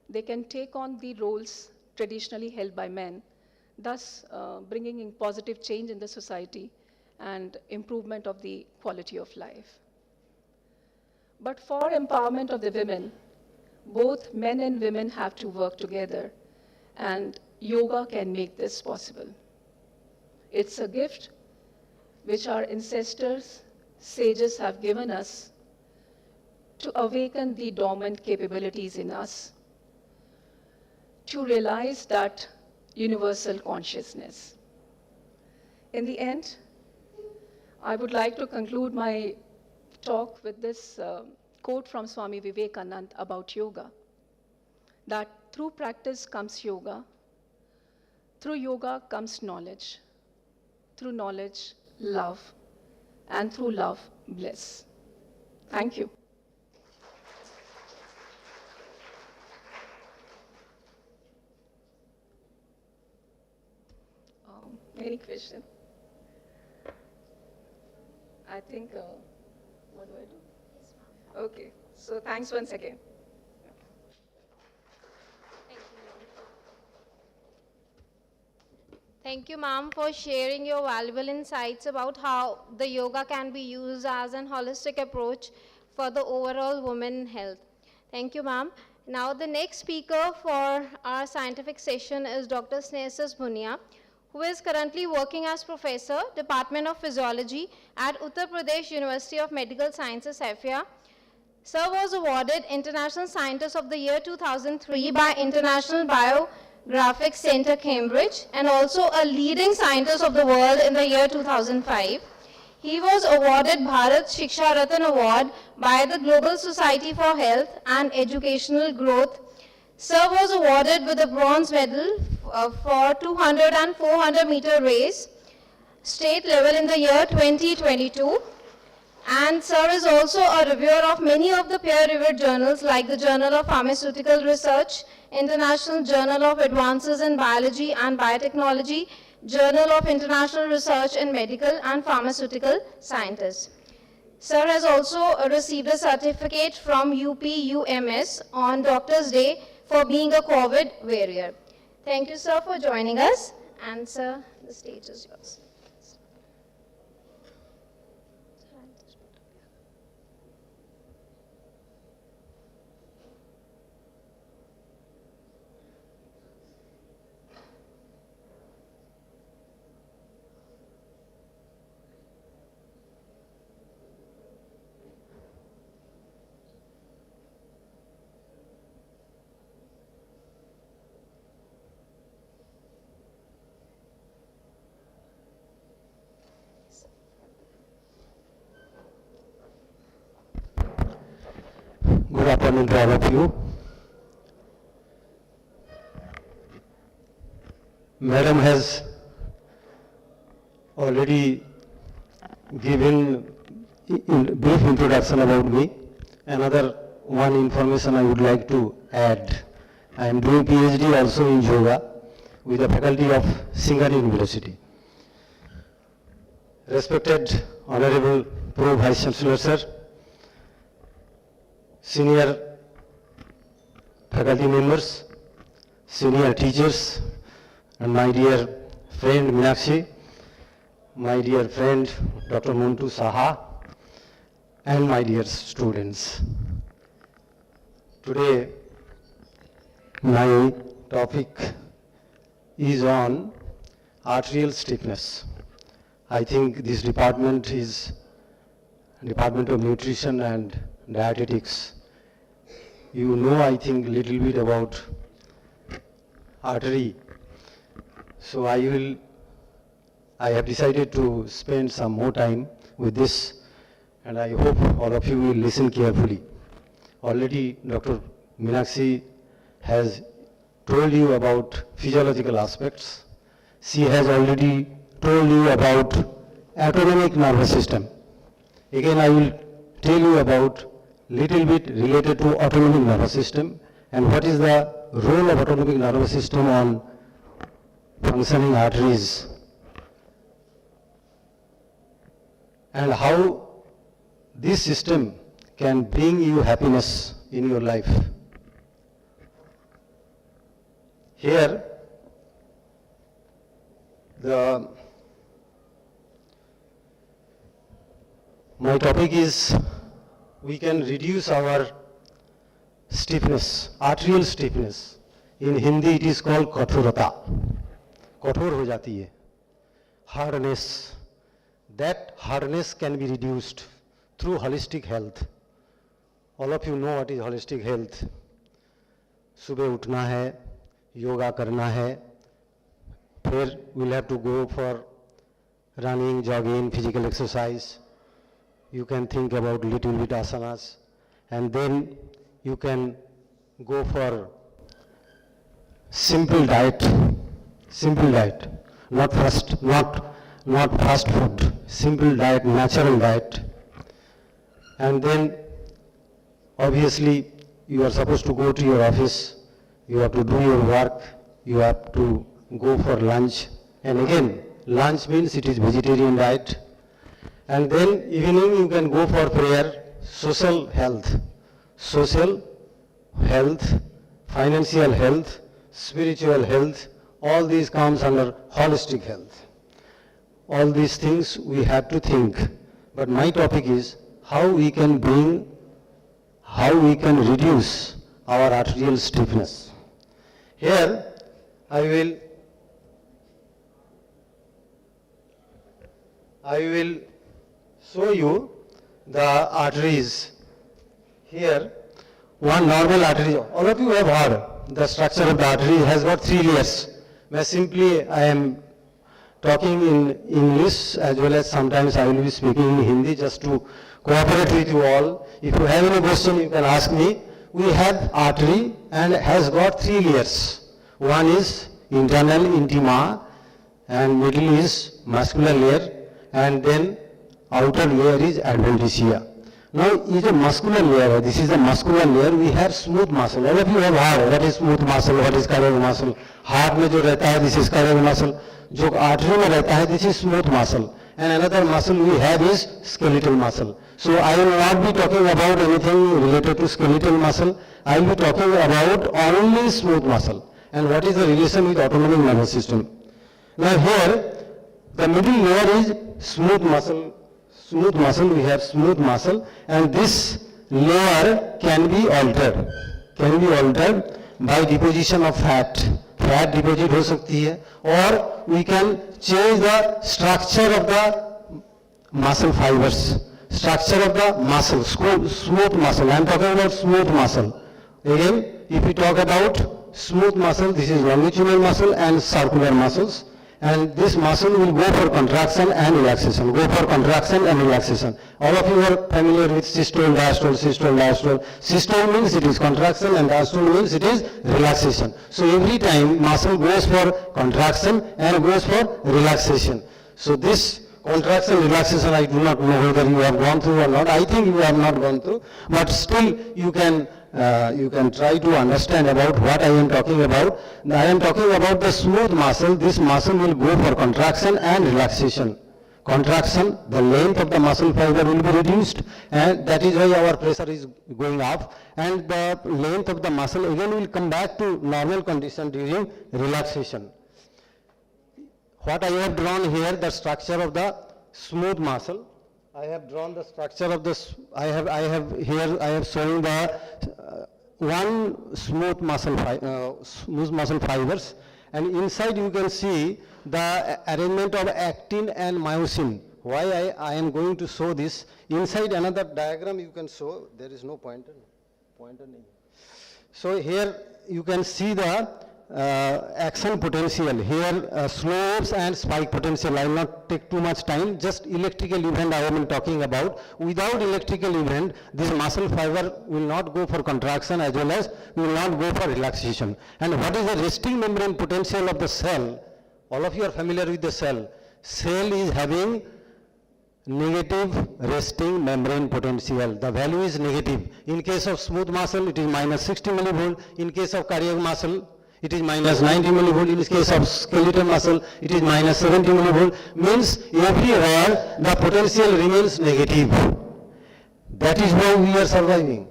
they can take on the roles traditionally held by men, thus bringing in positive change in the society and improvement of the quality of life. But for empowerment of the women, both men and women have to work together, and yoga can make this possible. It's a gift which our ancestors, sages have given us to awaken the dormant capabilities in us, to realize that universal consciousness. In the end, I would like to conclude my talk with this quote from Swami Vivekananda about yoga, that through practice comes yoga, through yoga comes knowledge, through knowledge, love, and through love, bliss. Thank you. Any question? I think, what do I do? Okay, so thanks once again. Thank you, ma'am, for sharing your valuable insights about how the yoga can be used as an holistic approach for the overall women health. Thank you, ma'am. Now, the next speaker for our scientific session is Dr. Snehasis Bhunia, who is currently working as Professor, Department of Physiology at Uttar Pradesh University of Medical Sciences, Safia. Sir was awarded International Scientist of the Year 2003 by International Biographic Center, Cambridge, and also a leading scientist of the world in the year 2005. He was awarded Bharat Shiksha Ratan Award by the Global Society for Health and Educational Growth. Sir was awarded with a bronze medal for 200 and 400 meter race, state level in the year 2022. And Sir is also a reviewer of many of the peer-reviewed journals like the Journal of Pharmaceutical Research, International Journal of Advances in Biology and Biotechnology, Journal of International Research in Medical and Pharmaceutical Scientists. Sir has also received a certificate from UPUMS on Doctor's Day for being a COVID warrior. Thank you, sir, for joining us. And sir, the stage is yours. Good afternoon to all of you. Madam has already given brief introduction about me. Another one information I would like to add. I am doing PhD also in yoga with the faculty of Singhani University. Respected Honorable Pro Vice Chancellor Sir, senior faculty members, senior teachers, and my dear friend Meenakshi, my dear friend Dr. Muntu Saha, and my dear students. Today, my topic is on arterial stiffness. I think this department is Department of Nutrition and Dietetics. You know, I think, little bit about artery. So I have decided to spend some more time with this, and I hope all of you will listen carefully. Already Dr. Meenakshi has told you about physiological aspects. She has already told you about autonomic nervous system. Again, I will tell you about little bit related to autonomic nervous system and what is the role of autonomic nervous system on functioning arteries and how this system can bring you happiness in your life. Here, my topic is we can reduce our stiffness, arterial stiffness. In Hindi it is called kathurata. कठोर हो जाती है. Hardness. That hardness can be reduced through holistic health. All of you know what is holistic health. सुबह उठना है, योगा करना है, फिर we'll have to go for running, jogging, physical exercise. You can think about little bit asanas, and then you can go for simple diet, not fast food, simple diet, natural diet. And then obviously you are supposed to go to your office, you have to do your work, you have to go for lunch, and again lunch means it is vegetarian diet. And then evening you can go for prayer, social health, financial health, spiritual health, all these comes under holistic health. All these things we have to think. But my topic is how we can reduce our arterial stiffness. Here I will show you the arteries. Here, one normal artery, all of you have heard the structure of the artery has got 3 layers. I am talking in English as well as sometimes I will be speaking in Hindi just to cooperate with you all. If you have any question, you can ask me. We have artery and has got 3 layers. One is internal intima, and middle is muscular layer, and then outer layer is adventitia. Now, this muscular layer, this is the muscular layer. We have smooth muscle. All of you have heard what is smooth muscle, what is cardiac muscle. Heart में जो रहता है, this is cardiac muscle. जो artery में रहता है, this is smooth muscle. And another muscle we have is skeletal muscle. So I will not be talking about anything related to skeletal muscle. I will be talking about only smooth muscle. And what is the relation with autonomic nervous system? Now here, the middle layer is smooth muscle. We have smooth muscle, and this layer can be altered by deposition of fat. Fat deposit हो सकती है, or we can change the structure of the muscle fibers, structure of the muscle, smooth muscle. I am talking about smooth muscle. Again, if we talk about smooth muscle, this is longitudinal muscle and circular muscles. And this muscle will go for contraction and relaxation, All of you are familiar with systole, diastole. Systole means it is contraction and diastole means it is relaxation. So every time muscle goes for contraction and goes for relaxation. So this contraction, relaxation, I do not know whether you have gone through or not. I think you have not gone through, but still you can try to understand about what I am talking about. I am talking about the smooth muscle. This muscle will go for contraction and relaxation. Contraction, the length of the muscle fiber will be reduced, and that is why our pressure is going up, and the length of the muscle again will come back to normal condition during relaxation. What I have drawn here, the structure of the smooth muscle. I have drawn the structure of this. I have shown the one smooth muscle fibers, and inside you can see the arrangement of actin and myosin. Why I am going to show this? Inside another diagram you can show. There is no pointer. So here you can see the action potential. Here slopes and spike potential. I will not take too much time. Just electrical event I am talking about. Without electrical event, this muscle fiber will not go for contraction as well as will not go for relaxation. And what is the resting membrane potential of the cell? All of you are familiar with the cell. Cell is having negative resting membrane potential. The value is negative. In case of smooth muscle, it is minus 60 millivolt. In case of cardiac muscle, it is minus 90 millivolt. In case of skeletal muscle, it is minus 70 millivolt. Means everywhere the potential remains negative. That is why we are surviving.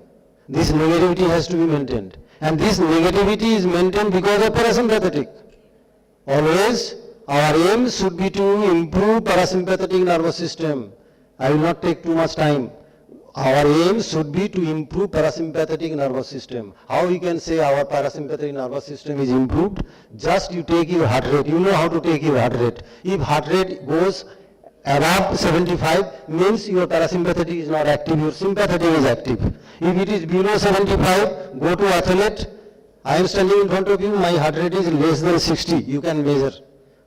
This negativity has to be maintained. And this negativity is maintained because of parasympathetic. Always our aim should be to improve parasympathetic nervous system. I will not take too much time. Our aim should be to improve parasympathetic nervous system. How we can say our parasympathetic nervous system is improved? Just you take your heart rate. You know how to take your heart rate. If heart rate goes above 75, means your parasympathetic is not active, your sympathetic is active. If it is below 75, go to athlete. I am standing in front of you, my heart rate is less than 60. You can measure.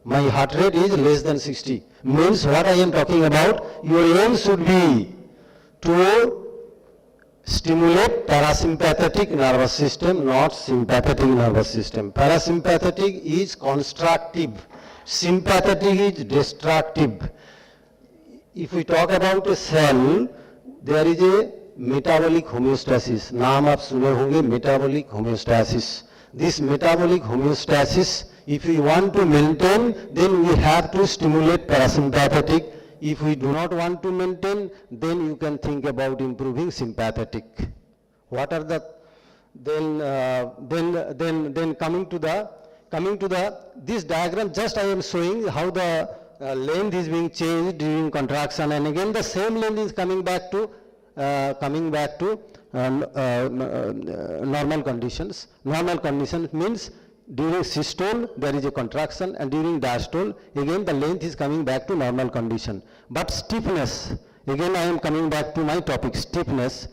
My heart rate is less than 60. Means what I am talking about, your aim should be to stimulate parasympathetic nervous system, not sympathetic nervous system. Parasympathetic is constructive. Sympathetic is destructive. If we talk about a cell, there is a metabolic homeostasis. नाम आप सुने होंगे metabolic homeostasis. This metabolic homeostasis, if we want to maintain, then we have to stimulate parasympathetic. If we do not want to maintain, then you can think about improving sympathetic. What are the then coming to the this diagram, just I am showing how the length is being changed during contraction, and again the same length is coming back to normal conditions. Normal conditions means during systole there is a contraction, and during diastole again the length is coming back to normal condition. But stiffness, again I am coming back to my topic, stiffness.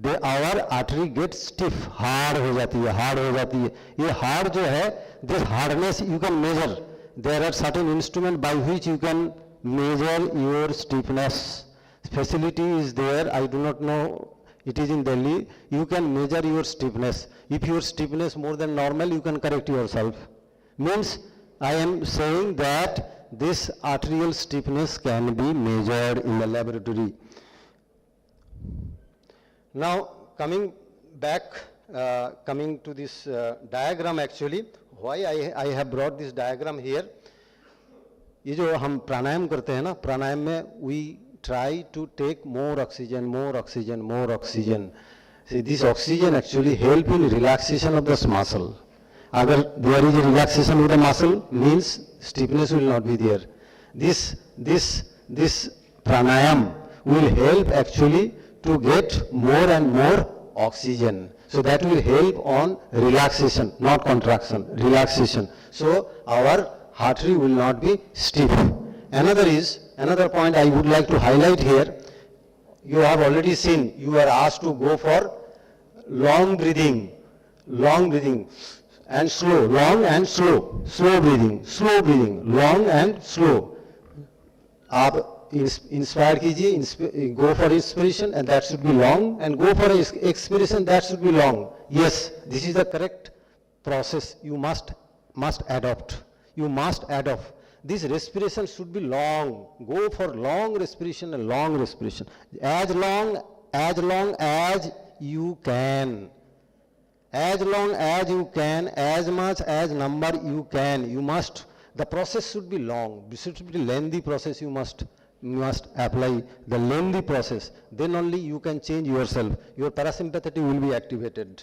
Our artery gets stiff, hard हो जाती है. ये hard जो है, this hardness you can measure. There are certain instruments by which you can measure your stiffness. Facility is there, I do not know, it is in Delhi. You can measure your stiffness. If your stiffness more than normal, you can correct yourself. Means I am saying that this arterial stiffness can be measured in the laboratory. Now coming back, coming to this diagram actually, why I have brought this diagram here. ये जो हम प्राणायाम करते हैं ना, प्राणायाम में we try to take more oxygen. See, this oxygen actually help in relaxation of this muscle. Agar there is a relaxation of the muscle, means stiffness will not be there. This pranayam will help actually to get more and more oxygen. So that will help on relaxation, not contraction, relaxation. So our artery will not be stiff. Another point I would like to highlight here. You have already seen, you are asked to go for long breathing and slow, long and slow breathing, long and slow. आप inspire कीजिए, go for inspiration and that should be long, and go for expiration, that should be long. Yes, this is the correct process you must adopt. You must adopt. This respiration should be long. Go for long respiration and long respiration. As long as you can. As long as you can, as much as number you can. You must, the process should be long. This should be lengthy process. You must apply the lengthy process. Then only you can change yourself. Your parasympathetic will be activated.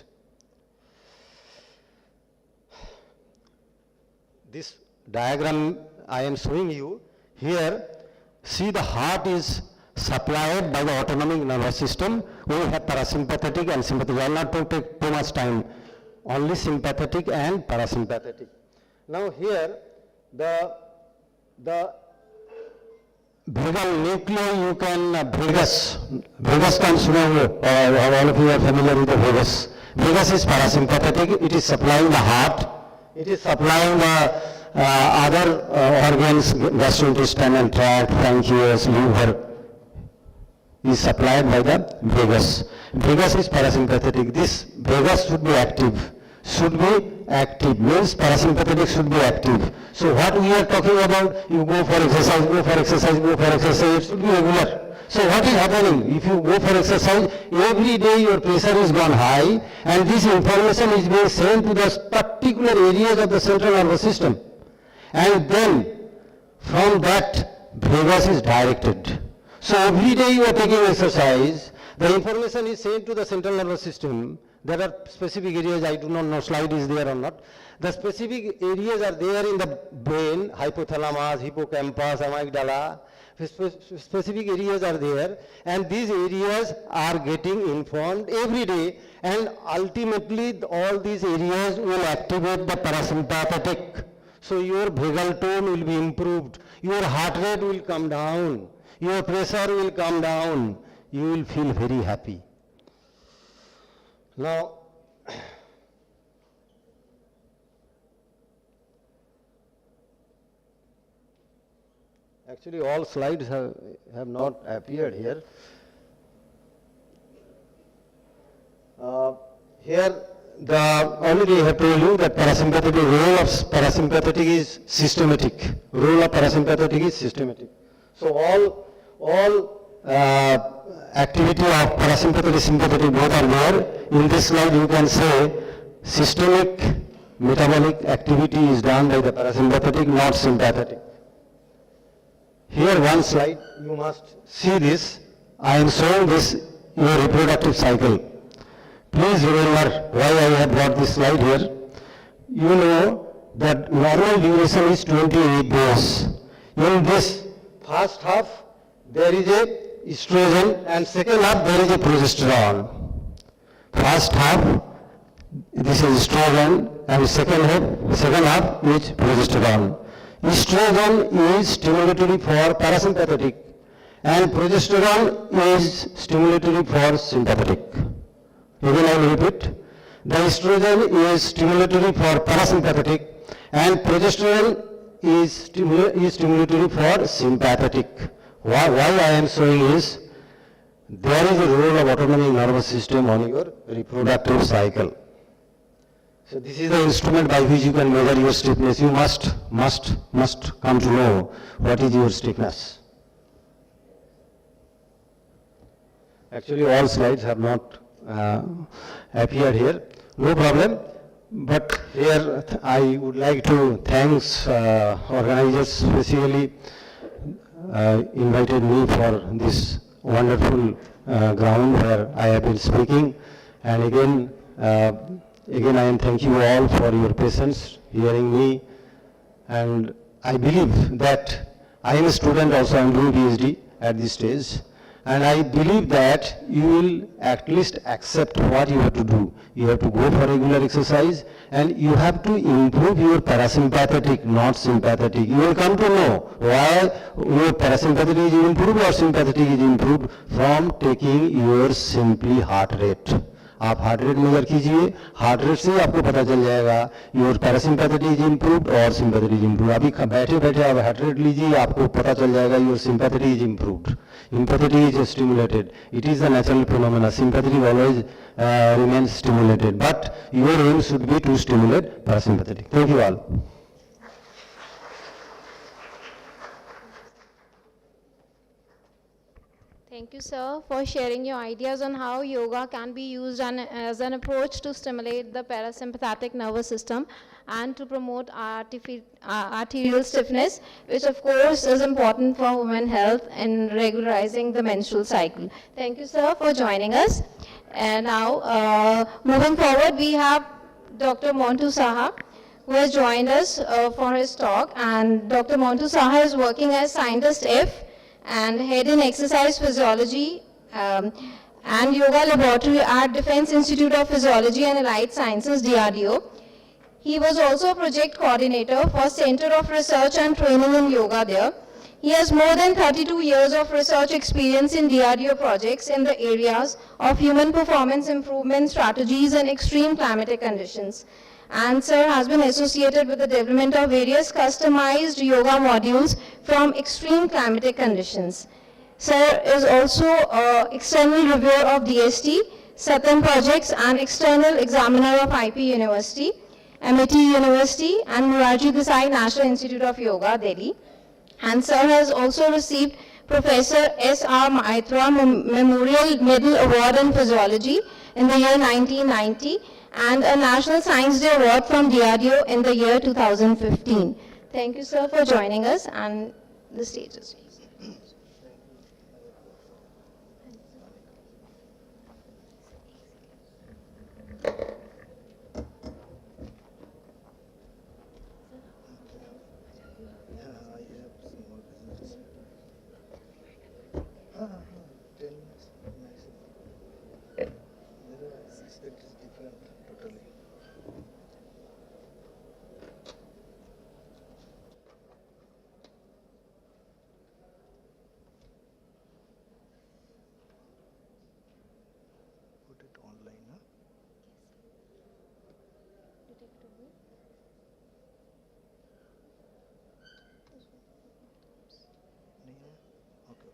This diagram I am showing you here. See, the heart is supplied by the autonomic nervous system. We have parasympathetic and sympathetic. I will not take too much time. Only sympathetic and parasympathetic. Now here the vagal nuclei, you can vagus can सुने होंगे. All of you are familiar with the vagus. Vagus is parasympathetic. It is supplying the heart. It is supplying the other organs, gastrointestinal tract, pancreas, liver, is supplied by the vagus. Vagus is parasympathetic. This vagus should be active. should be active, means parasympathetic should be active. So what we are talking about, you go for exercise, go for exercise, go for exercise, it should be regular. So what is happening? If you go for exercise, every day your pressure is gone high, and this information is being sent to the particular areas of the central nervous system. And then from that, vagus is directed. So every day you are taking exercise, the information is sent to the central nervous system. There are specific areas, I do not know slide is there or not. The specific areas are there in the brain, hypothalamus, hippocampus, amygdala. Specific areas are there, and these areas are getting informed every day, and ultimately all these areas will activate the parasympathetic. So your vagal tone will be improved, your heart rate will come down, your pressure will come down, you will feel very happy. Now, actually all slides have not appeared here. Here already I have told you that parasympathetic role of parasympathetic is systematic. Role of parasympathetic is systematic. So all activity of parasympathetic, sympathetic both are there. In this slide you can say systemic metabolic activity is done by the parasympathetic, not sympathetic. Here one slide, you must see this. I am showing this your reproductive cycle. Please remember why I have brought this slide here. You know that normal duration is 28 days. In this first half, there is a estrogen, and second half there is a progesterone. First half, this is estrogen, and second half is progesterone. Estrogen is stimulatory for parasympathetic, and progesterone is stimulatory for sympathetic. Again I will repeat, the estrogen is stimulatory for parasympathetic, and progesterone is stimulatory for sympathetic. Why I am showing is, there is a role of autonomic nervous system on your reproductive cycle. So this is the instrument by which you can measure your stiffness. You must come to know what is your stiffness. Actually all slides have not appeared here. No problem. But here I would like to thank organizers specially invited me for this wonderful ground where I have been speaking. And again I am thank you all for your patience hearing me, and I believe that I am a student also, I am doing PhD at this stage, and I believe that you will at least accept what you have to do. You have to go for regular exercise, and you have to improve your parasympathetic, not sympathetic. You will come to know why your parasympathetic is improved or sympathetic is improved from taking your simply heart rate. आप heart rate major कीजिए, heart rate से आपको पता चल जाएगा your parasympathetic is improved और sympathetic is improved. अभी बैठे बैठे आप हार्ट रेट लीजिए, आपको पता चल जाएगा your sympathetic is improved, sympathetic is stimulated. It is the natural phenomena. Sympathetic always remains stimulated, but your aim should be to stimulate parasympathetic. Thank you all. Thank you, sir, for sharing your ideas on how yoga can be used as an approach to stimulate the parasympathetic nervous system and to promote arterial stiffness, which of course is important for women's health in regularizing the menstrual cycle. Thank you, sir, for joining us. And now, moving forward, we have Dr. Montu Saha, who has joined us for his talk. And Dr. Montu Saha is working as Scientist F and head in exercise physiology and yoga laboratory at Defense Institute of Physiology and Allied Sciences, DRDO. He was also a project coordinator for Center of Research and Training in Yoga there. He has more than 32 years of research experience in DRDO projects in the areas of human performance improvement strategies and extreme climatic conditions. And sir has been associated with the development of various customized yoga modules from extreme climatic conditions. Sir is also an external reviewer of DST, Satyam Projects and external examiner of IP University, MIT University and Morarji Desai National Institute of Yoga, Delhi. And sir has also received Professor S.R. Maitra Memorial Medal Award in Physiology in the year 1990 and a National Science Day Award from DRDO in the year 2015. Thank you, sir, for joining us, and the stage is yours. Put it online, huh? नहीं है? Okay.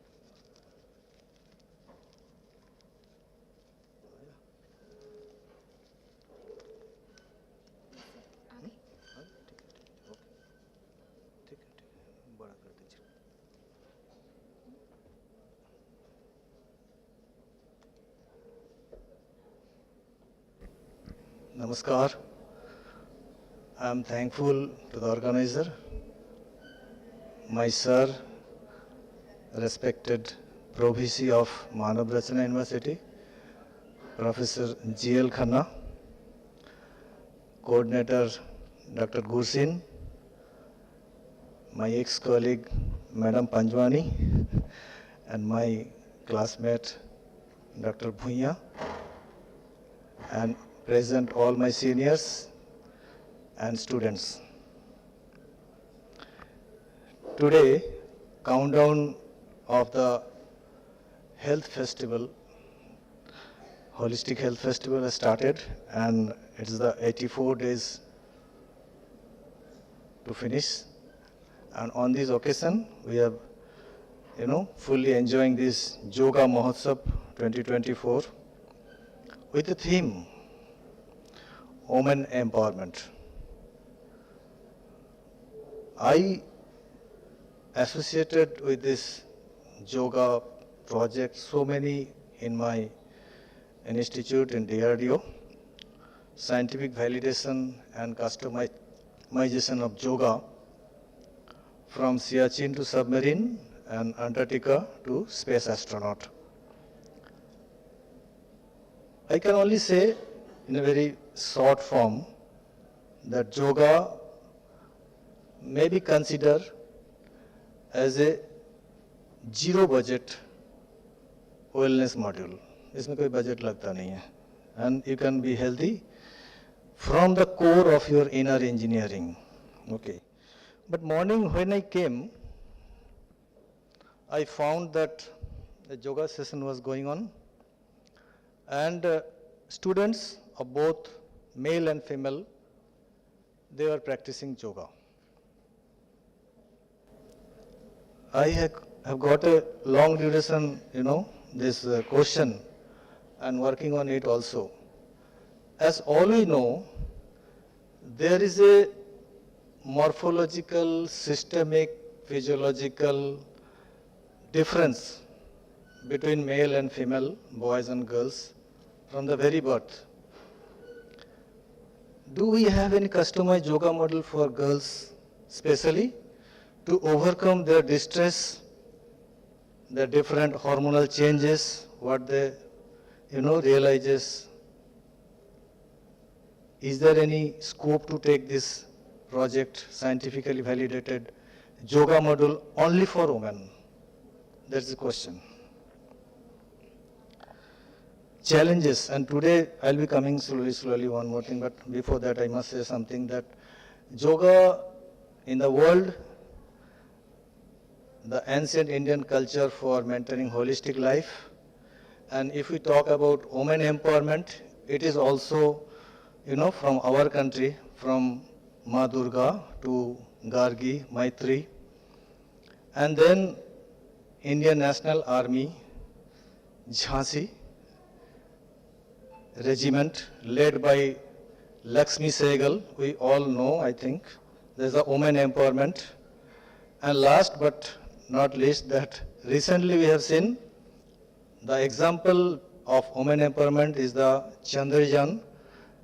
आया? हाँ, ठीक है, okay. ठीक है, बड़ा कर दीजिए। Namaskar. I am thankful to the organizer, my sir, respected Pro-VC of Manav Rachana University, Professor G.L. Khanna, coordinator Dr. Gursin, my ex-colleague Madam Panjwani, and my classmate Dr. Bhuiya, and present all my seniors and students. Today, countdown of the health festival, Holistic Health Festival has started, and it's the 84 days to finish. And on this occasion, we are, fully enjoying this Yoga Mahotsav 2024 with the theme, Women Empowerment. I associated with this yoga project so many in my institute in DRDO, scientific validation and customization of yoga from Siachen to submarine and Antarctica to space astronaut. I can only say in a very short form that yoga may be considered as a zero budget wellness module. इसमें कोई budget लगता नहीं है. And you can be healthy from the core of your inner engineering. Okay. But morning when I came, I found that the yoga session was going on, and students of both male and female, they were practicing yoga. I have got a long duration, this question and working on it also. As all we know, there is a morphological, systemic, physiological difference between male and female, boys and girls, from the very birth. Do we have any customized yoga model for girls, especially to overcome their distress, their different hormonal changes, what they, realizes? Is there any scope to take this project, scientifically validated yoga model only for women? That's the question. Challenges, and today I'll be coming slowly one more thing, but before that I must say something that yoga in the world, the ancient Indian culture for maintaining holistic life, and if we talk about women empowerment, it is also, from our country, from Ma Durga to Gargi, Maitri, and then Indian National Army, Jhansi, regiment led by Lakshmi Sehgal. We all know, I think. There's a women empowerment. And last but not least, that recently we have seen the example of women empowerment is the Chandrayaan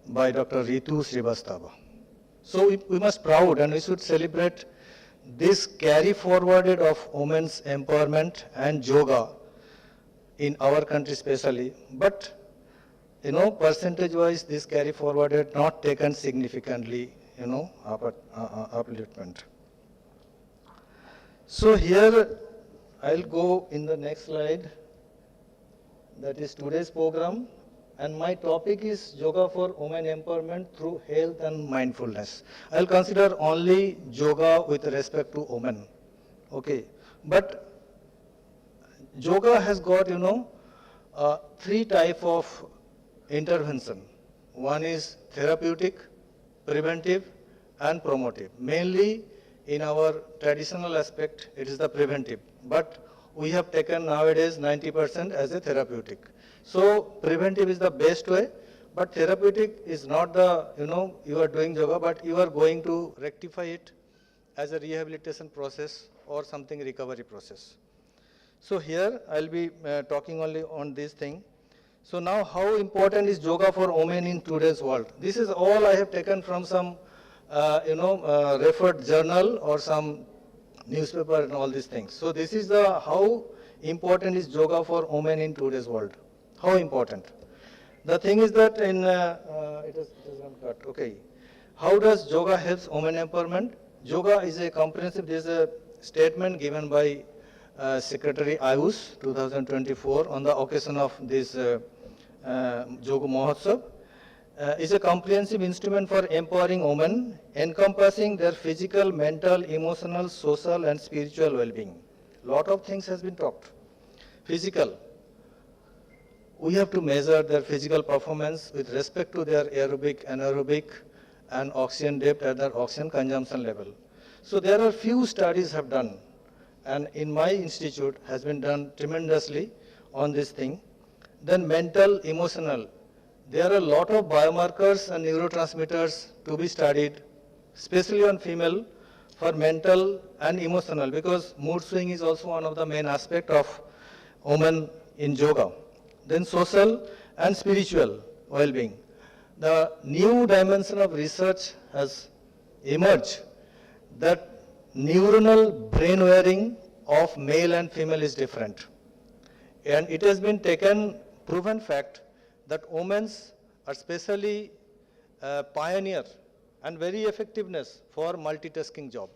by Dr. Ritu Srivastava. So we must proud and we should celebrate this carry forwarded of women's empowerment and yoga in our country especially. But, you know, percentage-wise, this carry forwarded not taken significantly, you know, upliftment. So here, I'll go in the next slide. That is today's program. And my topic is yoga for women empowerment through health and mindfulness. I'll consider only yoga with respect to women. Okay. But yoga has got, you know, three types of intervention. One is therapeutic, preventive, and promotive. Mainly in our traditional aspect, it is the preventive. But we have taken nowadays 90% as a therapeutic. So preventive is the best way, but therapeutic is not the, you know, you are doing yoga, but you are going to rectify it as a rehabilitation process or something recovery process. So here I'll be talking only on this thing. So now how important is yoga for women in today's world? This is all I have taken from some, referred journal or some newspaper and all these things. So this is the how important is yoga for women in today's world. How important? The thing is that in, it is not cut, okay. How does yoga helps women empowerment? Yoga is a comprehensive, there is a statement given by Secretary Ayush 2024 on the occasion of this Yoga Mahotsav. Is a comprehensive instrument for empowering women, encompassing their physical, mental, emotional, social and spiritual well-being. Lot of things has been talked. Physical. We have to measure their physical performance with respect to their aerobic, anaerobic and oxygen depth at their oxygen consumption level. So there are few studies have done, and in my institute has been done tremendously on this thing. Then mental, emotional. There are a lot of biomarkers and neurotransmitters to be studied, especially on female for mental and emotional, because mood swing is also one of the main aspects of women in yoga. Then social and spiritual well-being. The new dimension of research has emerged that neuronal brain wiring of male and female is different. And it has been taken, proven fact, that women are especially pioneer and very effectiveness for multitasking job,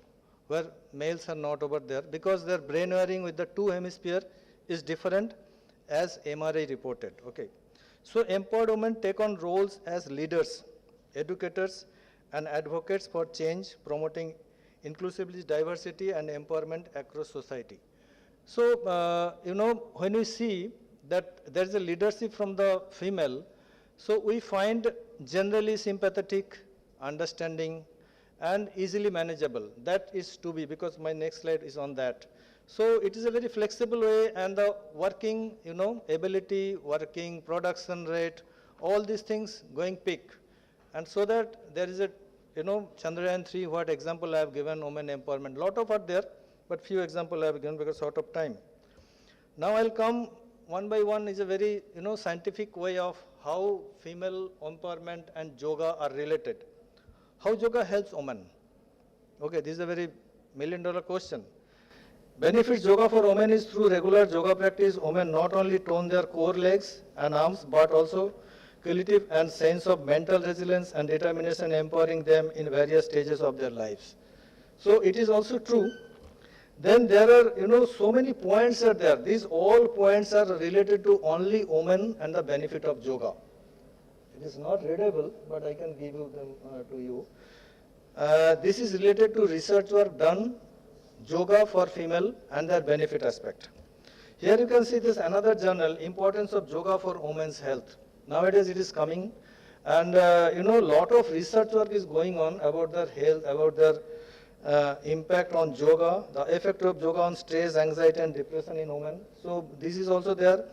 where males are not over there, because their brain wiring with the two hemisphere is different as MRI reported. Okay. So empowered women take on roles as leaders, educators and advocates for change, promoting inclusivity, diversity and empowerment across society. So, when we see that there is a leadership from the female, so we find generally sympathetic, understanding and easily manageable. That is to be, because my next slide is on that. So it is a very flexible way, and the working, ability, working production rate, all these things going peak. And so that there is a, Chandrayaan 3, what example I have given, women empowerment. Lot of are there, but few example I have given because short of time. Now I'll come one by one, is a very, scientific way of how female empowerment and yoga are related. How yoga helps women? Okay, this is a very million-dollar question. Benefits yoga for women is through regular yoga practice, women not only tone their core legs and arms, but also cognitive and sense of mental resilience and determination, empowering them in various stages of their lives. So it is also true. Then there are, so many points are there. These all points are related to only women and the benefit of yoga. It is not readable, but I can give you them to you. This is related to research work done, yoga for female and their benefit aspect. Here you can see this another journal, importance of yoga for women's health. Nowadays it is coming, and lot of research work is going on about their health, about their impact on yoga, the effect of yoga on stress, anxiety and depression in women. So this is also there.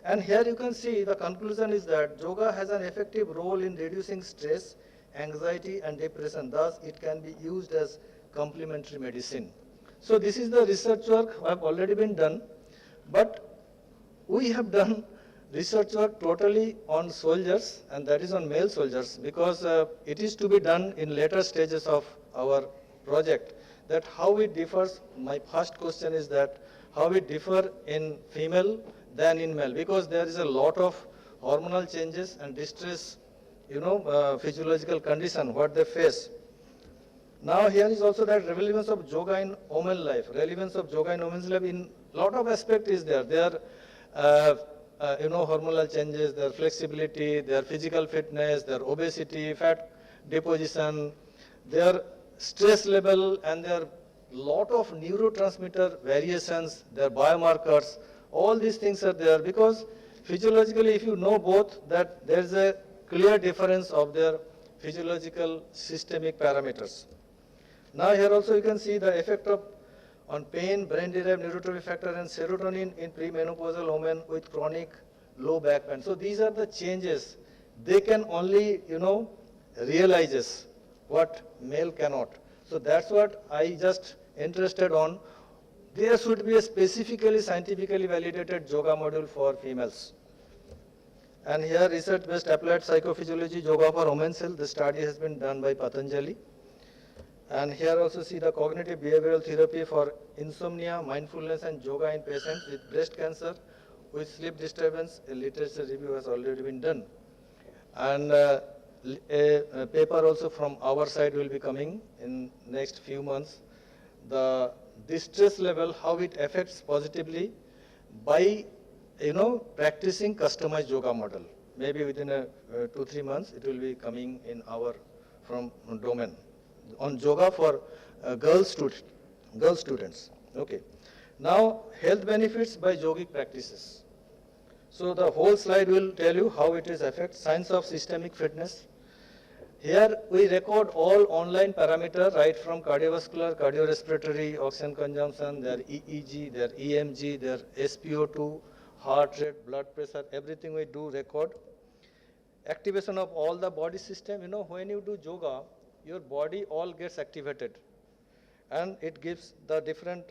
And here you can see the conclusion is that yoga has an effective role in reducing stress, anxiety and depression. Thus, it can be used as complementary medicine. So this is the research work have already been done, but we have done research work totally on soldiers, and that is on male soldiers, because it is to be done in later stages of our project. That how it differs, my first question is that how it differ in female than in male, because there is a lot of hormonal changes and distress, physiological condition, what they face. Now here is also that relevance of yoga in women life. Relevance of yoga in women's life in lot of aspect is there. Their, hormonal changes, their flexibility, their physical fitness, their obesity, fat deposition, their stress level, and their lot of neurotransmitter variations, their biomarkers. All these things are there because physiologically, if you know both, that there is a clear difference of their physiological systemic parameters. Now here also you can see the effect of on pain, brain-derived neurotrophic factor and serotonin in premenopausal women with chronic low back pain. So these are the changes. They can only, realizes what male cannot. So that's what I just interested on. There should be a specifically scientifically validated yoga module for females. And here research-based applied psychophysiology yoga for women's health. The study has been done by Patanjali. And here also see the cognitive behavioral therapy for insomnia, mindfulness and yoga in patients with breast cancer with sleep disturbance. A literature review has already been done. And a paper also from our side will be coming in next few months. The distress level, how it affects positively by, practicing customized yoga model. Maybe within 2-3 months, it will be coming in our from domain on yoga for girl students. Okay. Now, health benefits by yogic practices. So the whole slide will tell you how it is affect science of systemic fitness. Here we record all online parameters right from cardiovascular, cardiorespiratory, oxygen consumption, their EEG, their EMG, their SpO2, heart rate, blood pressure, everything we do record. Activation of all the body system. When you do yoga, your body all gets activated, and it gives the different,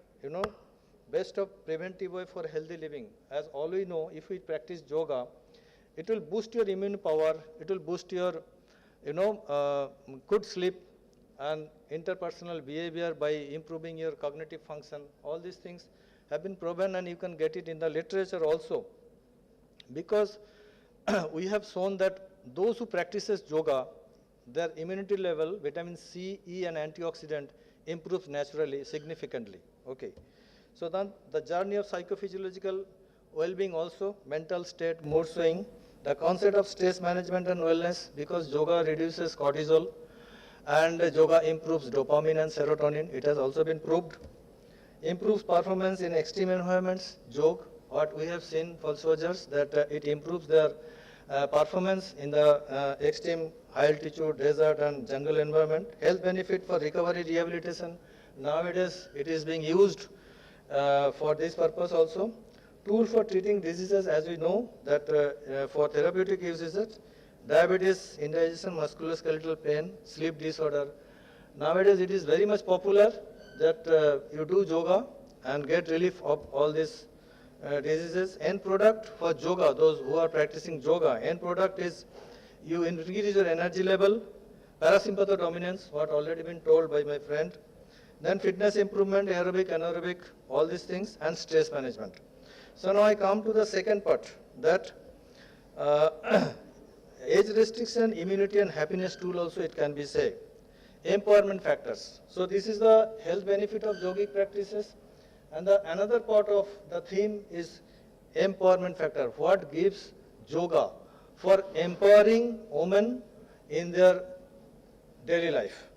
best of preventive way for healthy living. As all we know, if we practice yoga, it will boost your immune power, it will boost your, good sleep and interpersonal behavior by improving your cognitive function. All these things have been proven, and you can get it in the literature also. Because we have shown that those who practices yoga, their immunity level, vitamin C, E and antioxidant improves naturally, significantly. Okay. So then the journey of psychophysiological well-being also, mental state, mood swing, the concept of stress management and wellness, because yoga reduces cortisol and yoga improves dopamine and serotonin. It has also been proved. Improves performance in extreme environments, yoga, what we have seen for soldiers, that it improves their performance in the extreme high altitude, desert and jungle environment. Health benefit for recovery rehabilitation. Nowadays it is being used for this purpose also. Tool for treating diseases, as we know that for therapeutic uses, diabetes, indigestion, musculoskeletal pain, sleep disorder. Nowadays it is very much popular that you do yoga and get relief of all these diseases. End product for yoga, those who are practicing yoga, end product is you increase your energy level, parasympathetic dominance, what already been told by my friend, then fitness improvement, aerobic, anaerobic, all these things, and stress management. So now I come to the second part, that age restriction, immunity and happiness tool also it can be said. Empowerment factors. So this is the health benefit of yogic practices. And another part of the theme is empowerment factor. What gives yoga for empowering women in their daily life?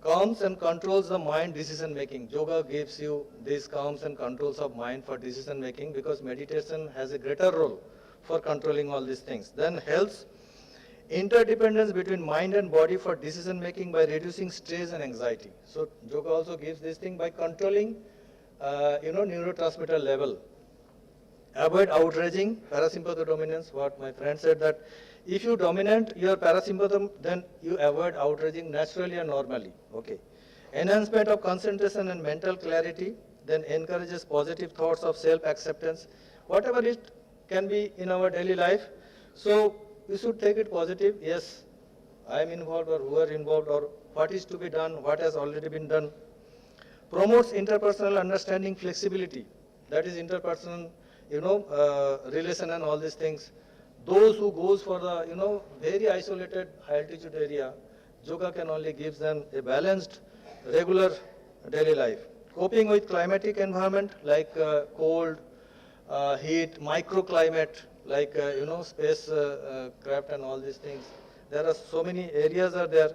Calms and controls the mind decision making. Yoga gives you these calms and controls of mind for decision making, because meditation has a greater role for controlling all these things. Then helps interdependence between mind and body for decision making by reducing stress and anxiety. So yoga also gives this thing by controlling neurotransmitter level. avoid outraging parasympathetic dominance. What my friend said, that if you dominate your parasympathetic, then you avoid outraging naturally and normally. Okay. Enhancement of concentration and mental clarity, then encourages positive thoughts of self-acceptance, whatever it can be in our daily life. So we should take it positive. Yes, I am involved, or who are involved, or what is to be done, what has already been done. Promotes interpersonal understanding, flexibility. That is interpersonal, relation and all these things. Those who goes for the, very isolated high altitude area, yoga can only give them a balanced, regular daily life. Coping with climatic environment like cold, heat, microclimate, like, space craft and all these things. There are so many areas are there.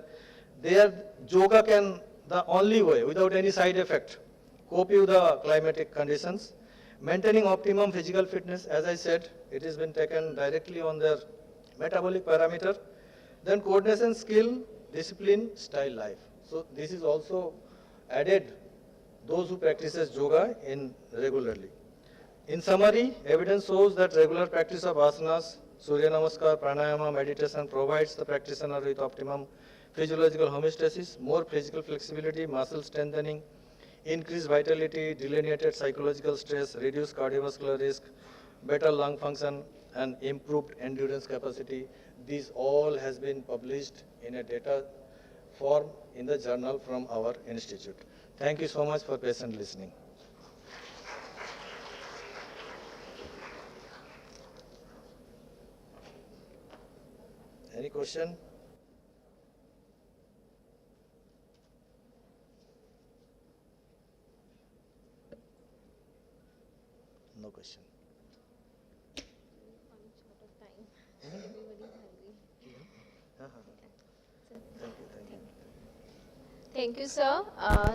There, yoga can, the only way, without any side effect, cope with the climatic conditions. Maintaining optimum physical fitness, as I said, it has been taken directly on their metabolic parameter. Then coordination skill, discipline, style life. So this is also added those who practices yoga in regularly. In summary, evidence shows that regular practice of asanas, Surya Namaskar, Pranayama, meditation provides the practitioner with optimum physiological homeostasis, more physical flexibility, muscle strengthening, increased vitality, delineated psychological stress, reduced cardiovascular risk, better lung function, and improved endurance capacity. This all has been published in a data form in the journal from our institute. Thank you so much for patient listening. Any question? No question. Thank you, sir.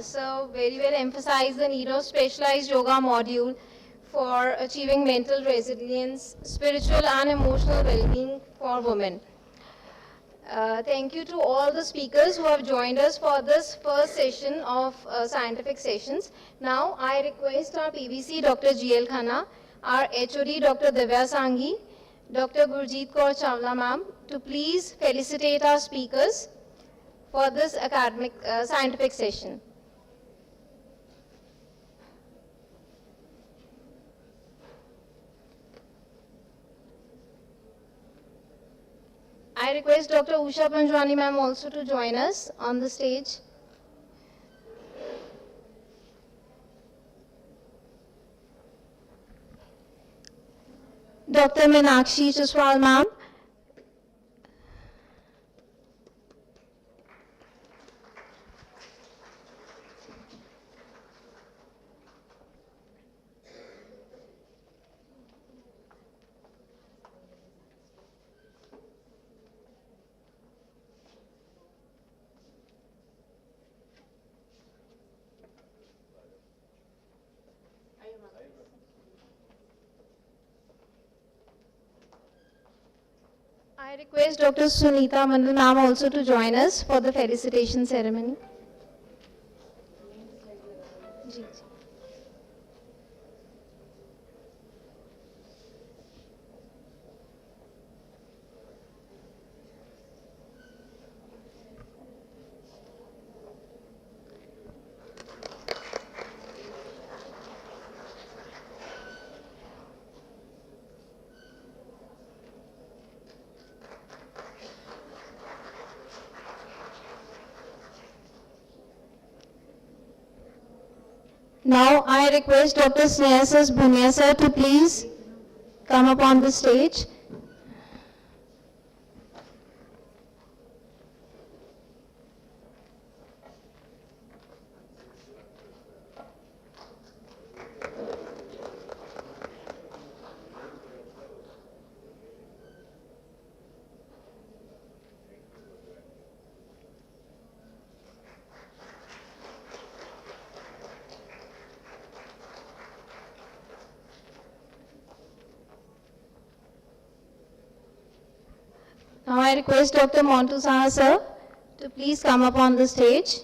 Sir very well emphasized the need of specialized yoga module for achieving mental resilience, spiritual and emotional well-being for women. Thank you to all the speakers who have joined us for this first session of scientific sessions. Now I request our PVC Dr. G.L. Khanna, our HOD Dr. Divya Sanghi, Dr. Gurjeet Kaur Chawla ma'am to please felicitate our speakers for this academic scientific session. I request Dr. Usha Panjwani ma'am also to join us on the stage. Dr. Meenakshi Chuswal ma'am. I request Dr. Sunita Mandal ma'am also to join us for the felicitation ceremony. Now I request Dr. Snehasas Bhunia sir to please come up on the stage. Now I request Dr. Montu Saha sir to please come up on the stage.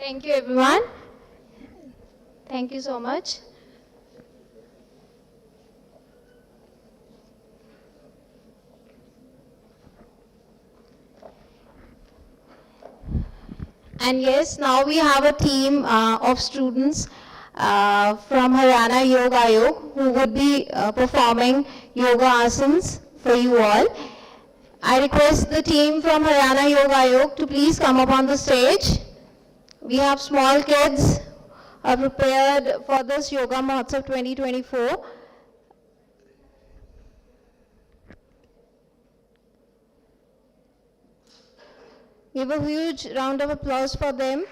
Thank you, everyone. Thank you so much. And yes, now we have a team of students from Haryana Yoga Ayog who would be performing yoga asanas for you all. I request the team from Haryana Yoga Ayog to please come up on the stage. We have small kids are prepared for this Yoga Mahotsav 2024. Give a huge round of applause for them.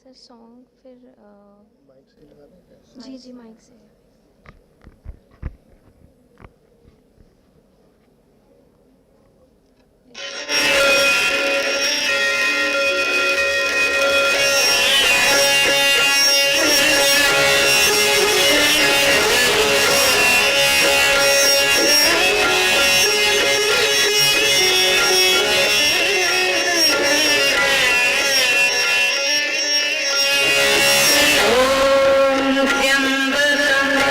Sir song फिर जी जी mic से Syambara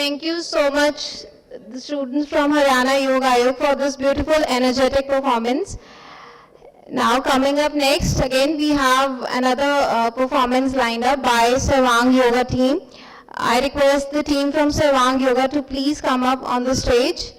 Thank you so much, the students from Haryana Yoga Ayog, for this beautiful, energetic performance. Now coming up next, again we have another performance lined up by Sarvang Yoga team. I request the team from Sarvang Yoga to please come up on the stage.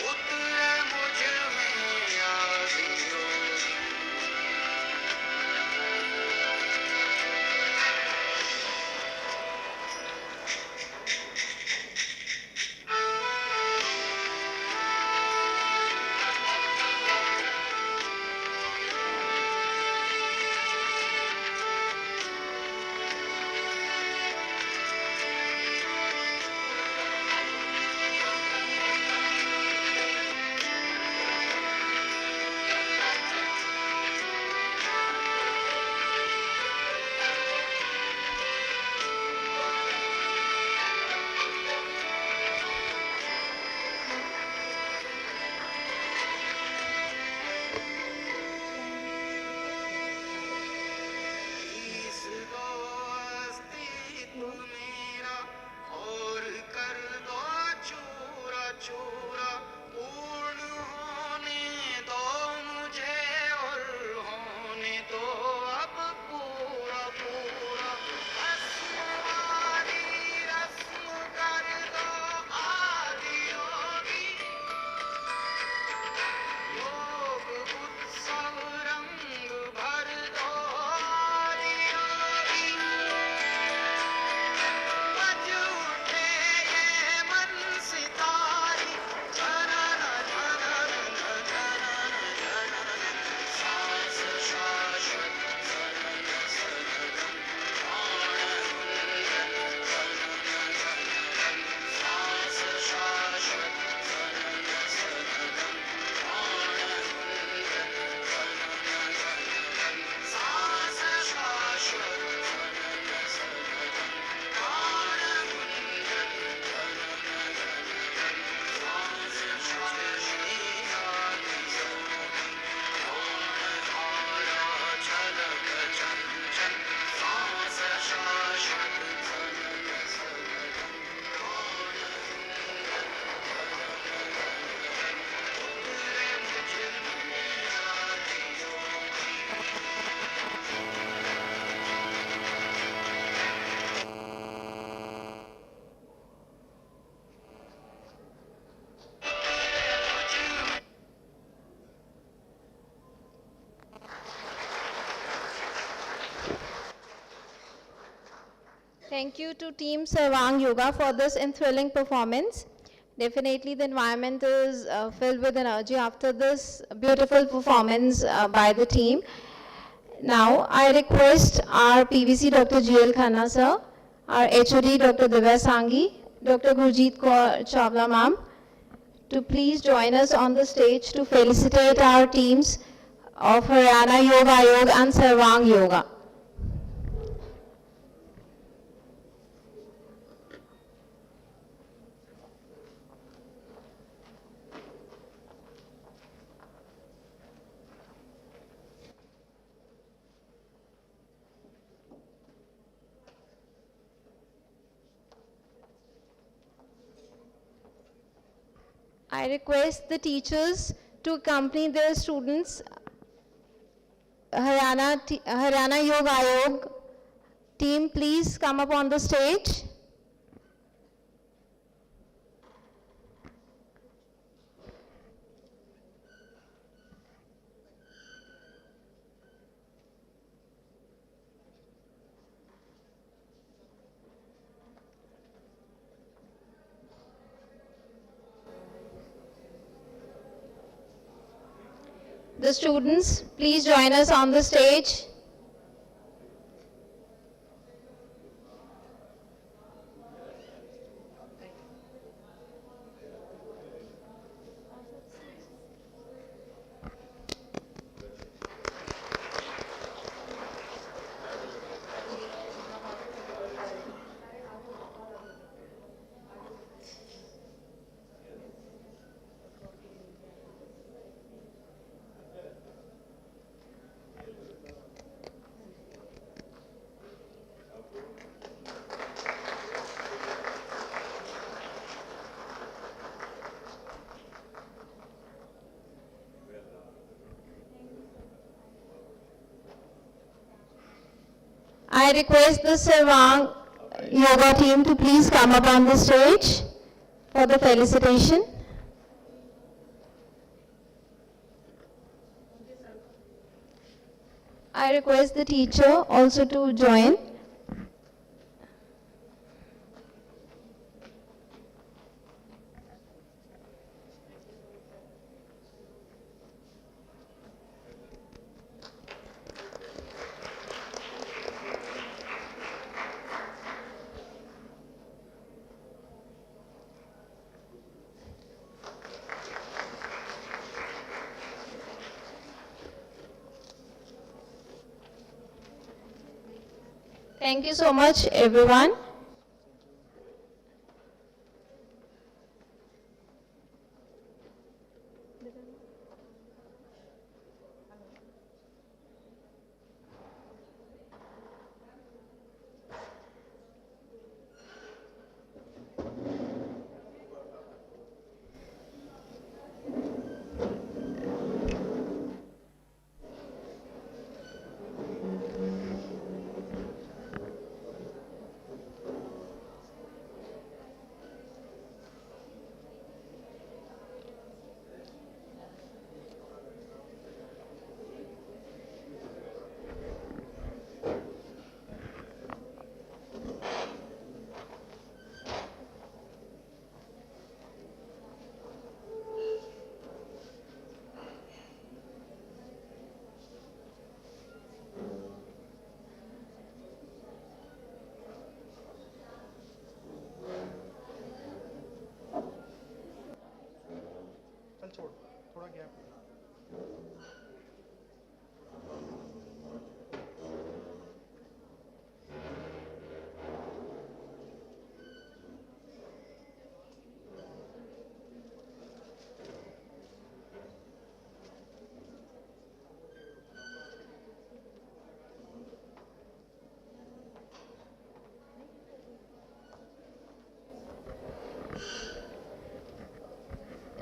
उतरे मुझ Thank you to Team Sarvang Yoga for this thrilling performance. Definitely the environment is filled with energy after this beautiful performance by the team. Now I request our PVC Dr. GL Khanna sir, our HOD Dr. Divya Sanghi, Dr. Gurjeet Kaur Chawla ma'am to please join us on the stage to felicitate our teams of Haryana Yoga Ayog and Sarvang Yoga. I request the teachers to accompany their students. Haryana Yoga Ayog team, please come up on the stage. The students, please join us on the stage. I request the Sarvang Yoga team to please come up on the stage for the felicitation. I request the teacher also to join. Thank you so much, everyone.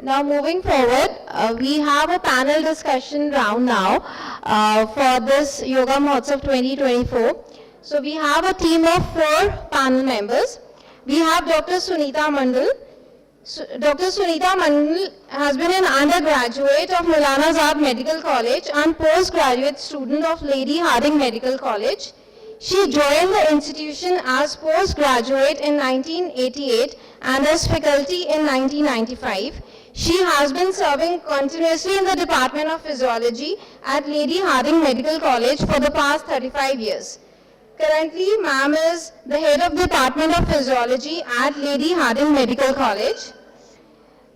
Now moving forward, we have a panel discussion round now for this Yoga Mahotsav 2024. So we have a team of 4 panel members. We have Dr. Sunita Mandal. Dr. Sunita Mandal has been an undergraduate of Maulana Azad Medical College and postgraduate student of Lady Hardinge Medical College. She joined the institution as postgraduate in 1988 and as faculty in 1995. She has been serving continuously in the Department of Physiology at Lady Hardinge Medical College for the past 35 years. Currently, ma'am is the head of Department of Physiology at Lady Hardinge Medical College.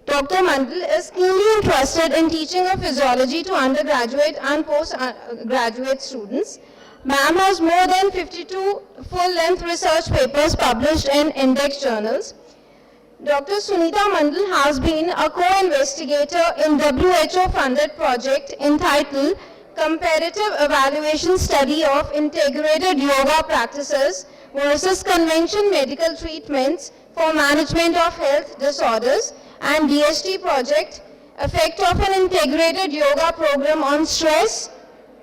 Dr. Mandal is keenly interested in teaching of physiology to undergraduate and postgraduate students. Ma'am has more than 52 full-length research papers published in index journals. Dr. Sunita Mandal has been a co-investigator in WHO-funded project entitled Comparative Evaluation Study of Integrated Yoga Practices versus Conventional Medical Treatments for Management of Health Disorders, and DST project, Effect of an Integrated Yoga Program on Stress,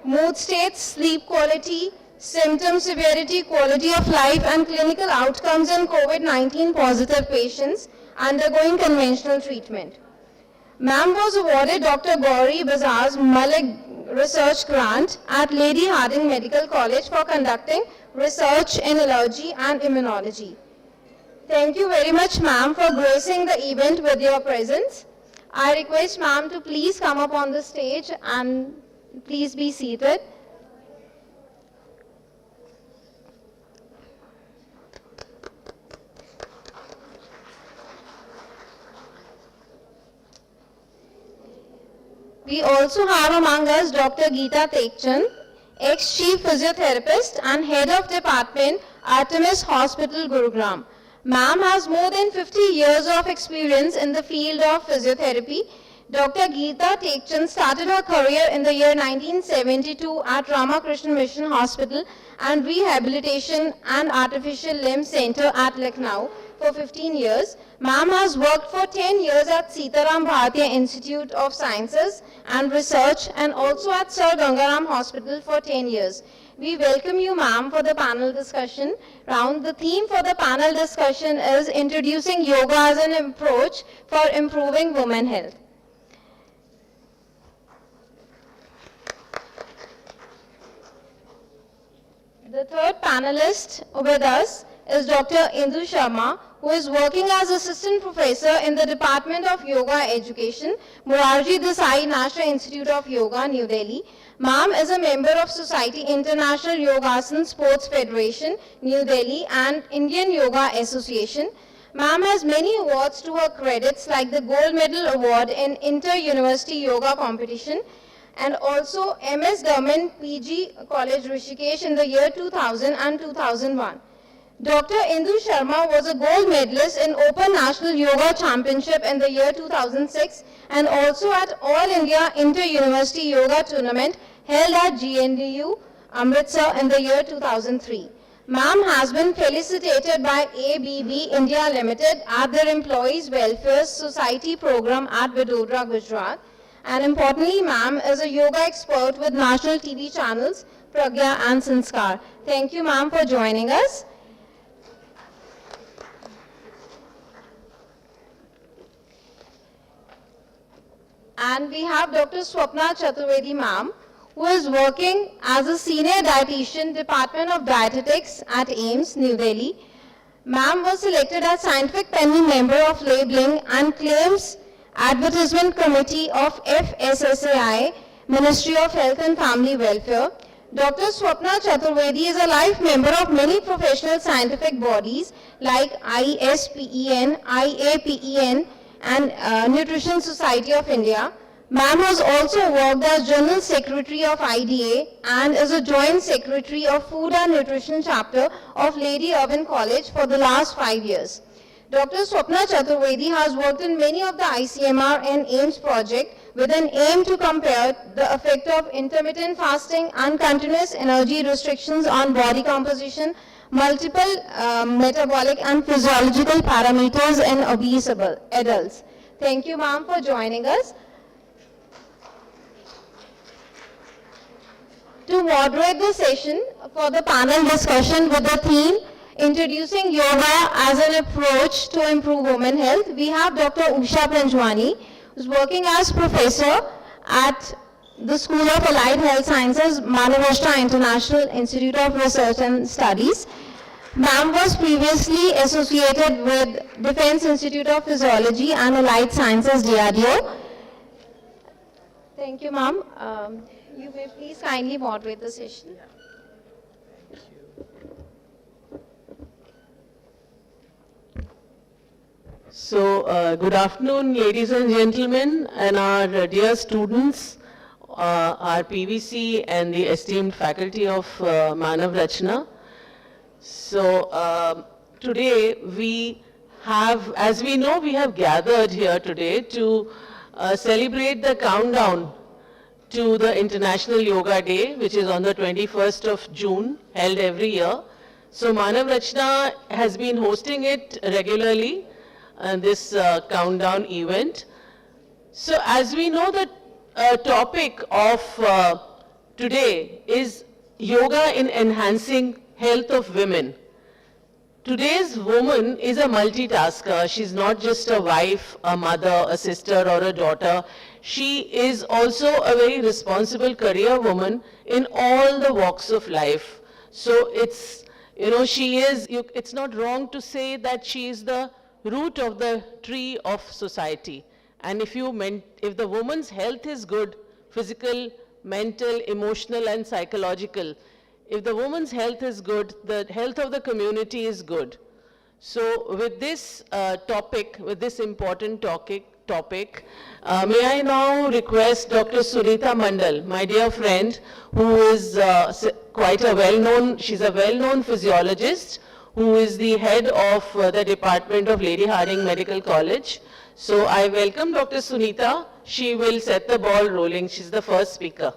Mood States, Sleep Quality, Symptom Severity, Quality of Life, and Clinical Outcomes in COVID-19 positive patients undergoing conventional treatment. Ma'am was awarded Dr. Gauri Bazar's Malik Research Grant at Lady Hardinge Medical College for conducting research in allergy and immunology. Thank you very much, ma'am, for gracing the event with your presence. I request ma'am to please come up on the stage and please be seated. We also have among us Dr. Geeta Tekchand, ex-chief physiotherapist and head of department, Artemis Hospital, Gurugram. Ma'am has more than 50 years of experience in the field of physiotherapy. Dr. Geeta Tekchand started her career in the year 1972 at Ramakrishna Mission Hospital and Rehabilitation and Artificial Limb Center at Lucknow for 15 years. Ma'am has worked for 10 years at Sitaram Bharatiya Institute of Sciences and Research and also at Sir Gangaram Hospital for 10 years. We welcome you, ma'am, for the panel discussion round. The theme for the panel discussion is Introducing Yoga as an Approach for Improving Women Health. The third panelist with us is Dr. Indu Sharma, who is working as Assistant Professor in the Department of Yoga Education, Morarji Desai National Institute of Yoga, New Delhi. Ma'am is a member of Society International Yogasan Sports Federation, New Delhi, and Indian Yoga Association. Ma'am has many awards to her credits, like the Gold Medal Award in Inter-University Yoga Competition, and also MS Government PG College Rishikesh in the year 2000 and 2001. Dr. Indu Sharma was a gold medalist in Open National Yoga Championship in the year 2006 and also at All India Inter-University Yoga Tournament held at GNDU, Amritsar in the year 2003. Ma'am has been felicitated by ABB India Limited at their Employees Welfare Society program at Vadodara, Gujarat. And importantly, ma'am is a yoga expert with national TV channels, Pragya and Sanskar. Thank you, ma'am, for joining us. And we have Dr. Swapna Chaturvedi, ma'am, who is working as a senior dietitian, Department of Dietetics at AIIMS, New Delhi. Ma'am was selected as scientific panel member of Labeling and Claims Advertisement Committee of FSSAI, Ministry of Health and Family Welfare. Dr. Swapna Chaturvedi is a life member of many professional scientific bodies like ISPEN, IAPEN, and Nutrition Society of India. Ma'am has also worked as General Secretary of IDA and is a Joint Secretary of Food and Nutrition Chapter of Lady Irwin College for the last 5 years. Dr. Swapna Chaturvedi has worked in many of the ICMR and AIIMS projects with an aim to compare the effect of intermittent fasting and continuous energy restrictions on body composition, multiple metabolic and physiological parameters in obese adults. Thank you, ma'am, for joining us. To moderate the session for the panel discussion with the theme Introducing Yoga as an Approach to Improve Women Health, we have Dr. Usha Panjwani, who is working as professor at the School of Allied Health Sciences, Maharashtra International Institute of Research and Studies. Ma'am was previously associated with Defense Institute of Physiology and Allied Sciences, DRDO. Thank you, ma'am. You may please kindly moderate the session. So, good afternoon, ladies and gentlemen, and our dear students, our PVC and the esteemed faculty of Manav Rachna. So, today we have, as we know, we have gathered here today to celebrate the countdown to the International Yoga Day, which is on the 21st of June, held every year. So, Manav Rachna has been hosting it regularly. This countdown event. So as we know, the topic of today is yoga in enhancing health of women. Today's woman is a multitasker. She's not just a wife, a mother, a sister or a daughter. She is also a very responsible career woman in all the walks of life. So it's, you know, it's not wrong to say that she is the root of the tree of society. And if the woman's health is good, physical, mental, emotional and psychological, if the woman's health is good, the health of the community is good. So with this topic, with this important topic, may I now request Dr. Sunita Mandal, my dear friend, who is quite a well-known, she's a well-known physiologist, who is the head of the Department of Lady Hardinge Medical College. So I welcome Dr. Sunita. She will set the ball rolling. She's the first speaker.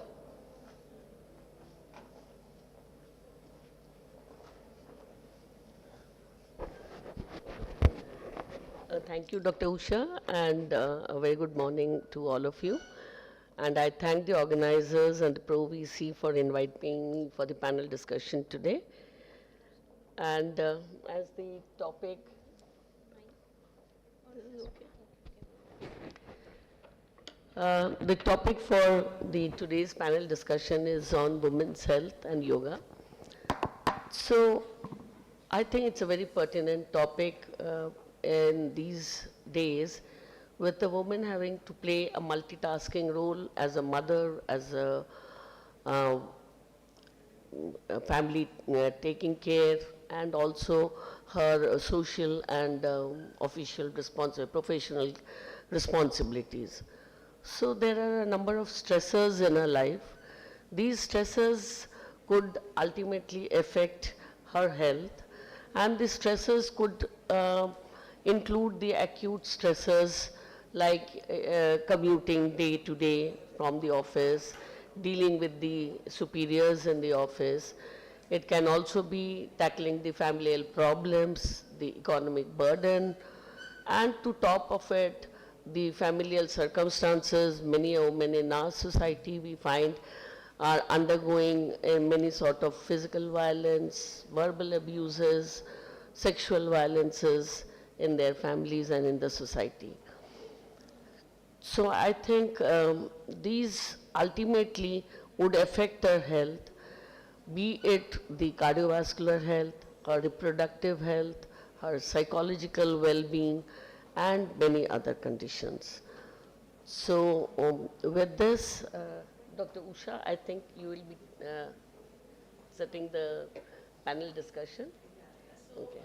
Thank you, Dr. Usha, and a very good morning to all of you. And I thank the organizers and the Pro-VC for inviting me for the panel discussion today. And as the topic, the topic for today's panel discussion is on women's health and yoga. So I think it's a very pertinent topic in these days, with the woman having to play a multitasking role as a mother, as a family taking care, and also her social and official professional responsibilities. So there are a number of stressors in her life. These stressors could ultimately affect her health, and the stressors could include the acute stressors like commuting day to day from the office, dealing with the superiors in the office. It can also be tackling the familial problems, the economic burden, and to top of it, the familial circumstances. Many women in our society we find are undergoing many sort of physical violence, verbal abuses, sexual violences in their families and in the society. So I think these ultimately would affect her health, be it the cardiovascular health, her reproductive health, her psychological well-being, and many other conditions. So with this, Dr. Usha, I think you will be setting the panel discussion. Okay.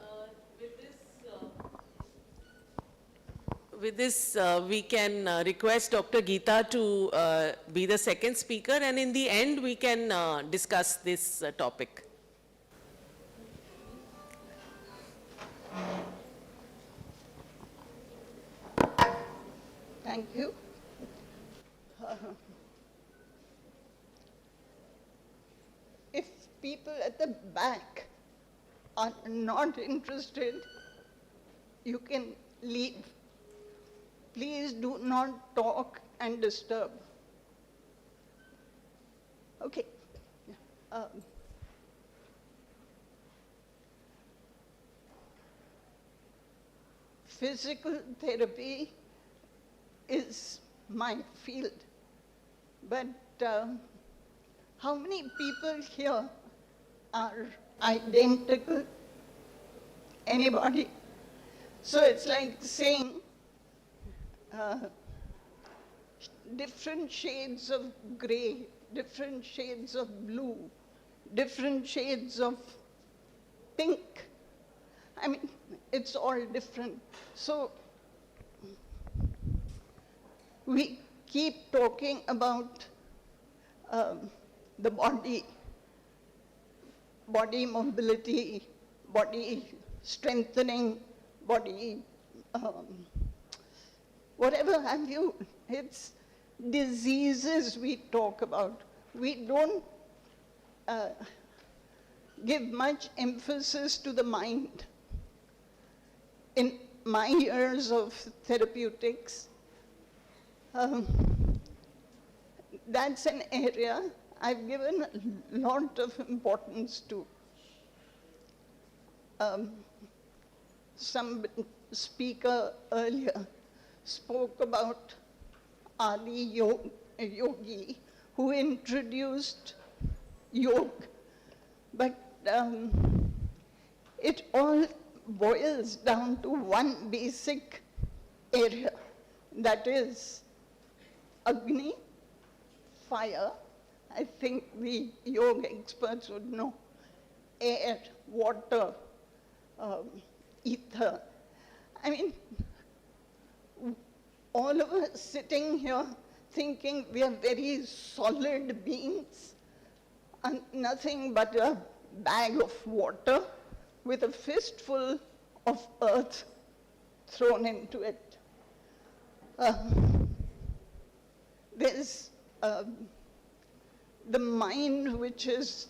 With this, we can request Dr. Geeta to be the second speaker, and in the end, we can discuss this topic. Thank you. If people at the back are not interested, you can leave. Please do not talk and disturb. Okay. Physical therapy is my field, but how many people here are identical? Anybody? So it's like saying different shades of gray, different shades of blue, different shades of pink. I mean, it's all different. So we keep talking about the body mobility, body strengthening, body whatever have you. It's diseases we talk about. We don't give much emphasis to the mind. In my years of therapeutics, that's an area I've given a lot of importance to. Some speaker earlier spoke about Adi Yogi, who introduced yoga. But it all boils down to one basic area, that is Agni, fire. I think the yoga experts would know. Air, water, ether. I mean, all of us sitting here thinking we are very solid beings and nothing but a bag of water with a fistful of earth thrown into it. There's the mind, which is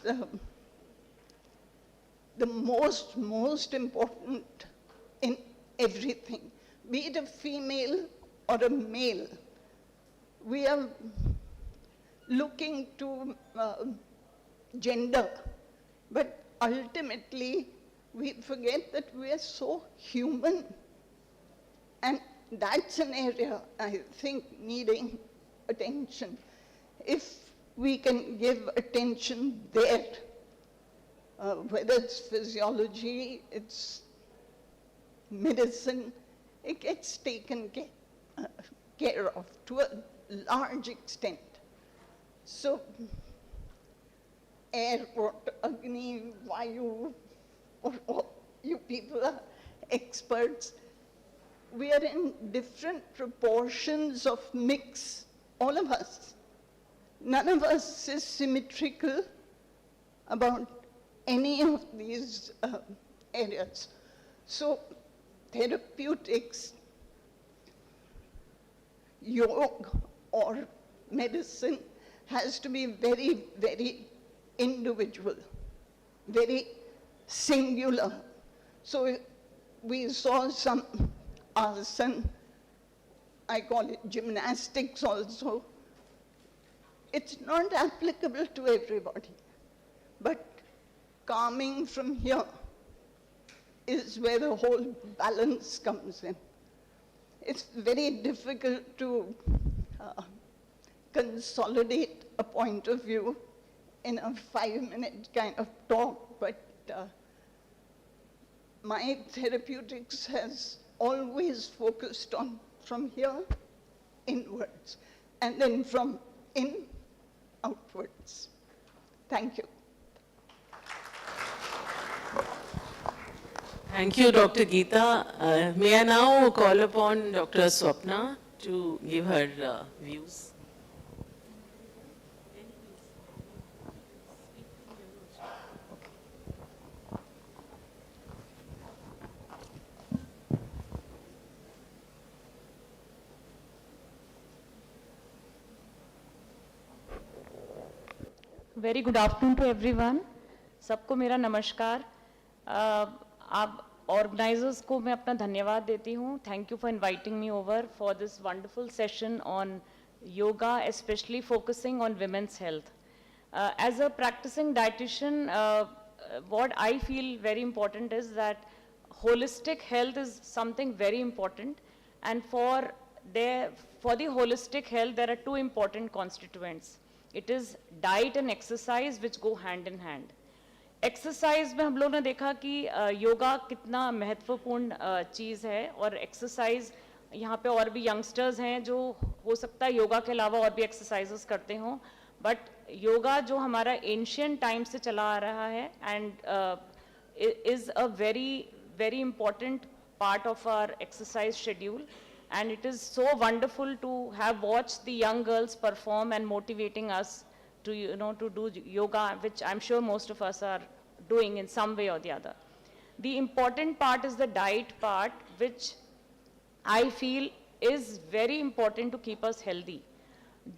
the most important in everything, be it a female or a male. We are looking to gender, but ultimately we forget that we are so human. And that's an area, I think, needing attention. If we can give attention there, whether it's physiology, it's medicine, it gets taken care of to a large extent. So, air, water, Agni, Vayu, or you people are experts. We are in different proportions of mix, all of us. None of us is symmetrical about any of these areas. So therapeutics, yoga or medicine has to be very, very individual, very singular. So we saw some asana, I call it gymnastics also. It's not applicable to everybody, but calming from here is where the whole balance comes in. It's very difficult to consolidate a point of view in a 5-minute kind of talk, but my therapeutics has always focused on from here inwards, and then from in outwards. Thank you. Thank you, Dr. Geeta. May I now call upon Dr. Swapna to give her views. Very good afternoon to everyone. सबको मेरा नमस्कार. आप organisers को मैं अपना धन्यवाद देती हूँ. Thank you for inviting me over for this wonderful session on yoga, specially focusing on women's health. As a practicing dietitian, what I feel very important is that holistic health is something very important, and for the holistic health there are two important constituents. It is diet and exercise which go hand in hand. Exercise में हम लोग ने देखा कि योगा कितना महत्वपूर्ण चीज़ है, और एक्सरसाइज यहाँ पे और भी यंगस्टर्स हैं जो हो सकता है योगा के अलावा और भी एक्सरसाइजेस करते हों, बट योगा जो हमारा एंशियंट टाइम से चला आ रहा है and is a very very important part of our exercise schedule, and it is so wonderful to have watched the young girls perform and motivating us to, you know, to do yoga, which I'm sure most of us are doing in some way or the other. The important part is the diet part, which I feel is very important to keep us healthy.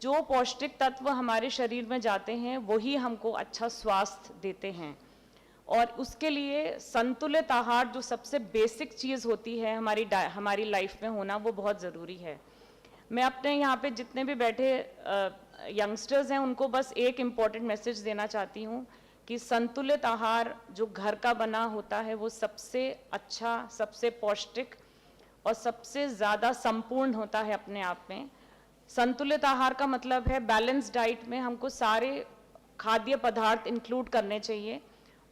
जो पौष्टिक तत्व हमारे शरीर में जाते हैं वही हमको अच्छा स्वास्थ्य देते हैं, और उसके लिए संतुलित आहार जो सबसे बेसिक चीज़ होती है हमारी लाइफ में होना, वो बहुत ज़रूरी है. मैं अपने यहाँ पे जितने भी बैठे यंगस्टर्स हैं उनको बस एक इम्पॉर्टेंट मैसेज देना चाहती हूँ कि संतुलित आहार जो घर का बना होता है वो सबसे अच्छा, सबसे पौष्टिक और सबसे ज़्यादा संपूर्ण होता है अपने आप में. संतुलित आहार का मतलब है बैलेंस डाइट में हमको सारे खाद्य पदार्थ इंक्लूड करने चाहिए.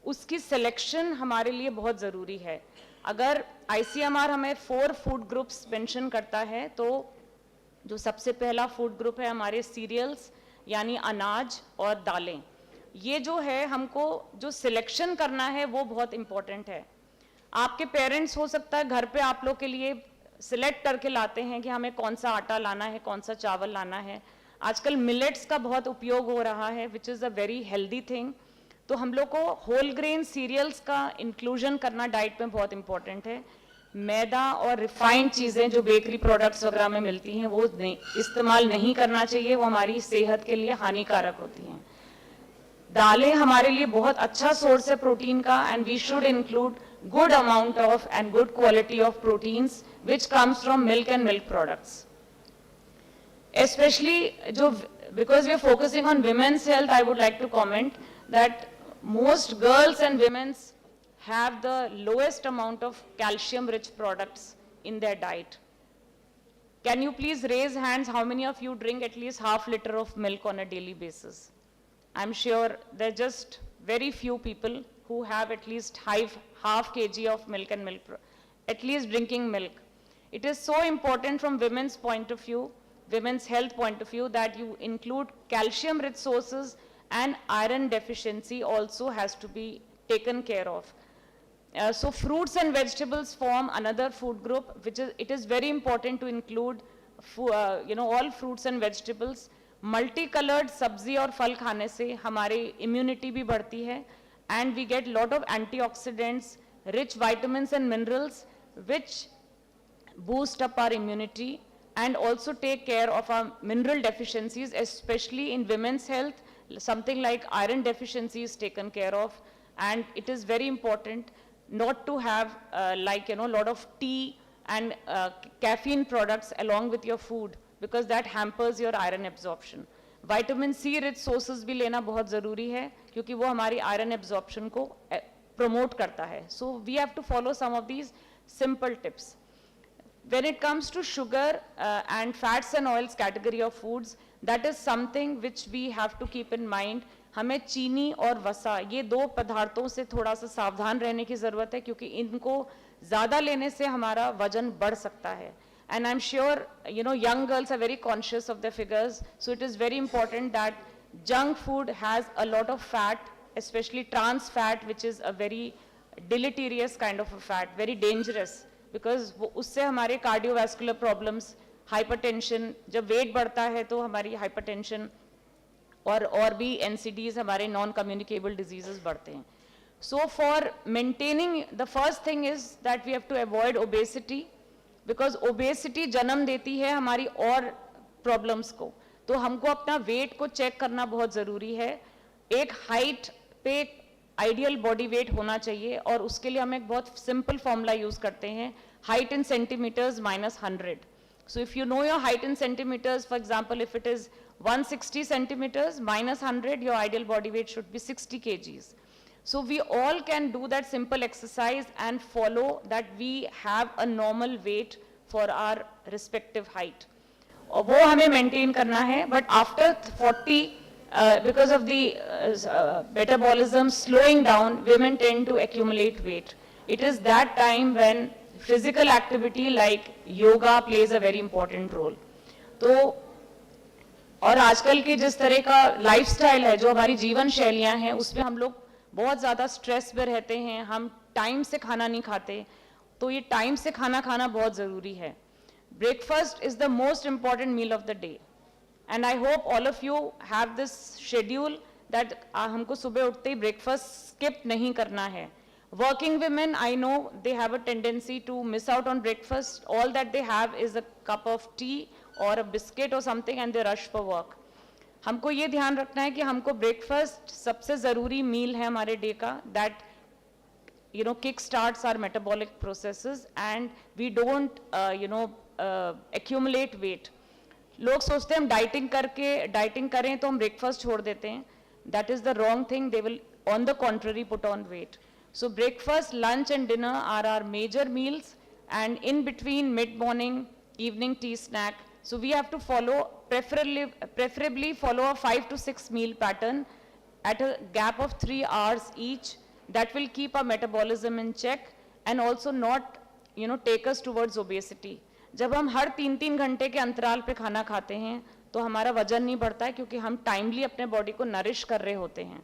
उसकी सिलेक्शन हमारे लिए बहुत ज़रूरी है. अगर ICMR हमें 4 फूड ग्रुप्स मेंशन करता है, तो जो सबसे पहला फूड ग्रुप है हमारे सीरियल्स यानी अनाज और दालें. ये जो है हमको जो सिलेक्शन करना है वो बहुत इम्पोर्टेंट है. आपके पेरेंट्स हो सकता है घर पे आप लोग के लिए सिलेक्ट करके लाते हैं कि हमें कौन सा आटा लाना है, कौन सा चावल लाना है. आजकल मिलेट्स का बहुत उपयोग हो रहा है, which is a very healthy thing. तो हम लोग को होल ग्रेन सीरियल्स का इंक्लूजन करना डाइट में बहुत इंपॉर्टेंट है. मैदा और रिफाइंड चीज़ें जो बेकरी प्रोडक्ट्स वगैरह में मिलती हैं वो इस्तेमाल नहीं करना चाहिए, वो हमारी सेहत के लिए हानिकारक होती हैं. दालें हमारे लिए बहुत अच्छा सोर्स है प्रोटीन का, and we should include good amount of and good quality of proteins which comes from milk and milk products. Especially because we are focusing on women's health, I would like to comment that most girls and women have the lowest amount of calcium-rich products in their diet. Can you please raise hands how many of you drink at least half liter of milk on a daily basis? I'm sure there are just very few people who have at least half kg of milk and at least drinking milk. It is so important from women's point of view, women's health point of view, that you include calcium rich sources, and iron deficiency also has to be taken care of. So fruits and vegetables form another food group, which it is very important to include all fruits and vegetables. Multicolored sabzi और फल खाने से हमारी immunity भी बढ़ती है, and we get lot of antioxidants, rich vitamins and minerals which boost up our immunity and also take care of our mineral deficiencies, especially in women's health. Something like iron deficiency is taken care of, and it is very important not to have lot of tea and caffeine products along with your food, because that hampers your iron absorption. Vitamin C rich sources भी लेना बहुत ज़रूरी है क्योंकि वो हमारी iron absorption को promote करता है. So we have to follow some of these simple tips. When it comes to sugar and fats and oils category of foods, that is something which we have to keep in mind. हमें चीनी और वसा ये दो पदार्थों से थोड़ा सा सावधान रहने की ज़रूरत है, क्योंकि इनको ज़्यादा लेने से हमारा वजन बढ़ सकता है. And I'm sure young girls are very conscious of their figures, so it is very important that junk food has a lot of fat, especially trans fat, which is a very deleterious kind of a fat, very dangerous. Because उससे हमारे cardiovascular problems, hypertension, जब wait बढ़ता है तो हमारी hypertension और भी NCDs, हमारे नॉन कम्युनिकेबल डिजीजेस बढ़ते हैं. So for maintaining, the first thing is that we have to avoid obesity, because obesity जन्म देती है हमारी और प्रॉब्लम्स को. तो हमको अपना वेट को चेक करना बहुत ज़रूरी है. एक हाइट पे आइडियल बॉडी वेट होना चाहिए, और उसके लिए हम एक बहुत सिंपल फॉर्मूला यूज़ करते हैं, height in centimetres minus 100. So if you know your height in centimetres, for example if it is 160 centimeters minus 100, your ideal body weight should be 60 kgs. So we all can do that simple exercise and follow that we have a normal weight for our respective height. और वो हमें maintain करना है, but after 40 because of the metabolism slowing down, women tend to accumulate weight. It is that time when physical activity like yoga plays a very important role. तो और आजकल के जिस तरह का लाइफस्टाइल है, जो हमारी जीवन शैलियां हैं, उसमें हम लोग बहुत ज़्यादा स्ट्रेस में रहते हैं, हम टाइम से खाना नहीं खाते, तो ये टाइम से खाना खाना बहुत ज़रूरी है. Breakfast is the most important meal of the day, and I hope all of you have this schedule that हमको सुबह उठते ही ब्रेकफास्ट स्किप नहीं करना है. Working women, I know they have a tendency to miss out on breakfast. All that they have is a cup of tea or a biscuit or something and they rush for work. हमको ये ध्यान रखना है कि हमको breakfast सबसे ज़रूरी meal है हमारे day का, that kick starts our metabolic processes and we don't accumulate weight. लोग सोचते हैं हम dieting करें तो हम breakfast छोड़ देते हैं. That is the wrong thing. They will on the contrary put on weight. So breakfast, lunch and dinner are our major meals, and in between mid-morning, evening tea snack. So we have to follow, preferably follow a 5 to 6 meal pattern at a gap of 3 hours each. That will keep our metabolism in check and also not, take us towards obesity. जब हम हर 3-3 घंटे के अंतराल पे खाना खाते हैं, तो हमारा वजन नहीं बढ़ता है क्योंकि हम टाइमली अपने बॉडी को नरिश कर रहे होते हैं.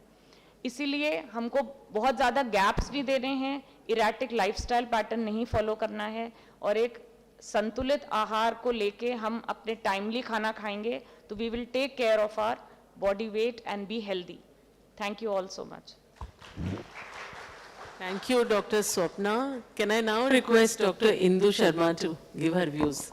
इसीलिए हमको बहुत ज़्यादा गैप्स नहीं देने हैं, इरेटिक लाइफस्टाइल पैटर्न नहीं फॉलो करना है, और एक संतुलित आहार को लेके हम अपने टाइमली खाना खाएंगे तो we will take care of our body weight and be healthy. Thank you all so much. Thank you, Dr. Swapna. Can I now request Dr. Indu Sharma to give her views?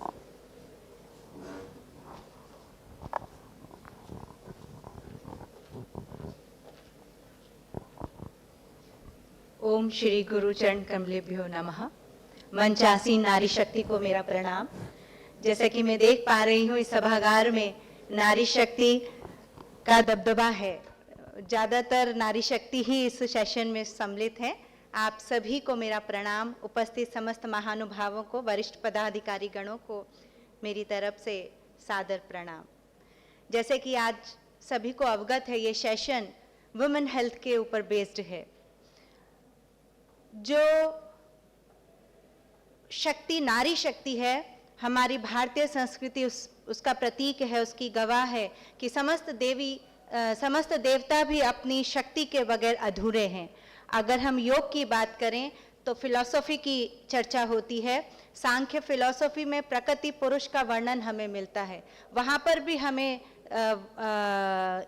ओम श्री गुरुचरण कमलेभ्यो नमः. मंचासीन नारी शक्ति को मेरा प्रणाम. जैसा कि मैं देख पा रही हूँ, इस सभागार में नारी शक्ति का दबदबा है. ज़्यादातर नारी शक्ति ही इस सेशन में सम्मिलित है. आप सभी को मेरा प्रणाम. उपस्थित समस्त महानुभावों को, वरिष्ठ पदाधिकारी गणों को मेरी तरफ से सादर प्रणाम. जैसे कि आज सभी को अवगत है, ये सेशन वुमेन हेल्थ के ऊपर बेस्ड है. जो शक्ति, नारी शक्ति है, हमारी भारतीय संस्कृति उसका प्रतीक है, उसकी गवाह है कि समस्त देवता भी अपनी शक्ति के बगैर अधूरे हैं. अगर हम योग की बात करें तो फिलॉसफी की चर्चा होती है. सांख्य फिलॉसफी में प्रकृति पुरुष का वर्णन हमें मिलता है. वहाँ पर भी हमें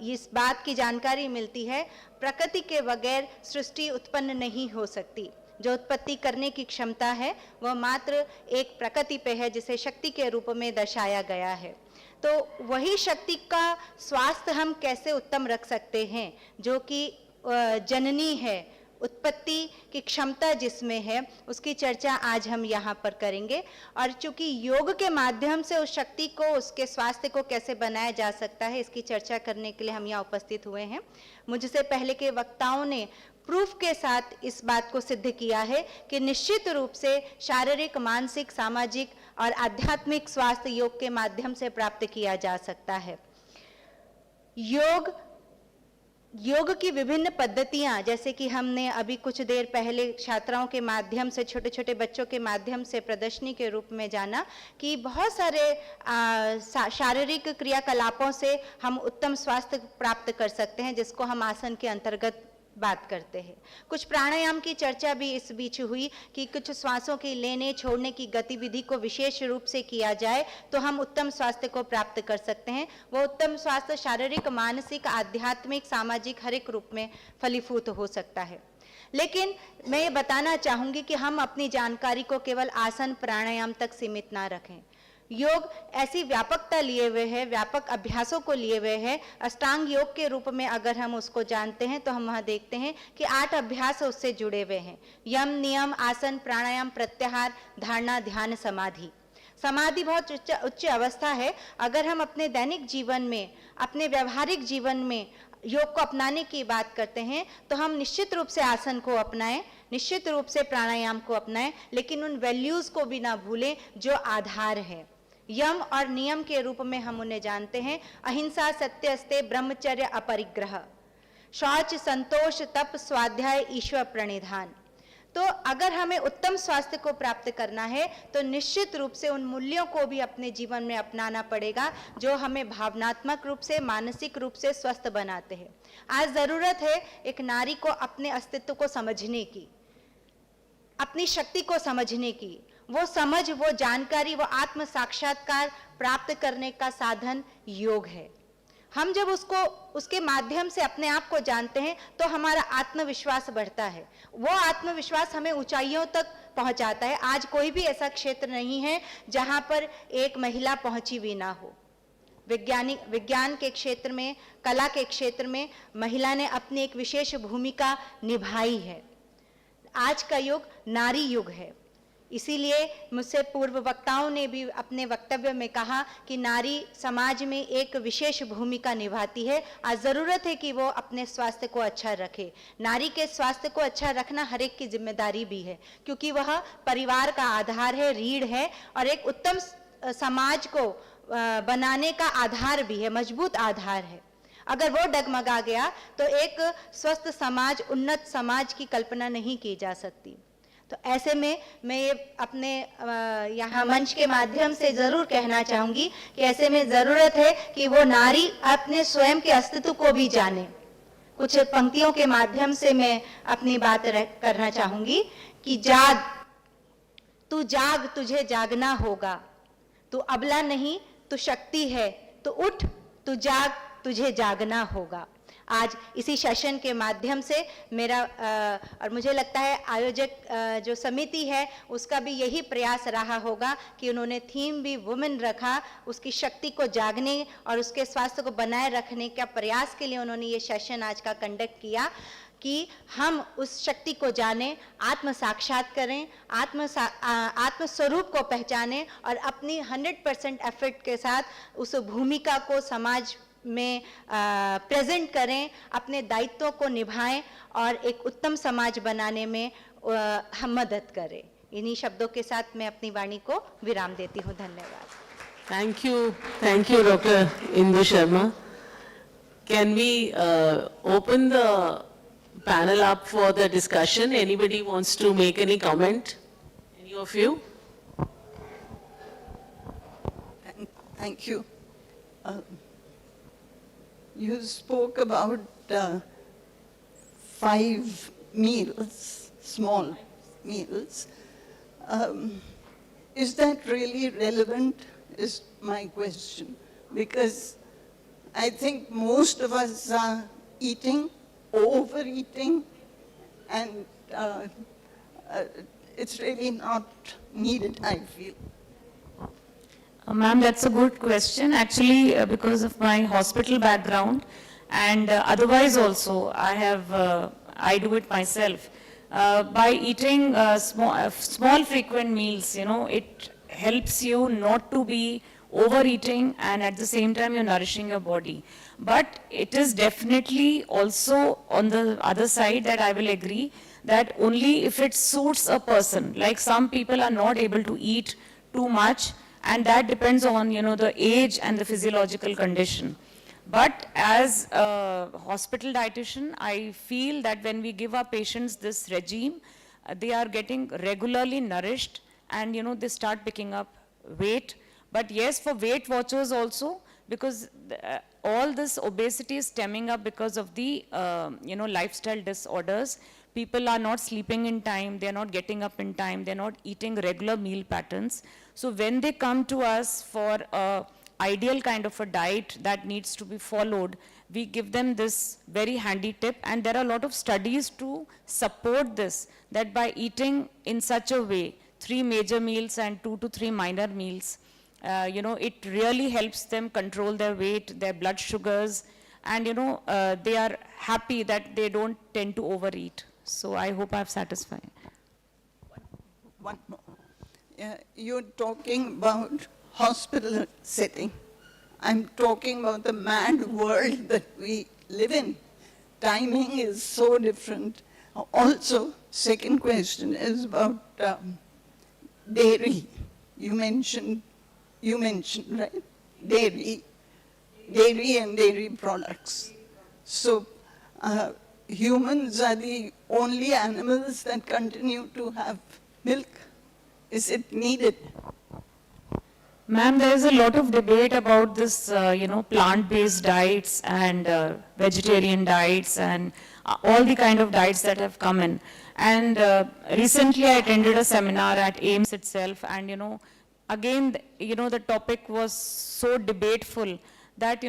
इस बात की जानकारी मिलती है, प्रकृति के बगैर सृष्टि उत्पन्न नहीं हो सकती. जो उत्पत्ति करने की क्षमता है वह मात्र एक प्रकृति पे है, जिसे शक्ति के रूप में दर्शाया गया है. तो वही शक्ति का स्वास्थ्य हम कैसे उत्तम रख सकते हैं, जो कि जननी है, उत्पत्ति की क्षमता जिसमें है, उसकी चर्चा आज हम यहाँ पर करेंगे. और चूंकि योग के माध्यम से उस शक्ति को, उसके स्वास्थ्य को कैसे बनाया जा सकता है, इसकी चर्चा करने के लिए हम यहाँ उपस्थित हुए हैं. मुझसे पहले के वक्ताओं ने प्रूफ के साथ इस बात को सिद्ध किया है कि निश्चित रूप से शारीरिक, मानसिक, सामाजिक और आध्यात्मिक स्वास्थ्य योग के माध्यम से प्राप्त किया जा सकता है. योग की विभिन्न पद्धतियां, जैसे कि हमने अभी कुछ देर पहले छात्राओं के माध्यम से, छोटे छोटे बच्चों के माध्यम से प्रदर्शनी के रूप में जाना कि बहुत सारे शारीरिक क्रियाकलापों से हम उत्तम स्वास्थ्य प्राप्त कर सकते हैं, जिसको हम आसन के अंतर्गत बात करते हैं. कुछ प्राणायाम की चर्चा भी इस बीच हुई कि कुछ श्वासों की लेने छोड़ने की गतिविधि को विशेष रूप से किया जाए तो हम उत्तम स्वास्थ्य को प्राप्त कर सकते हैं. वो उत्तम स्वास्थ्य शारीरिक, मानसिक, आध्यात्मिक, सामाजिक हर एक रूप में फलीभूत हो सकता है. लेकिन मैं ये बताना चाहूँगी कि हम अपनी जानकारी को केवल आसन प्राणायाम तक सीमित ना रखें. योग ऐसी व्यापकता लिए हुए है, व्यापक अभ्यासों को लिए हुए है. अष्टांग योग के रूप में अगर हम उसको जानते हैं तो हम वहाँ देखते हैं कि 8 अभ्यास उससे जुड़े हुए हैं. यम, नियम, आसन, प्राणायाम, प्रत्याहार, धारणा, ध्यान, समाधि. समाधि बहुत उच्च अवस्था है. अगर हम अपने दैनिक जीवन में, अपने व्यवहारिक जीवन में योग को अपनाने की बात करते हैं तो हम निश्चित रूप से आसन को अपनाएं, निश्चित रूप से प्राणायाम को अपनाएं, लेकिन उन वैल्यूज़ को भी ना भूलें जो आधार है. यम और नियम के रूप में हम उन्हें जानते हैं। अहिंसा, सत्य, अस्ते, ब्रह्मचर्य, अपरिग्रह, शौच, संतोष, तप, स्वाध्याय, ईश्वर प्रणिधान। तो अगर हमें उत्तम स्वास्थ्य को प्राप्त करना है तो निश्चित रूप से उन मूल्यों को भी अपने जीवन में अपनाना पड़ेगा जो हमें भावनात्मक रूप से, मानसिक रूप से स्वस्थ बनाते हैं। आज जरूरत है एक नारी को अपने अस्तित्व को समझने की, अपनी शक्ति को समझने की। वो समझ, वो जानकारी, वो आत्म साक्षात्कार प्राप्त करने का साधन योग है। हम जब उसके माध्यम से अपने आप को जानते हैं तो हमारा आत्मविश्वास बढ़ता है। वो आत्मविश्वास हमें ऊंचाइयों तक पहुंचाता है। आज कोई भी ऐसा क्षेत्र नहीं है जहां पर एक महिला पहुंची भी ना हो। विज्ञान के क्षेत्र में, कला के क्षेत्र में महिला ने अपनी एक विशेष भूमिका निभाई है। आज का युग नारी युग है। इसीलिए मुझसे पूर्व वक्ताओं ने भी अपने वक्तव्य में कहा कि नारी समाज में एक विशेष भूमिका निभाती है। आज ज़रूरत है कि वो अपने स्वास्थ्य को अच्छा रखे। नारी के स्वास्थ्य को अच्छा रखना हर एक की जिम्मेदारी भी है, क्योंकि वह परिवार का आधार है, रीढ़ है और एक उत्तम समाज को बनाने का आधार भी है, मजबूत आधार है। अगर वो डगमगा गया तो एक स्वस्थ समाज, उन्नत समाज की कल्पना नहीं की जा सकती। तो ऐसे में मैं ये अपने यहाँ मंच के माध्यम से जरूर कहना चाहूंगी कि ऐसे में जरूरत है कि वो नारी अपने स्वयं के अस्तित्व को भी जाने। कुछ पंक्तियों के माध्यम से मैं अपनी बात करना चाहूंगी कि जाग, तू जाग, तुझे जागना होगा, तू अबला नहीं, तू शक्ति है, तू उठ, तू जाग, तुझे जागना होगा। आज इसी सेशन के माध्यम से मेरा और मुझे लगता है आयोजक जो समिति है उसका भी यही प्रयास रहा होगा कि उन्होंने थीम भी वुमेन रखा, उसकी शक्ति को जागने और उसके स्वास्थ्य को बनाए रखने का प्रयास के लिए उन्होंने ये सेशन आज का कंडक्ट किया कि हम उस शक्ति को जानें, आत्म साक्षात करें, आत्म स्वरूप को पहचानें और अपनी 100% एफर्ट के साथ उस भूमिका को समाज में प्रेजेंट करें, अपने दायित्वों को निभाएं और एक उत्तम समाज बनाने में हम मदद करें। इन्हीं शब्दों के साथ मैं अपनी वाणी को विराम देती हूँ। धन्यवाद। Thank you, Dr. Indu Sharma. Can we open the panel up for the discussion? Anybody wants to make any comment? Any of you? Thank you. You spoke about 5 meals, small meals. Is that really relevant, is my question? Because I think most of us are eating, overeating, and it's really not needed, I feel. Ma'am, that's a good question. Actually, because of my hospital background and otherwise also, I do it myself. By eating small frequent meals, it helps you not to be overeating and at the same time you're nourishing your body. But it is definitely also on the other side that I will agree that only if it suits a person. Like some people are not able to eat too much, and that depends on, the age and the physiological condition. But as a hospital dietitian, I feel that when we give our patients this regime, they are getting regularly nourished and, they start picking up weight. But yes, for Weight Watchers also, because all this obesity is stemming up because of the, lifestyle disorders. People are not sleeping in time, they're not getting up in time, they're not eating regular meal patterns. So when they come to us for a ideal kind of a diet that needs to be followed, we give them this very handy tip, and there are a lot of studies to support this, that by eating in such a way, 3 major meals and 2 to 3 minor meals, it really helps them control their weight, their blood sugars, and they are happy that they don't tend to overeat. So I hope I've satisfied. One more. You're talking about hospital setting. I'm talking about the mad world that we live in. Timing is so different. Also, second question is about dairy. You mentioned you mentioned, right? Dairy and dairy products. So humans are the only animals that continue to have milk. Is it needed? Ma'am, there is a lot of debate about this, plant-based diets and vegetarian diets and all the kind of diets that have come in. And recently I attended a seminar at AIMS itself, and again, the topic was so debateful that,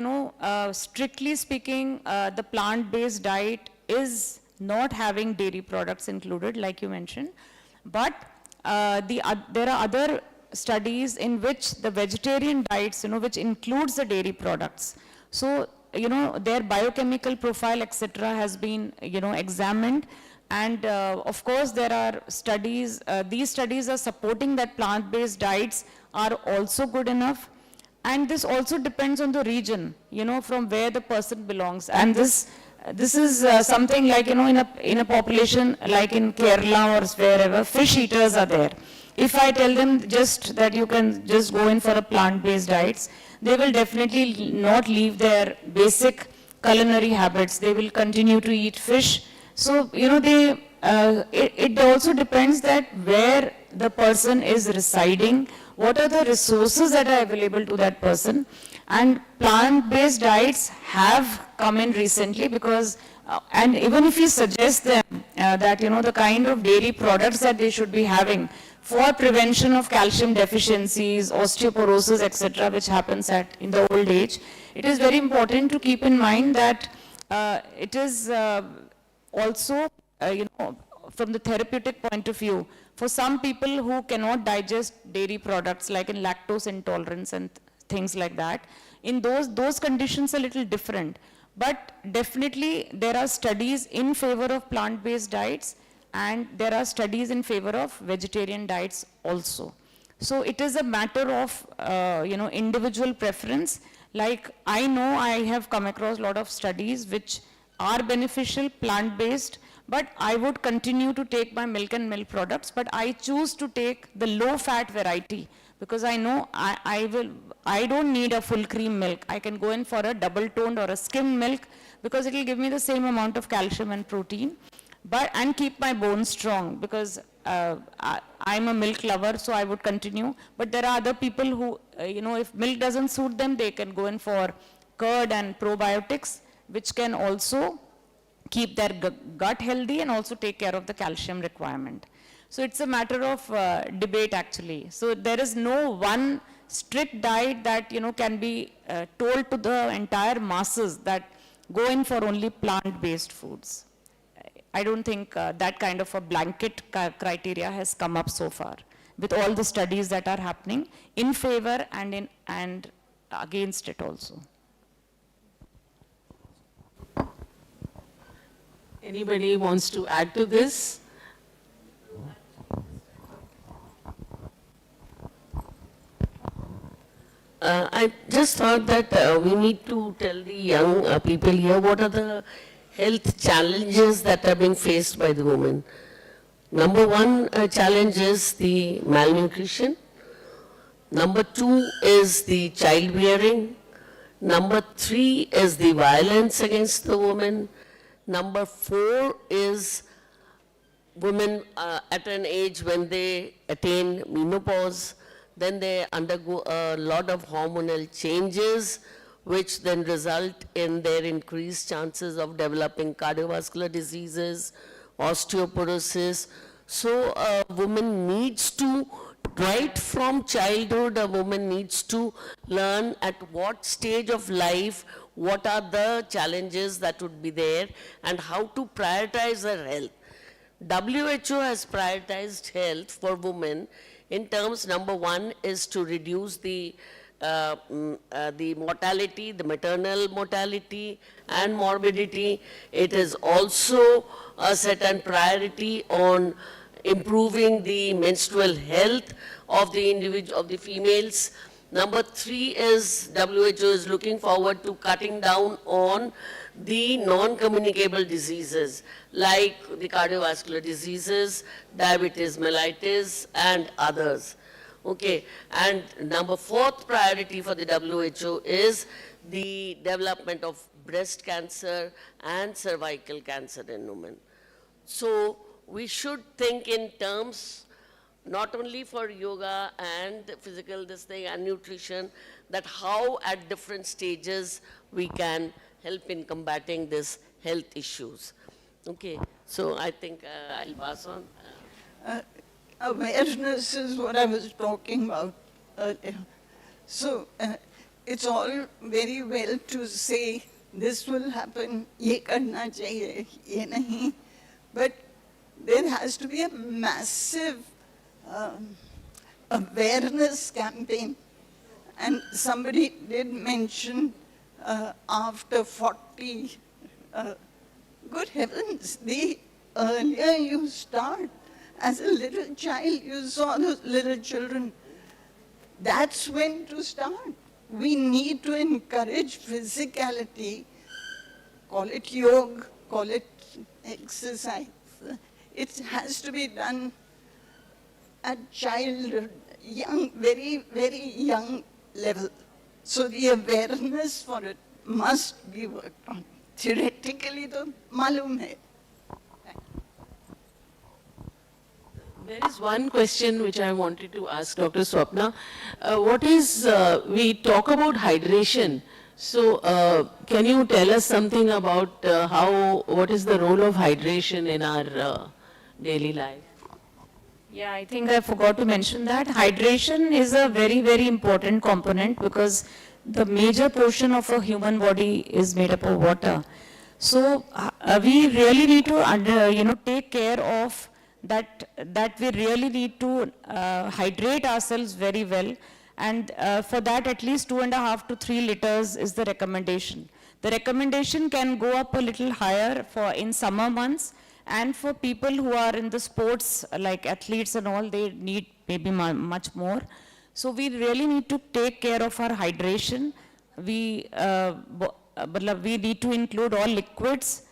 strictly speaking, the plant-based diet is not having dairy products included, like you mentioned. But there are other studies in which the vegetarian diets, which includes the dairy products. So, their biochemical profile, etc., has been, examined. And of course, there are studies, these studies are supporting that plant-based diets are also good enough. And this also depends on the region, from where the person belongs. And this is something like, in a population like in Kerala or wherever, fish eaters are there. If I tell them just that you can just go in for a plant-based diets, they will definitely not leave their basic culinary habits. They will continue to eat fish. So, it also depends that where the person is residing, what are the resources that are available to that person. And plant-based diets have come in recently because, and even if you suggest them that, the kind of dairy products that they should be having for prevention of calcium deficiencies, osteoporosis, etc., which happens in the old age, it is very important to keep in mind that it is also, from the therapeutic point of view, for some people who cannot digest dairy products, like in lactose intolerance and things like that, in those conditions a little different. But definitely there are studies in favor of plant-based diets, and there are studies in favor of vegetarian diets also. So it is a matter of, individual preference. Like I know I have come across a lot of studies which are beneficial, plant-based, but I would continue to take my milk and milk products, but I choose to take the low-fat variety because I know I don't need a full cream milk. I can go in for a double-toned or a skim milk because it will give me the same amount of calcium and protein, and keep my bones strong because I'm a milk lover, so I would continue. But there are other people who, if milk doesn't suit them, they can go in for curd and probiotics, which can also keep their gut healthy and also take care of the calcium requirement. So it's a matter of debate actually. So there is no one strict diet that can be told to the entire masses that go in for only plant-based foods. I don't think that kind of a blanket criteria has come up so far with all the studies that are happening in favor and against it also. Anybody wants to add to this? I just thought that we need to tell the young people here what are the health challenges that are being faced by the women. Number one challenge is the malnutrition. Number two is the childbearing. Number three is the violence against the woman. Number four is women at an age when they attain menopause, then they undergo a lot of hormonal changes, which then result in their increased chances of developing cardiovascular diseases, osteoporosis. So a woman needs to, right from childhood, a woman needs to learn at what stage of life, what are the challenges that would be there, and how to prioritize her health. WHO has prioritized health for women in terms, number one is to reduce the mortality, the maternal mortality and morbidity. It is also a certain priority on improving the menstrual health of the individual, of the females. Number three is WHO is looking forward to cutting down on the non-communicable diseases like the cardiovascular diseases, diabetes mellitus and others. Okay, and number 4th priority for the WHO is the development of breast cancer and cervical cancer in women. So we should think in terms not only for yoga and physical this thing and nutrition, that how at different stages we can help in combating these health issues. Okay, so I think I'll pass on. Awareness is what I was talking about earlier. So it's all very well to say this will happen, ye karna chahiye, ye nahi, but there has to be a massive awareness campaign. And somebody did mention after 40, good heavens, the earlier you start, as a little child, you saw those little children. That's when to start. We need to encourage physicality, call it yoga, call it exercise. It has to be done at childhood, young, very, very young level. So the awareness for it must be worked on. Theoretically, to malum hai. There is one question which I wanted to ask Dr. Swapna. We talk about hydration. So can you tell us something about what is the role of hydration in our daily life? Yeah, I think I forgot to mention that. Hydration is a very, very important component because the major portion of a human body is made up of water. So we really need to take care of that we really need to hydrate ourselves very well, and for that at least 2.5 to 3 liters is the recommendation. The recommendation can go up a little higher for in summer months, and for people who are in the sports like athletes and all, they need maybe much more. So we really need to take care of our hydration. We need to include all liquids,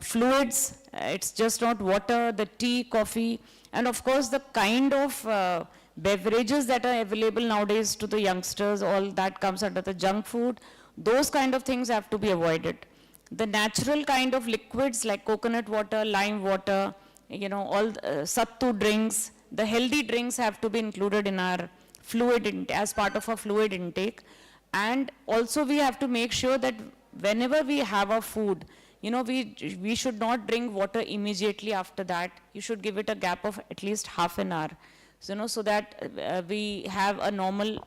fluids. It's just not water, the tea, coffee, and of course the kind of beverages that are available nowadays to the youngsters, all that comes under the junk food. Those kind of things have to be avoided. The natural kind of liquids like coconut water, lime water, all sattu drinks, the healthy drinks have to be included in our fluid as part of our fluid intake. And also we have to make sure that whenever we have our food, we should not drink water immediately after that. You should give it a gap of at least half an hour, so that we have a normal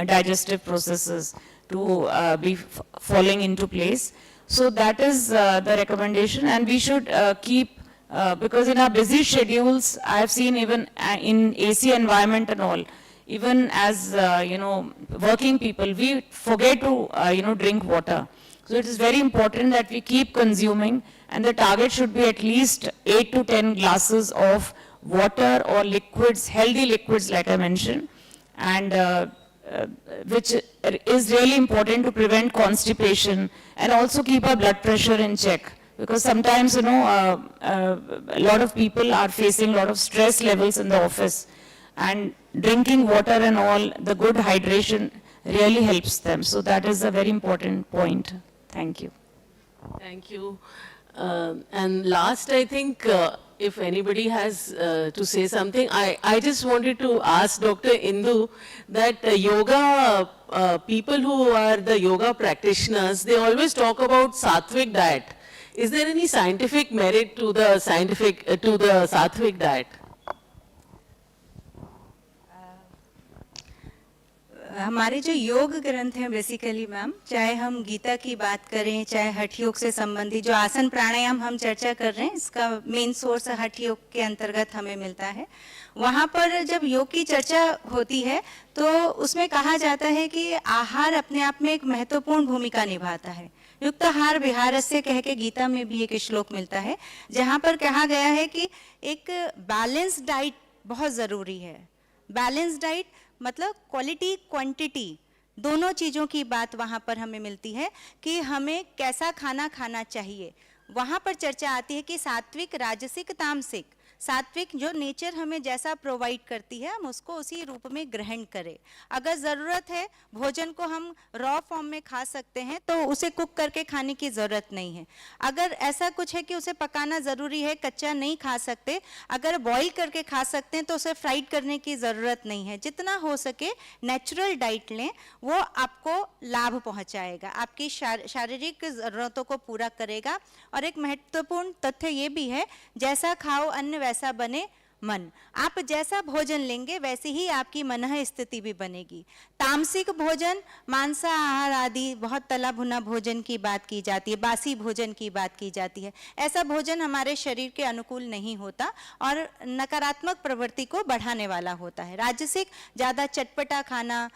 digestive processes to be falling into place. So that is the recommendation, and we should keep, because in our busy schedules, I have seen even in AC environment and all, even as working people, we forget to drink water. So it is very important that we keep consuming, and the target should be at least 8 to 10 glasses of water or liquids, healthy liquids like I mentioned, and which is really important to prevent constipation and also keep our blood pressure in check. Because sometimes, a lot of people are facing a lot of stress levels in the office, and drinking water and all, the good hydration really helps them. So that is a very important point. Thank you. Thank you. And last, I think, if anybody has to say something, I just wanted to ask Dr. Indu that yoga, people who are the yoga practitioners, they always talk about sattvic diet. Is there any scientific merit to the sattvic diet? हमारे जो योग ग्रंथ हैं basically ma'am, चाहे हम गीता की बात करें, चाहे हठ योग से संबंधित जो आसन प्राणायाम हम चर्चा कर रहे हैं, इसका मेन सोर्स हठ योग के अंतर्गत हमें मिलता है। वहाँ पर जब योग की चर्चा होती है तो उसमें कहा जाता है कि आहार अपने आप में एक महत्वपूर्ण भूमिका निभाता है। युक्ताहार विहारस्य कह के गीता में भी एक श्लोक मिलता है, जहाँ पर कहा गया है कि एक बैलेंस डाइट बहुत ज़रूरी है। बैलेंस डाइट मतलब क्वालिटी क्वांटिटी दोनों चीज़ों की बात वहाँ पर हमें मिलती है कि हमें कैसा खाना खाना चाहिए। वहाँ पर चर्चा आती है कि सात्विक, राजसिक, तामसिक। सात्विक जो नेचर हमें जैसा प्रोवाइड करती है हम उसको उसी रूप में ग्रहण करें। अगर ज़रूरत है भोजन को हम रॉ फॉर्म में खा सकते हैं तो उसे कुक करके खाने की ज़रूरत नहीं है। अगर ऐसा कुछ है कि उसे पकाना ज़रूरी है, कच्चा नहीं खा सकते, अगर बॉईल करके खा सकते हैं तो उसे फ्राइड करने की ज़रूरत नहीं है। जितना हो सके नेचुरल डाइट लें, वो आपको लाभ पहुंचाएगा, आपकी शारीरिक ज़रूरतों को पूरा करेगा। और एक महत्वपूर्ण तथ्य ये भी है, जैसा खाओ अन्न वैसा बने मन। आप जैसा भोजन लेंगे वैसी ही आपकी मनः स्थिति भी बनेगी। तामसिक भोजन, मांसाहार आदि बहुत तला भुना भोजन की बात की जाती है, बासी भोजन की बात की जाती है। ऐसा भोजन हमारे शरीर के अनुकूल नहीं होता और नकारात्मक प्रवृत्ति को बढ़ाने वाला होता है। राजसिक ज़्यादा चटपटा खाना,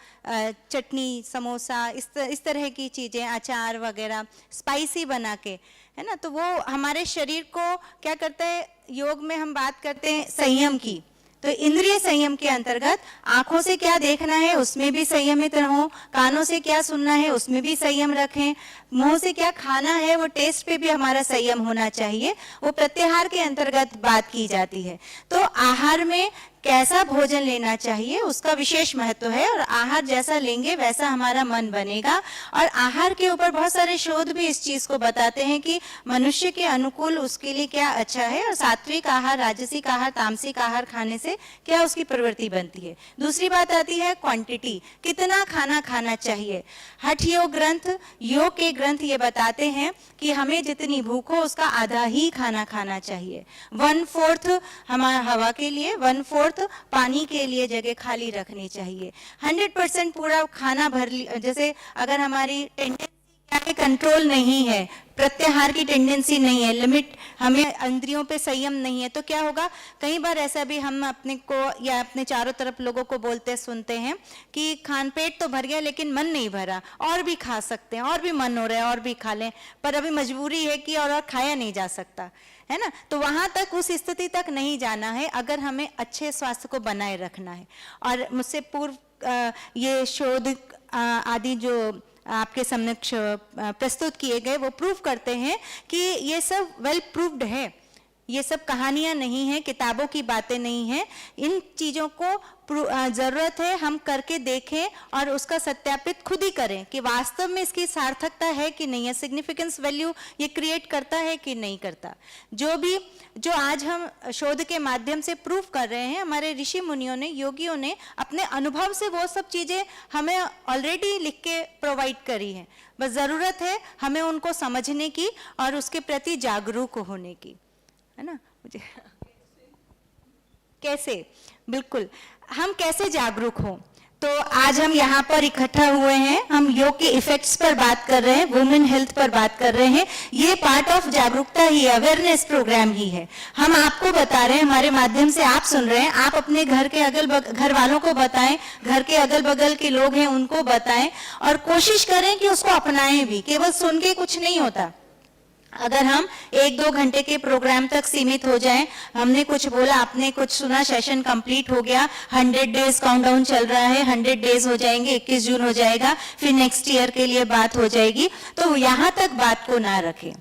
चटनी, समोसा, इस तरह की चीज़ें, अचार वगैरह स्पाइसी बना के, है ना, तो वो हमारे शरीर को क्या करता है। योग में हम बात करते हैं संयम की, तो इंद्रिय संयम के अंतर्गत आंखों से क्या देखना है उसमें भी संयमित रहो, कानों से क्या सुनना है उसमें भी संयम रखें, मुंह से क्या खाना है वो टेस्ट पे भी हमारा संयम होना चाहिए। वो प्रत्याहार के अंतर्गत बात की जाती है। तो आहार में कैसा भोजन लेना चाहिए उसका विशेष महत्व है, और आहार जैसा लेंगे वैसा हमारा मन बनेगा। और आहार के ऊपर बहुत सारे शोध भी इस चीज को बताते हैं कि मनुष्य के अनुकूल उसके लिए क्या अच्छा है, और सात्विक आहार, राजसिक आहार, तामसिक आहार खाने से क्या उसकी प्रवृत्ति बनती है। दूसरी बात आती है क्वांटिटी, कितना खाना खाना चाहिए। हठ योग ग्रंथ, योग के ग्रंथ ये बताते हैं कि हमें जितनी भूख हो उसका आधा ही खाना खाना चाहिए। 1/4 हमारा हवा के लिए, 1/4 पानी के लिए जगह खाली रखनी चाहिए। 100% पूरा खाना भर, जैसे अगर हमारी टेंडेंसी क्या है, कंट्रोल नहीं है, प्रत्याहार की टेंडेंसी नहीं है, लिमिट, हमें इंद्रियों पे संयम नहीं है, तो क्या होगा, कई बार ऐसा भी हम अपने को या अपने चारों तरफ लोगों को बोलते सुनते हैं कि खान पेट तो भर गया लेकिन मन नहीं भरा, और भी खा सकते हैं, और भी मन हो रहा है और भी खा लें, पर अभी मजबूरी है कि और खाया नहीं जा सकता, है ना। तो वहां तक, उस स्थिति तक नहीं जाना है अगर हमें अच्छे स्वास्थ्य को बनाए रखना है। और मुझसे पूर्व ये शोध आदि जो आपके समक्ष प्रस्तुत किए गए वो प्रूव करते हैं कि ये सब वेल प्रूव्ड है, ये सब कहानियां नहीं हैं, किताबों की बातें नहीं हैं। इन चीज़ों को ज़रूरत है हम करके देखें और उसका सत्यापित खुद ही करें कि वास्तव में इसकी सार्थकता है कि नहीं है, सिग्निफिकेंस वैल्यू ये क्रिएट करता है कि नहीं करता। जो आज हम शोध के माध्यम से प्रूव कर रहे हैं, हमारे ऋषि मुनियों ने, योगियों ने अपने अनुभव से वो सब चीज़ें हमें ऑलरेडी लिख के प्रोवाइड करी हैं। बस ज़रूरत है हमें उनको समझने की और उसके प्रति जागरूक होने की, है ना। मुझे कैसे, बिल्कुल, हम कैसे जागरूक हों, तो आज हम यहाँ पर इकट्ठा हुए हैं, हम योग के इफेक्ट्स पर बात कर रहे हैं, वुमेन हेल्थ पर बात कर रहे हैं। ये पार्ट ऑफ जागरूकता ही, अवेयरनेस प्रोग्राम ही है। हम आपको बता रहे हैं, हमारे माध्यम से आप सुन रहे हैं, आप अपने घर के घर वालों को बताएं, घर के अगल बगल के लोग हैं उनको बताएं, और कोशिश करें कि उसको अपनाएं भी। केवल सुन के कुछ नहीं होता, अगर हम 1-2 घंटे के प्रोग्राम तक सीमित हो जाएं, हमने कुछ बोला, आपने कुछ सुना, सेशन कंप्लीट हो गया, 100 डेज काउंटडाउन चल रहा है, 100 डेज हो जाएंगे, 21 जून हो जाएगा, फिर नेक्स्ट ईयर के लिए बात हो जाएगी, तो यहाँ तक बात को ना रखें।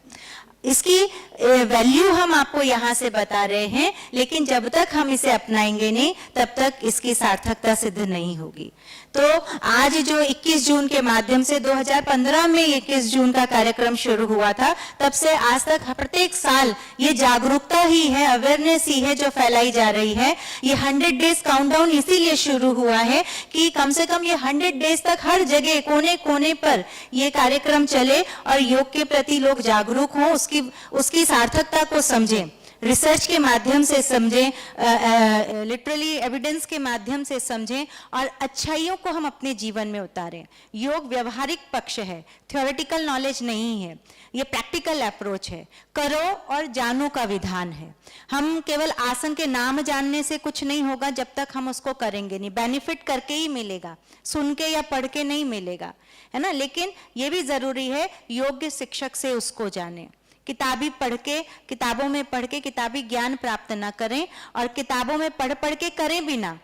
इसकी वैल्यू हम आपको यहाँ से बता रहे हैं, लेकिन जब तक हम इसे अपनाएंगे नहीं तब तक इसकी सार्थकता सिद्ध नहीं होगी। तो आज जो 21 जून के माध्यम से 2015 में 21 जून का कार्यक्रम शुरू हुआ था, तब से आज तक प्रत्येक साल ये जागरूकता ही है, अवेयरनेस ही है जो फैलाई जा रही है। ये 100 डेज काउंटडाउन इसीलिए शुरू हुआ है कि कम से कम ये 100 डेज तक हर जगह कोने कोने पर ये कार्यक्रम चले और योग के प्रति लोग जागरूक हों, उसकी सार्थकता को समझें, रिसर्च के माध्यम से समझें, लिटरली एविडेंस के माध्यम से समझें और अच्छाइयों को हम अपने जीवन में उतारें। योग व्यवहारिक पक्ष है, थ्योरेटिकल नॉलेज नहीं है, ये प्रैक्टिकल अप्रोच है, करो और जानो का विधान है। हम केवल आसन के नाम जानने से कुछ नहीं होगा जब तक हम उसको करेंगे नहीं, बेनिफिट करके ही मिलेगा, सुन के या पढ़ के नहीं मिलेगा, है ना। लेकिन ये भी जरूरी है योग्य शिक्षक से उसको जाने, किताबी पढ़ के, किताबों में पढ़ के किताबी ज्ञान प्राप्त ना करें और किताबों में पढ़ पढ़ के करें भी ना,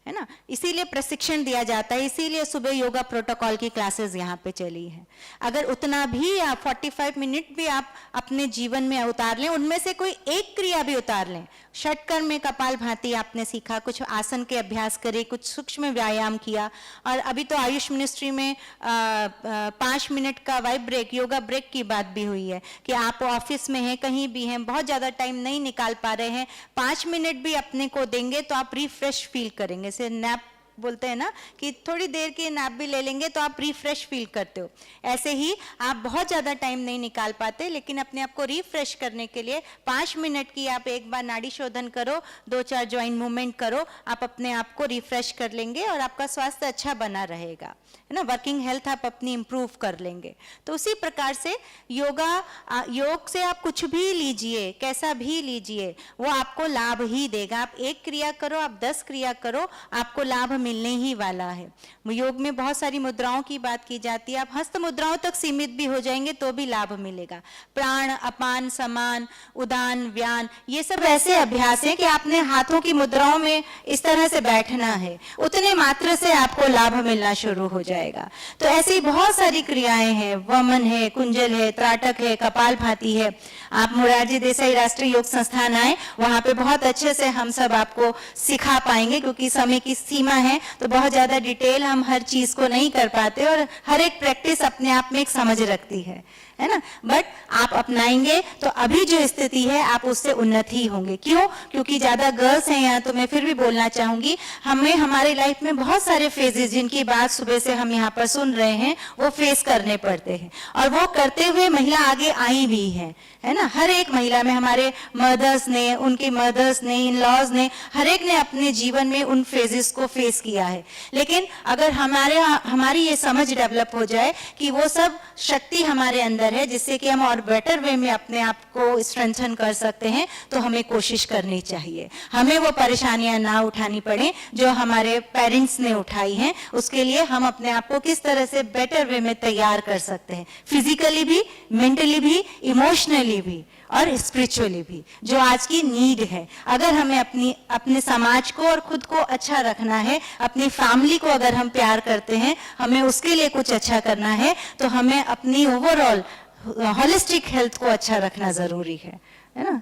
है ना, इसीलिए प्रशिक्षण दिया जाता है, इसीलिए सुबह योगा प्रोटोकॉल की क्लासेस यहाँ पे चली हैं। अगर उतना भी आप 45 मिनट भी आप अपने जीवन में उतार लें, उनमें से कोई एक क्रिया भी उतार लें, षटकर्म में कपाल भाती आपने सीखा, कुछ आसन के अभ्यास करे, कुछ सूक्ष्म व्यायाम किया, और अभी तो आयुष मिनिस्ट्री में 5 मिनट का वाइब ब्रेक, योगा ब्रेक की बात भी हुई है कि आप ऑफिस में हैं, कहीं भी हैं, बहुत ज़्यादा टाइम नहीं निकाल पा रहे हैं, 5 मिनट भी अपने को देंगे तो आप रिफ्रेश फील करेंगे। से नैप बोलते हैं ना कि थोड़ी देर की नैप भी ले लेंगे तो आप रिफ्रेश फील करते हो। ऐसे ही आप बहुत ज़्यादा टाइम नहीं निकाल पाते, लेकिन अपने आप को रिफ्रेश करने के लिए 5 मिनट की आप एक बार नाड़ी शोधन करो, 2-4 जॉइंट मूवमेंट करो, आप अपने आप को रिफ्रेश कर लेंगे और आपका स्वास्थ्य अच्छा बना रहेगा, है ना, वर्किंग हेल्थ आप अपनी इम्प्रूव कर लेंगे। तो उसी प्रकार से योग से आप कुछ भी लीजिए, कैसा भी लीजिए, वो आपको लाभ ही देगा। आप एक क्रिया करो, आप 10 क्रिया करो, आपको लाभ मिलने ही वाला है। योग में बहुत सारी मुद्राओं की बात की जाती है, आप हस्त मुद्राओं तक सीमित भी हो जाएंगे तो भी लाभ मिलेगा। प्राण, अपान, समान, उदान, व्यान, ये सब ऐसे अभ्यास हैं कि आपने हाथों की मुद्राओं में इस तरह से बैठना है, उतने मात्र से आपको लाभ मिलना शुरू हो जाएगा। तो ऐसी बहुत सारी क्रियाएं हैं, वमन है, कुंजल है, त्राटक है, कपाल भाती है। आप मोरारजी देसाई राष्ट्रीय योग संस्थान आए, वहां पे बहुत अच्छे से हम सब आपको सिखा पाएंगे, क्योंकि समय की सीमा है तो बहुत ज्यादा डिटेल हम हर चीज को नहीं कर पाते, और हर एक प्रैक्टिस अपने आप में एक समझ रखती है ना। बट आप अपनाएंगे तो अभी जो स्थिति है आप उससे उन्नत ही होंगे। क्यों? क्योंकि ज्यादा गर्ल्स हैं यहाँ, तो मैं फिर भी बोलना चाहूंगी, हमें हमारे लाइफ में बहुत सारे फेजेस जिनकी बात सुबह से हम यहाँ पर सुन रहे हैं वो फेस करने पड़ते हैं, और वो करते हुए महिला आगे आई भी है ना। हर एक महिला में हमारे मदर्स ने, उनके मदर्स ने, इन लॉज ने, हर एक ने अपने जीवन में उन फेजेस को फेस किया है। लेकिन अगर हमारी ये समझ डेवलप हो जाए कि वो सब शक्ति हमारे अंदर है जिससे कि हम और बेटर वे में अपने आप को स्ट्रेंथन कर सकते हैं, तो हमें कोशिश करनी चाहिए। हमें वो परेशानियां ना उठानी पड़े जो हमारे पेरेंट्स ने उठाई हैं। उसके लिए हम अपने आप को किस तरह से बेटर वे में तैयार कर सकते हैं, फिजिकली भी, मेंटली भी, इमोशनली भी और स्पिरिचुअली भी, जो आज की नीड है। अगर हमें अपने समाज को और खुद को अच्छा रखना है, अपनी फैमिली को अगर हम प्यार करते हैं, हमें उसके लिए कुछ अच्छा करना है, तो हमें अपनी ओवरऑल होलिस्टिक हेल्थ को अच्छा रखना जरूरी है ना।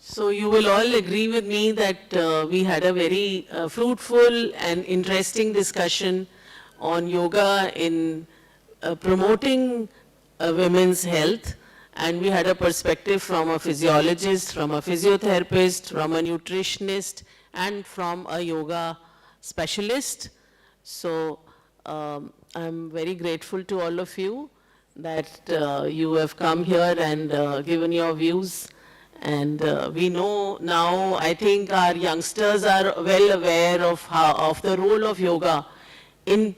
So you will all agree with me that we had a very fruitful and interesting discussion on yoga in promoting women's health, and we had a perspective from a physiologist, from a physiotherapist, from a nutritionist, and from a yoga specialist. So I'm very grateful to all of you that you have come here and given your views. And we know now, I think our youngsters are well aware of the role of yoga in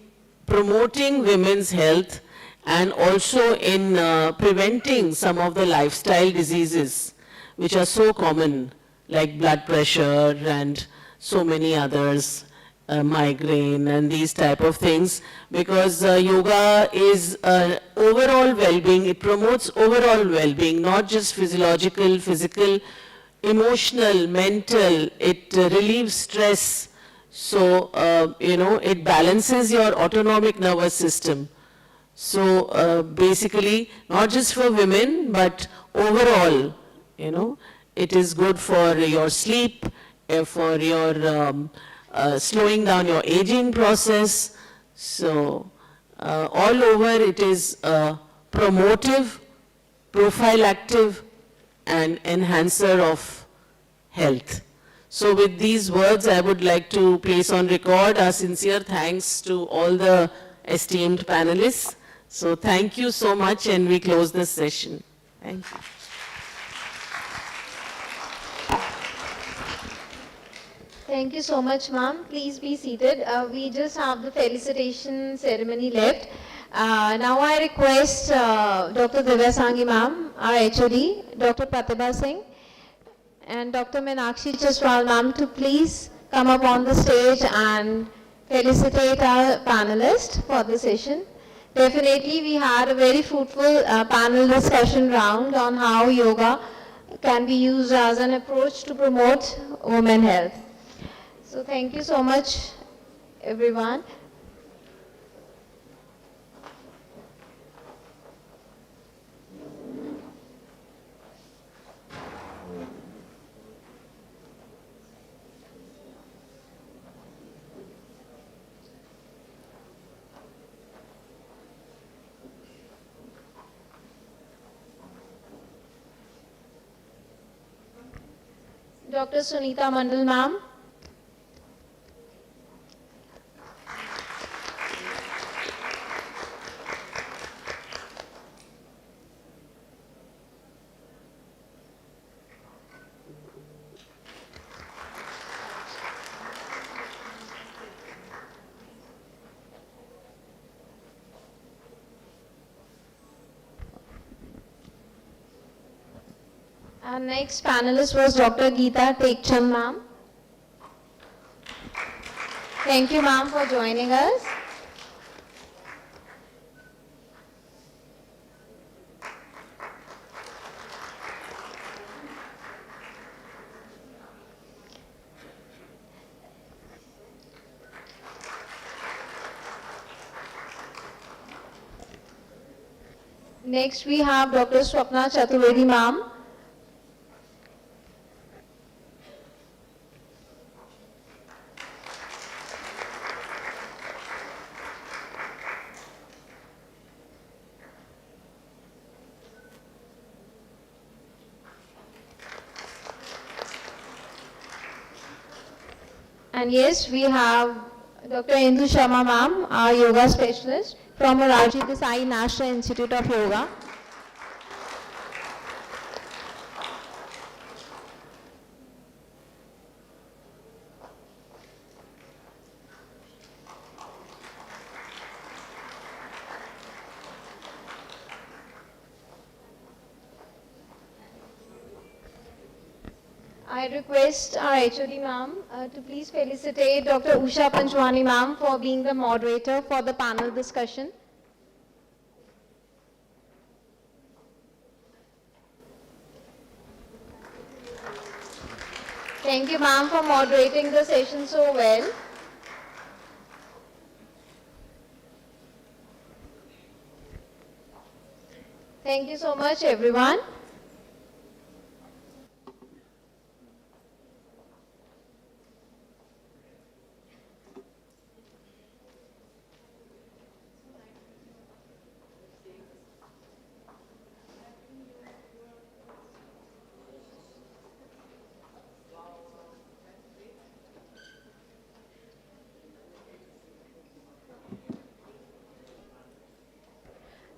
promoting women's health and also in preventing some of the lifestyle diseases which are so common, like blood pressure and so many others, migraine and these type of things, because yoga is overall well-being. It promotes overall well-being, not just physiological, physical, emotional, mental. It relieves stress. So, it balances your autonomic nervous system. So basically, not just for women, but overall, it is good for your sleep, for your slowing down your aging process. So all over it is promotive, prophylactive, and enhancer of health. So with these words, I would like to place on record our sincere thanks to all the esteemed panelists. So thank you so much, and we close this session. Thank you. Thank you so much, ma'am. Please be seated. We just have the felicitation ceremony left. Now I request Dr. Divyasangi ma'am, our HOD, Dr. Pratibha Singh, and Dr. Meenakshi Chastral ma'am to please come up on the stage and felicitate our panelists for the session. Definitely, we had a very fruitful panel discussion round on how yoga can be used as an approach to promote women health. So thank you so much, everyone. Dr. Sunita Mandal, ma'am. Our next panelist was Dr. Geeta Tekchand, ma'am. Thank you, ma'am, for joining us. Next, we have Dr. Swapna Chaturvedi, ma'am. And yes, we have Dr. Indu Sharma, ma'am, our yoga specialist from Morarji Desai National Institute of Yoga. I request our HOD ma'am to please felicitate Dr. Usha Panchwani ma'am for being the moderator for the panel discussion. Thank you ma'am for moderating the session so well. Thank you so much everyone.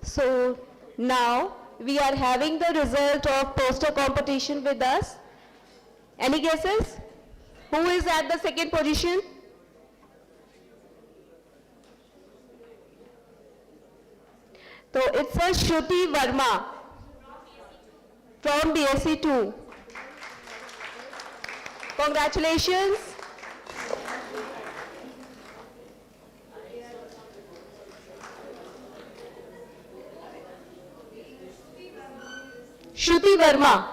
So now we are having the result of poster competition with us. Any guesses? Who is at the second position? So it's a Shruti Verma from BSc 2. Congratulations. Shruti Verma.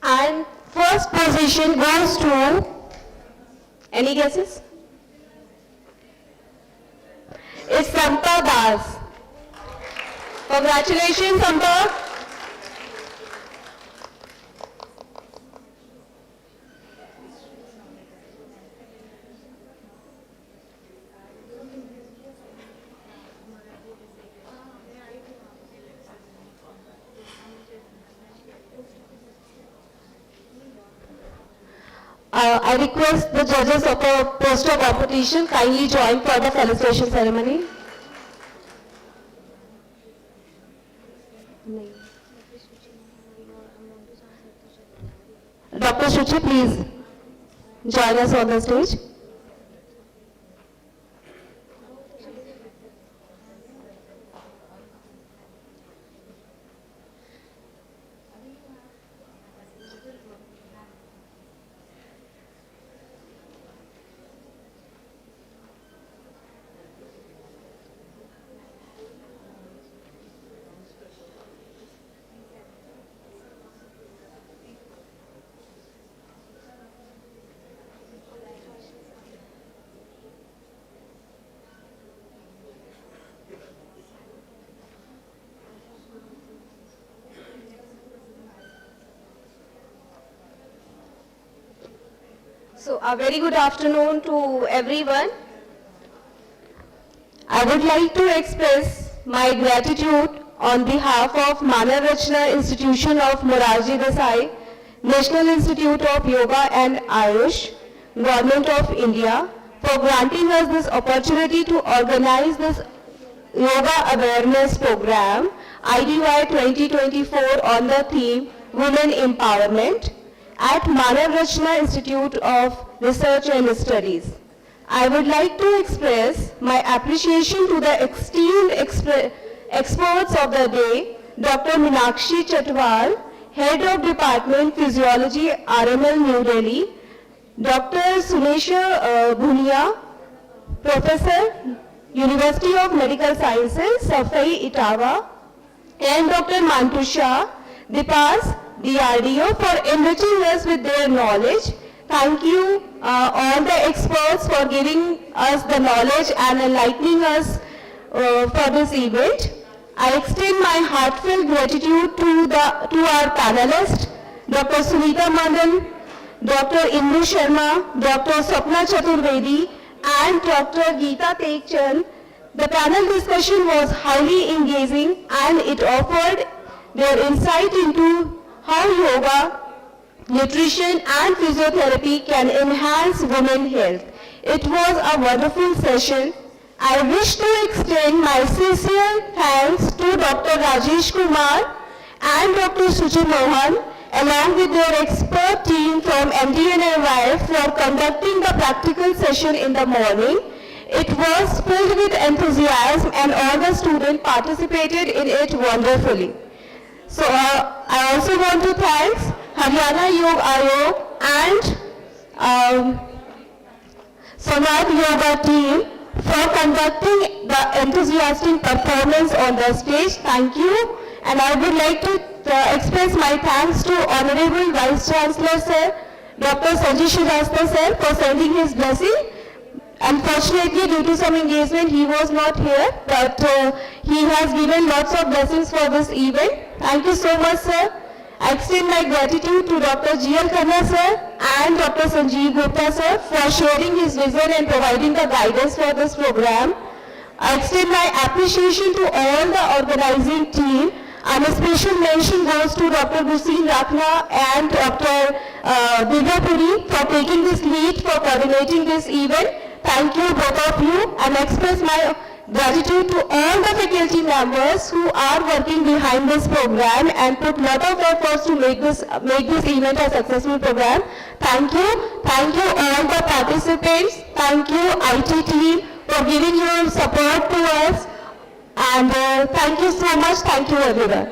And first position goes to, any guesses? It's Sampa Das. Congratulations, Sampa. I request the judges of the poster competition kindly join for the felicitation ceremony. Dr. Shuchi, please join us on the stage. So a very good afternoon to everyone. I would like to express my gratitude on behalf of Manav Rachna Institution of Morarji Desai, National Institute of Yoga and Ayush, Government of India, for granting us this opportunity to organize this Yoga Awareness Program, IDY 2024, on the theme Women Empowerment at Manav Rachna Institute of Research and Studies. I would like to express my appreciation to the esteemed experts of the day, Dr. Meenakshi Chatwal, Head of Department Physiology, RML New Delhi, Dr. Sunesha Bhunia, Professor, University of Medical Sciences, Safai Itawa, and Dr. Mantusha Dipas, DRDO, for enriching us with their knowledge. Thank you all the experts for giving us the knowledge and enlightening us for this event. I extend my heartfelt gratitude to our panelists, Dr. Sunita Madan, Dr. Indu Sharma, Dr. Swapna Chaturvedi, and Dr. Geeta Tekchand. The panel discussion was highly engaging and it offered their insight into how yoga, nutrition and physiotherapy can enhance women's health. It was a wonderful session. I wish to extend my sincere thanks to Dr. Rajesh Kumar and Dr. Suchi Mohan, along with their expert team from MDNRY, for conducting the practical session in the morning. It was filled with enthusiasm and all the students participated in it wonderfully. So I also want to thank Haryana Yoga Ayog and Samad Yoga team for conducting the enthusiastic performance on the stage. Thank you. And I would like to express my thanks to Honorable Vice Chancellor Sir, Dr. Sanjay Srivastava Sir, for sending his blessing. Unfortunately, due to some engagement, he was not here, but he has given lots of blessings for this event. Thank you so much, sir. I extend my gratitude to Dr. G.L. Khanna, sir, and Dr. Sanjeev Gupta, sir, for sharing his vision and providing the guidance for this program. I extend my appreciation to all the organizing team, and a special mention goes to Dr. Gusin Rakhna and Dr. Divya Puri for taking this lead for coordinating this event. Thank you, both of you, and express my gratitude to all the faculty members who are working behind this program and put lot of efforts to make this event a successful program. Thank you all the participants. Thank you IT team for giving your support to us, and thank you so much. Thank you everyone.